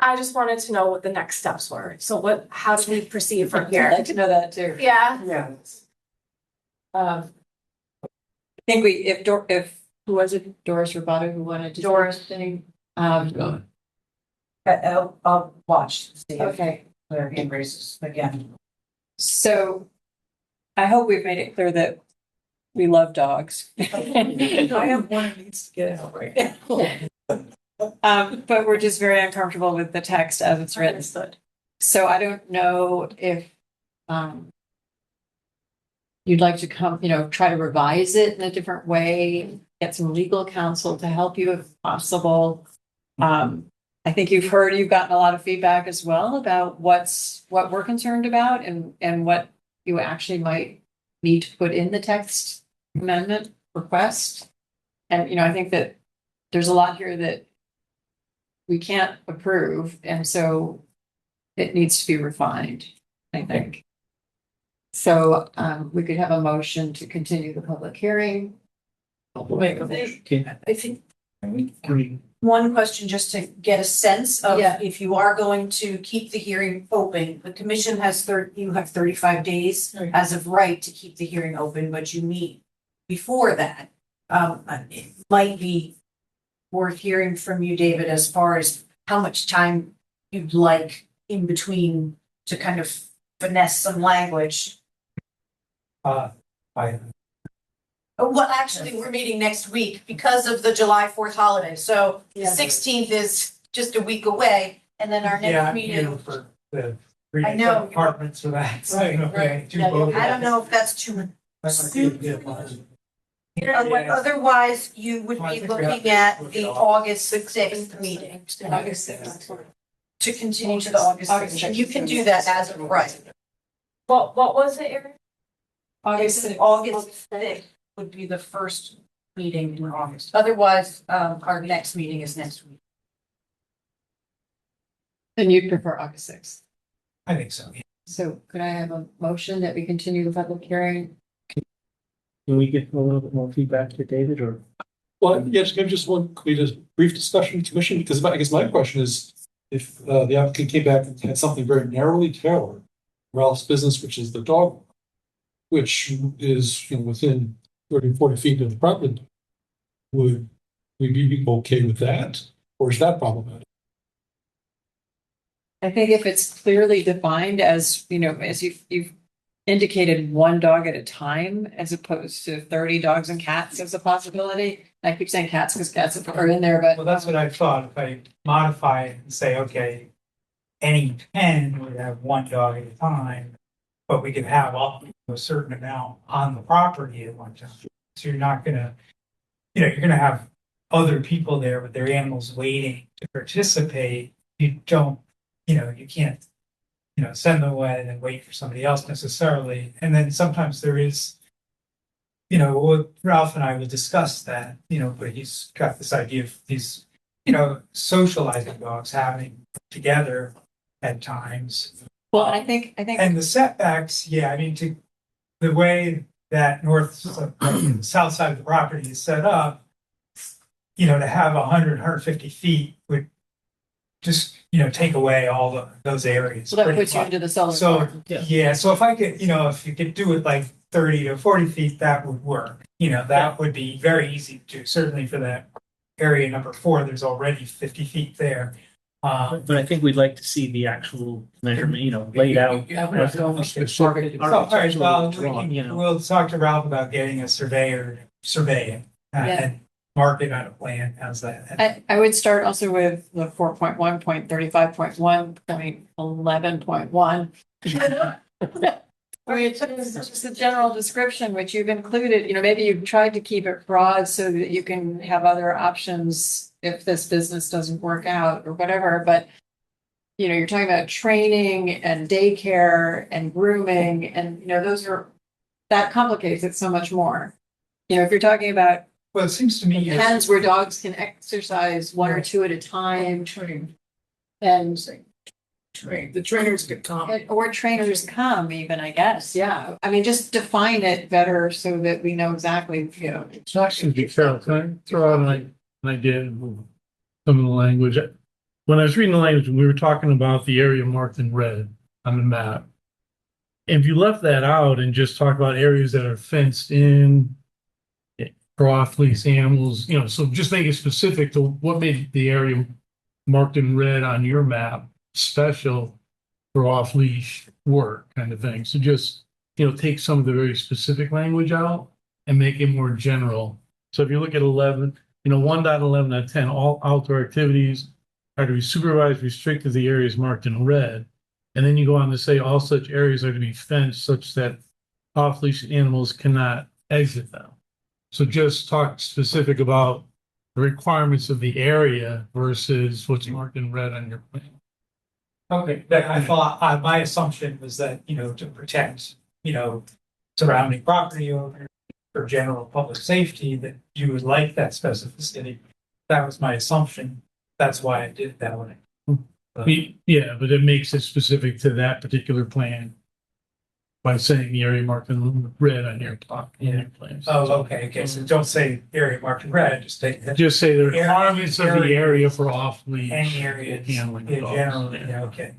I just wanted to know what the next steps were. So how do we proceed from here? I'd like to know that too. Yeah. Yeah. I think if who was it, Doris Roboto, who wanted to Doris. thing? I'll watch. See if Okay. their hand raises again. So I hope we've made it clear that we love dogs. I have one that needs to get out right now. But we're just very uncomfortable with the text as it's written. So I don't know if you'd like to come, try to revise it in a different way, get some legal counsel to help you if possible. I think you've gotten a lot of feedback as well about what we're concerned about and what you actually might need to put in the text amendment request. And, I think that there's a lot here that we can't approve. And so it needs to be refined, I think. So we could have a motion to continue the public hearing. Make a motion. I think one question just to get a sense of if you are going to keep the hearing open. The commission has you have 35 days as of right to keep the hearing open, but you meet before that. It might be worth hearing from you, David, as far as how much time you'd like in between to kind of finesse some language. Well, actually, we're meeting next week because of the July 4th holiday. So the 16th is just a week away, and then our next meeting. For the I know. Apartments for that. Right. I don't know if that's too soon. Otherwise, you would I be think we have looking to at look the at all. August sixth meeting. August 6th. To continue to the August sixth, and you can do that as of right. What was it, Erin? August sixth would be the first meeting in August. Otherwise, our next meeting is next week. And you'd prefer August 6th. I think so, yeah. So could I have a motion that we continue the public hearing? Can we get a little bit more feedback to David or? Well, yes, maybe just one, could we just brief discussion with the commission, because I guess my question is, if the applicant came back and had something very narrowly tailored, Ralph's business, which is the dog, which is, you know, within 30, 40 feet of the property, would we be okay with that, or is that problematic? I think if it's clearly defined as, you know, as you've indicated one dog at a time, as opposed to 30 dogs and cats as a possibility. I keep saying cats because cats are in there, but. Well, that's what I thought. If I modify it and say, okay, any pen would have one dog at a time, but we can have up to a certain amount on the property at one time. So you're not gonna, you know, you're gonna have other people there with their animals waiting to participate. You don't, you know, you can't, you know, send them away and then wait for somebody else necessarily. And then sometimes there is, you know, Ralph and I will discuss that, you know, but he's got this idea of these, you know, socializing dogs having together at times. Well, I think. And the setbacks, yeah, I mean, to the way that south side of the property is set up, you know, to have 150 feet would just, you know, take away all those areas. So that pretty puts you much. into the solar So, farm. yeah, so if I could, you know, if you could do it like 30 to 40 feet, that would work. You know, that would be very easy to do. Certainly for that area number 4, there's already 50 feet there. But I think we'd like to see the actual measurement, you know, laid out. All right, well, we'll talk to Ralph about getting a surveyor to survey it and mark it on a plan. How's that? I would start also with the 4.1.35.1.11.1. Which is just a general description, which you've included, you know, maybe you've tried to keep it broad so that you can have other options if this business doesn't work out or whatever, but you know, you're talking about training and daycare and grooming and, you know, that complicates it so much more. You know, if you're talking about well, it seems to me pens where dogs can exercise one or two at a time. And the trainers could come. or trainers come even, I guess. Yeah. I mean, just define it better so that we know exactly, you know. It's not going to be fair. Can I throw out an idea of some of the language? When I was reading the language, we were talking about the area marked in red on the map. If you left that out and just talk about areas that are fenced in for off-leash animals, you know, so just make it specific to what made the area marked in red on your map special for off-leash work kind of thing. So just, you know, take some of the very specific language out and make it more general. So if you look at 11, you know, 1.11.10, all outdoor activities are to be supervised, restricted to the areas marked in red. And then you go on to say all such areas are to be fenced such that off-leash animals cannot exit them. So just talk specific about the requirements of the area versus what's marked in red on your plan. Okay, I thought, my assumption was that, you know, to protect, you know, surrounding property owners for general public safety, that you would like that specificity. That was my assumption. That's why I did it that way. Yeah, but it makes it specific to that particular plan by saying the area marked in red on your plot. Plans. Oh, okay. So don't say area marked in red, just say the requirements of the area for off-leash. any area handling in dogs. general. Yeah, okay.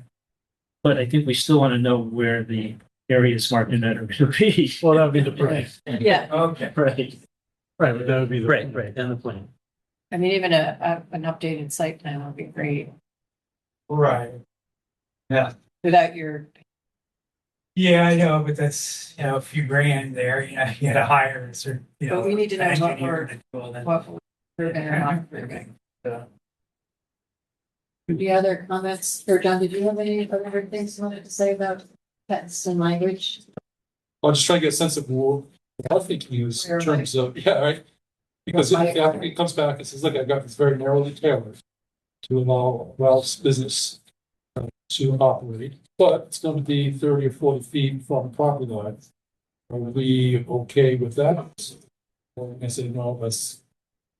But I think we still want to know where the areas marked in red are going to be. Well, that would be the plan. Yeah. Okay. Right. Right, but that would be the Right, and the plan. I mean, even an updated site plan would be great Right. Yeah. without your. Yeah, I know, but that's, you know, a few grand there, you know, you gotta hire a certain, you know. But we need to know what engineer we're, to do all that. what we're proving or not proving. Any other comments? Or John, did you have any other things you wanted to say about pets and language? I'll just try to get a sense of Our thinking is in terms of, yeah, right? Because if the applicant comes back and says, look, I've got this very narrowly tailored to allow Ralph's business to operate, but it's going to be 30 or 40 feet from the property line. Are we okay with that? Or I say, no,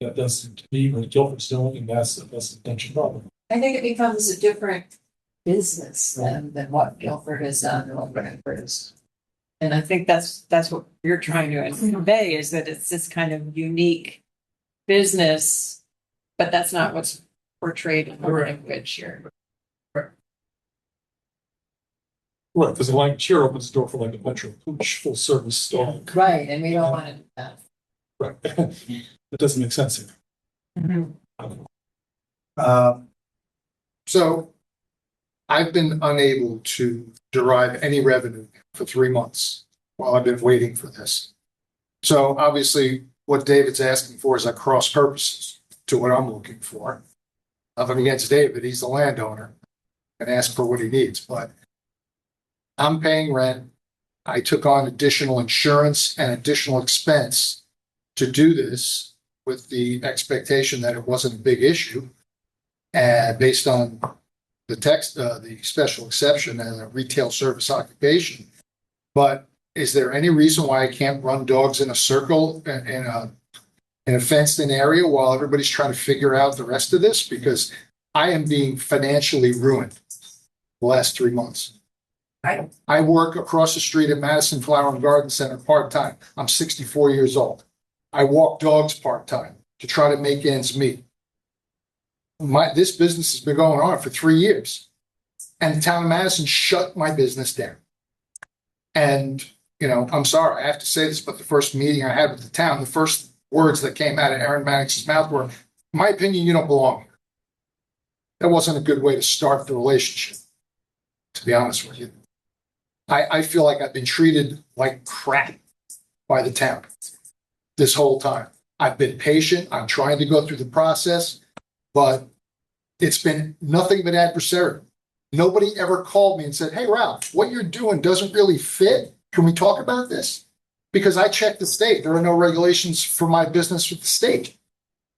that doesn't meet what Guilford's doing, and that's a potential problem. I think it becomes a different business than what Guilford has done and what Brantford is. And I think that's what you're trying to convey, is that it's this kind of unique business, but that's not what's portrayed in the language here. Right, because the language here opens the door for like a bunch of pooch full service dog. Right, and we don't want to do that. Right. That doesn't make sense here. So I've been unable to derive any revenue for 3 months while I've been waiting for this. So obviously what David's asking for is at cross purposes to what I'm looking for. Nothing against David, he's the landowner and ask for what he needs, but I'm paying rent. I took on additional insurance and additional expense to do this with the expectation that it wasn't a big issue. And based on the text, the special exception and a retail service occupation. But is there any reason why I can't run dogs in a circle in a fenced in area while everybody's trying to figure out the rest of this? Because I am being financially ruined the last 3 months. I work across the street at Madison Flower and Garden Center part-time. I'm 64 years old. I walk dogs part-time to try to make ends meet. This business has been going on for 3 years, and the town of Madison shut my business down. And, I'm sorry, I have to say this, but the first meeting I had with the town, the first words that came out of Aaron Maddox's mouth were, in my opinion, you don't belong here. That wasn't a good way to start the relationship, to be honest with you. I feel like I've been treated like crap by the town this whole time. I've been patient. I'm trying to go through the process, but it's been nothing but adversarial. Nobody ever called me and said, hey, Ralph, what you're doing doesn't really fit. Can we talk about this? Because I checked the state. There are no regulations for my business with the state,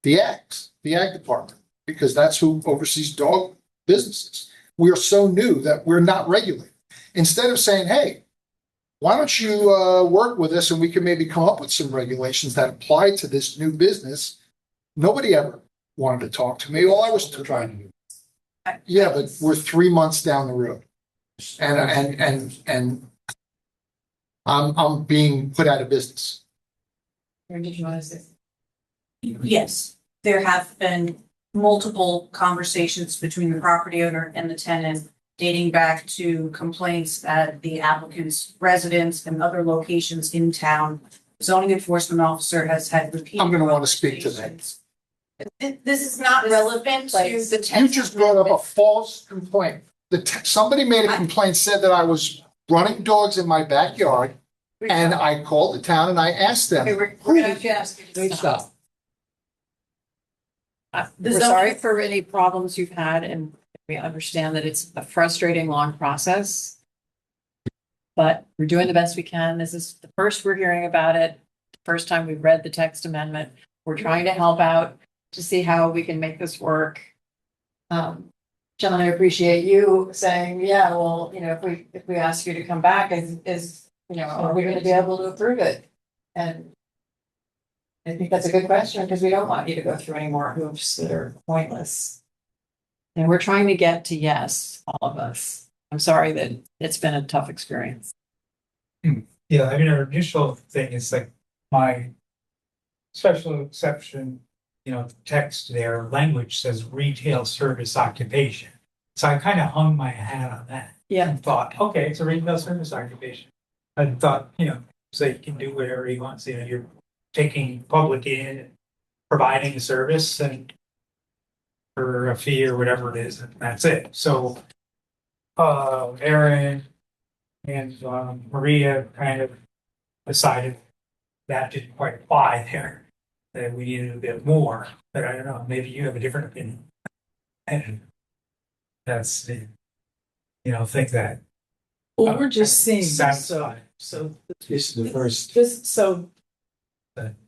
the ag department, because that's who oversees dog businesses. We are so new that we're not regulated. Instead of saying, hey, why don't you work with us and we can maybe come up with some regulations that apply to this new business? Nobody ever wanted to talk to me. All I was trying to do. Yeah, but we're 3 months down the road, and I'm being put out of business. Did you want to say? Yes, there have been multiple conversations between the property owner and the tenant dating back to complaints at the applicant's residence and other locations in town. Zoning enforcement officer has had repeated. I'm going to want to speak to that. This is not relevant to the You tenant. just brought up a false complaint. Somebody made a complaint, said that I was running dogs in my backyard, and I called the town and I asked them. Okay, we're gonna have to ask you to stop. We're sorry for any problems you've had, and we understand that it's a frustrating, long process. But we're doing the best we can. This is the first we're hearing about it. The first time we've read the text amendment. We're trying to help out to see how we can make this work. John, I appreciate you saying, yeah, well, if we ask you to come back, are we going to be able to approve it? And I think that's a good question, because we don't want you to go through any more hoops that are pointless. And we're trying to get to yes, all of us. I'm sorry that it's been a tough experience. Yeah, I mean, our initial thing is like my special exception, text there, language says retail service occupation. So I kind of hung my hat on that. Yeah. And thought, okay, it's a retail service occupation. I thought, so you can do whatever you want. So, you're taking public in, and providing a service and for a fee or whatever it is, and that's it. So Aaron and Maria kind of decided that didn't quite apply there, that we needed a bit more. But I don't know, maybe you have a different opinion. And that's, think that. Well, we're just seeing, Satisfied. so This is the first. so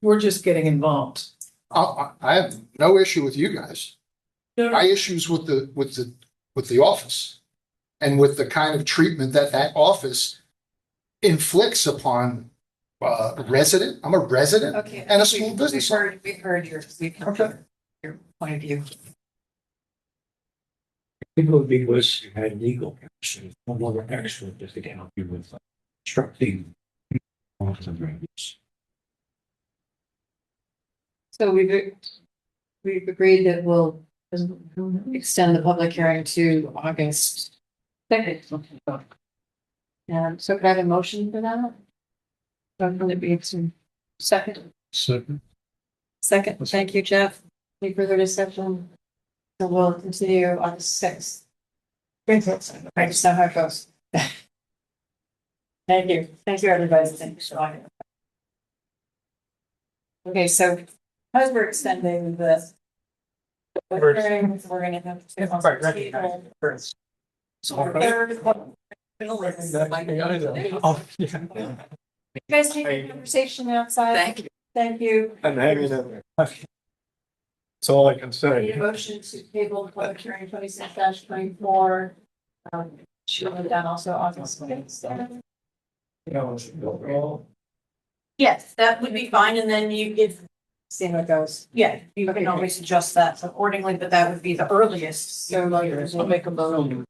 we're just getting involved. I have no issue with you guys. My issues with the office and with the kind of treatment that office inflicts upon resident. I'm a resident Okay. and a small business owner. We've heard your point of view. It would be worse if you had legal counsel, no more extra just to help you with constructing. So we've agreed that we'll extend the public hearing to August 2nd. And so could I have a motion for that? Will it be second? Second. Second, thank you, Jeff. Any further discussion? So we'll continue on the 6th. I just know how it goes. Thank you. Thank you, everybody. Thank you so much. Okay, so because we're extending the hearing, we're going to have to. First. So third. You guys take a conversation outside. Thank you. Thank you. I'm hanging in there. That's all I can Need say. a motion to table public hearing 26-24. Should have done also August 6th. Yes, that would be fine, and then you give, See how it goes. yeah, you can always adjust that accordingly, but that would be the earliest. So we'll make a motion.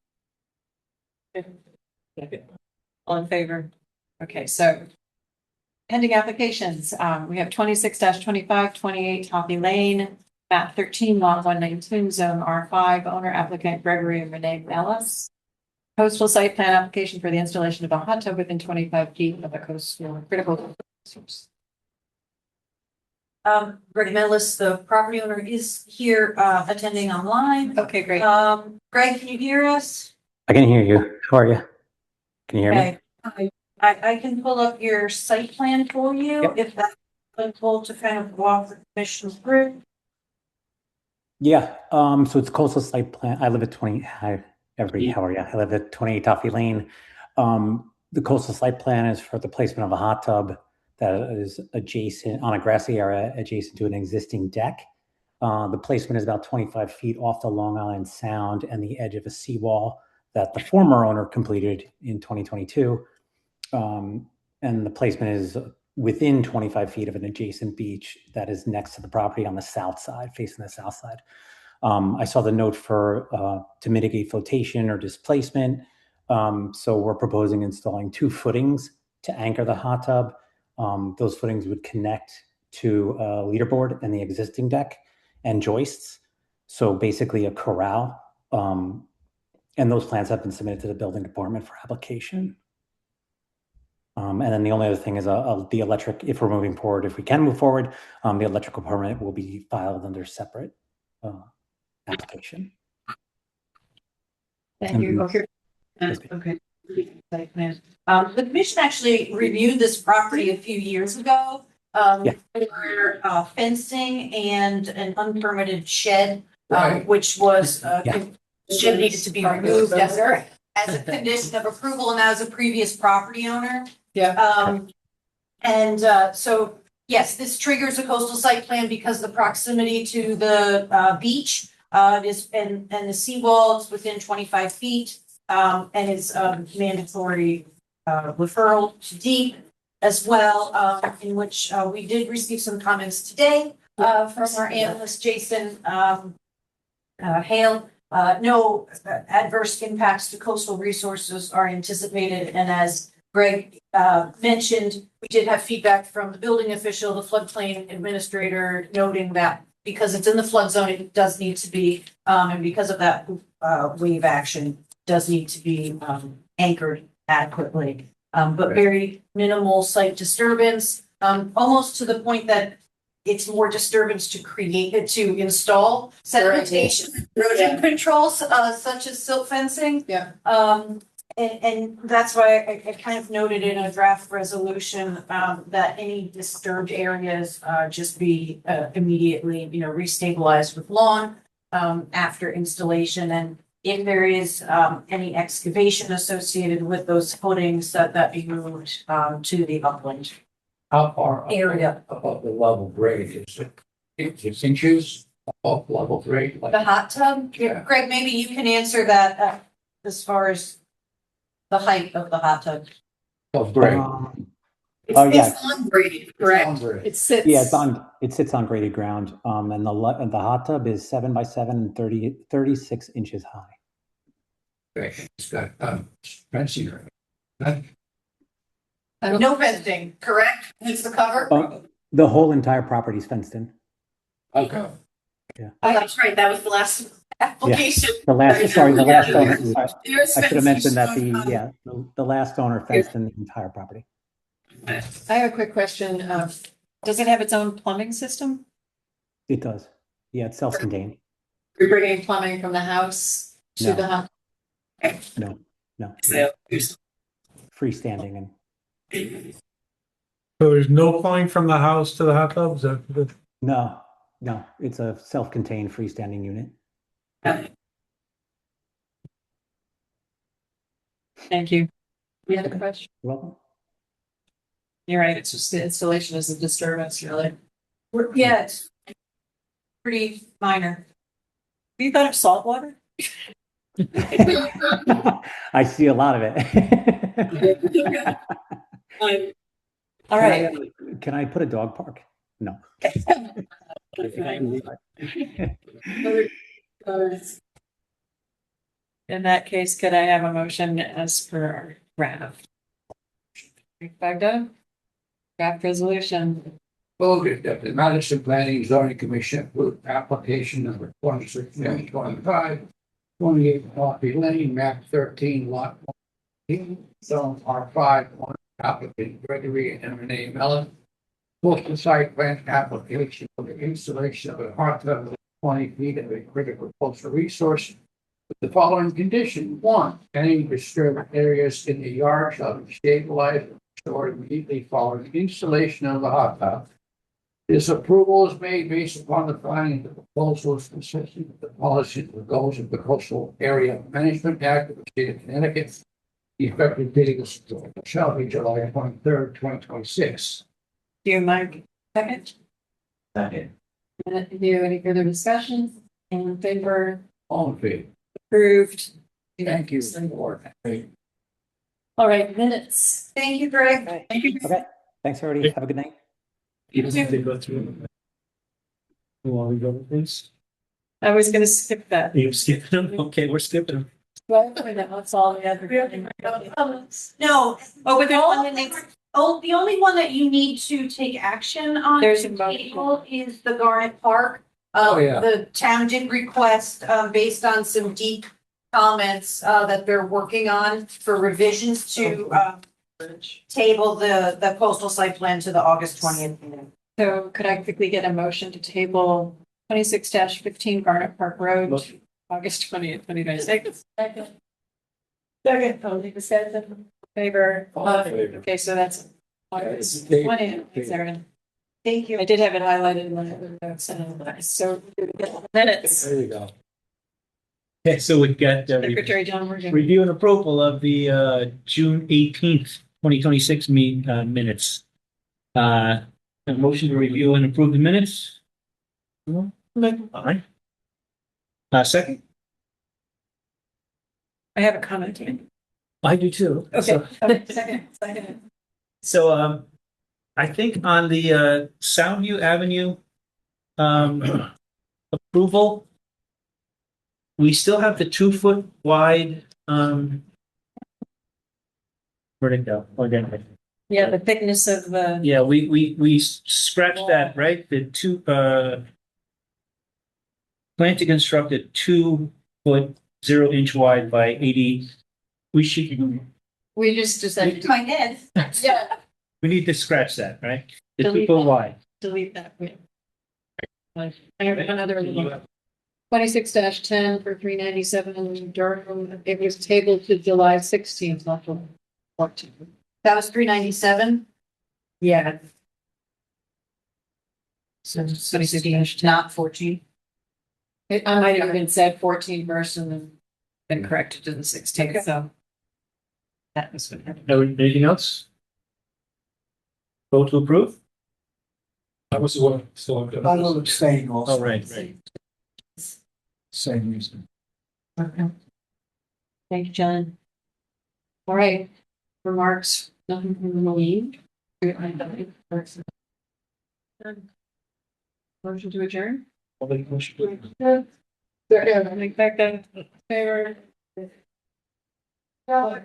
All in favor? Okay, so pending applications, we have 26-25, 28 Toppy Lane, map 13, lot 119, zone R5, owner applicant Gregory and Renee Mellis. Coastal site plan application for the installation of a hot tub within 25 feet of a coastal critical source. Greg Mellis, the property owner, is here, attending online. Okay, great. Greg, can you hear us? I can hear you. How are you? Can you hear me? Okay. I can pull up your site plan for you, Yep. if that's helpful to kind of walk the commission through. Yeah. So it's coastal site plan. I live at 20. Hi, everybody. How are you? I live at 28 Toffee Lane. The coastal site plan is for the placement of a hot tub that is adjacent on a grassy area adjacent to an existing deck. The placement is about 25 feet off the Long Island Sound and the edge of a seawall that the former owner completed in 2022. And the placement is within 25 feet of an adjacent beach that is next to the property on the south side, facing the south side. I saw the note for to mitigate flotation or displacement. So we're proposing installing 2 footings to anchor the hot tub. Those footings would connect to a leaderboard and the existing deck and joists. So basically a corral. And those plans have been submitted to the building department for application. And then the only other thing is the electric, if we're moving forward, if we can move forward, the electrical permit will be filed under separate application. Thank you. Okay. Okay. The commission actually reviewed this property a few years ago. For fencing and an unpermitted shed, which was, shed needed to be removed as a condition of approval, and that was a previous property owner. So yes, this triggers a coastal site plan because the proximity to the beach is and the seawall is within 25 feet. And it's mandatory referral to deep as well, in which we did receive some comments today from our analyst Jason Hale. No adverse impacts to coastal resources are anticipated, and as Greg mentioned, we did have feedback from the building official, the floodplain administrator, noting that because it's in the flood zone, it does need to be, and because of that wave action, does need to be anchored adequately. But very minimal site disturbance, almost to the point that it's more disturbance to create it, to install sedimentation, erosion controls, such as silt fencing. And that's why I kind of noted in a draft resolution that any disturbed areas just be immediately, restabilized with lawn after installation. And if there is any excavation associated with those footings, that be moved to the upland How far area. above the level grade is it? It's inches above level grade, like. The hot tub? Yeah. Greg, maybe you can answer that as far as the height of the hot tub. Of grade. It's, Oh, yeah. it's ungraded, correct? Ungraded. It sits. Yeah, it sits on graded ground. And the hot tub is 7 by 7 and 36 inches high. Okay, it's got, fencing around it. No fencing, correct? It's the cover? Oh, the whole entire property is fenced in. Okay. Yeah. Oh, that's right, that was the last application. The last owner, There's I should have mentioned that fencing. the last owner fenced in the entire property. I have a quick question. Does it have its own plumbing system? It does. Yeah, it's self-contained. You're bringing plumbing from the house to No. the house? No. Freestanding and So there's no plumbing from the house to the hot tub? Is that the? no, it's a self-contained freestanding unit. Thank you. You had a question? You're welcome. You're right. It's just the installation is a disturbance, really. Yeah, it's pretty minor. Have you thought of salt water? I see a lot of it. All right. Can I put a dog park? No. In that case, could I have a motion as per our draft? Baghdad? Draft resolution. Voted that the Madison Planning and Zoning Commission approved application number 26-25, 28 Coffee Lane, map 13, lot 1, zone R5, one applicant Gregory and Renee Mellon. Postal site plan application for the installation of a hot tub of 20 feet of a critical coastal resource with the following condition. 1, any disturbed areas in the yard shall be stabilized and restored immediately following the installation of the hot tub. This approval is made based upon the finding that the proposal is consistent with the policies and goals of the Coastal Area Management Act of the State of Connecticut. The effective date of this shall be July 23rd, 2026. Do you, Mike? Second? Second. Do any further discussion? In favor? All in favor? Approved. Thank you. All right, minutes. Thank you, Greg. Thank you. Okay. Thanks, everybody. Have a good night. Even if they go through. While we go with this, I was gonna skip that. you skip them. Okay, we're skipping them. Well, that's all the other. No, Oh, but there's one that the needs. only one that you need to take action on There's the a motion. table is the Garnet Park. Oh, yeah. The town did request, based on some deep comments, that they're working on for revisions to, table the coastal site plan to the August 20th meeting. So could I quickly get a motion to table 26-15 Garnet Park Road, Motion. August 20th, 2026? Second, all leave said in favor. All in favor. Okay, so that's August Okay. 20th. Sarah. Thank you. I did have it highlighted in my other notes. So minutes. There you go. Okay, so we got Secretary John Morgan. review and approval of the June 18th, 2026 minutes. A motion to review and approve the minutes. All right. Second. I have a comment. I do too. Okay, second. So, I think on the Soundview Avenue approval, we still have the 2-foot wide where'd it go? Again. Yeah, the thickness of the. Yeah, we scratched that, right? The two plan to construct a 2-foot 0-inch wide by 80. We should. We just decided. My head. Yeah. We need to scratch that, right? The Delete 2-foot that. wide. Delete that. I have another 26-10 for 397 in Durham. It was tabled to July 16th, not July 14th. That was 397. Yeah. So 26-10. Not 14. I might have even said 14 first and then been corrected to the sixteenth, so. That was what happened. No, anything else? Vote to approve? I was the one, so. I will abstain also. Oh, right, right. Same reason. Okay. Thank you, John. All right, remarks, nothing from the lead. Motion to adjourn? I'll make a motion. Second, I think back then, favor. Oh,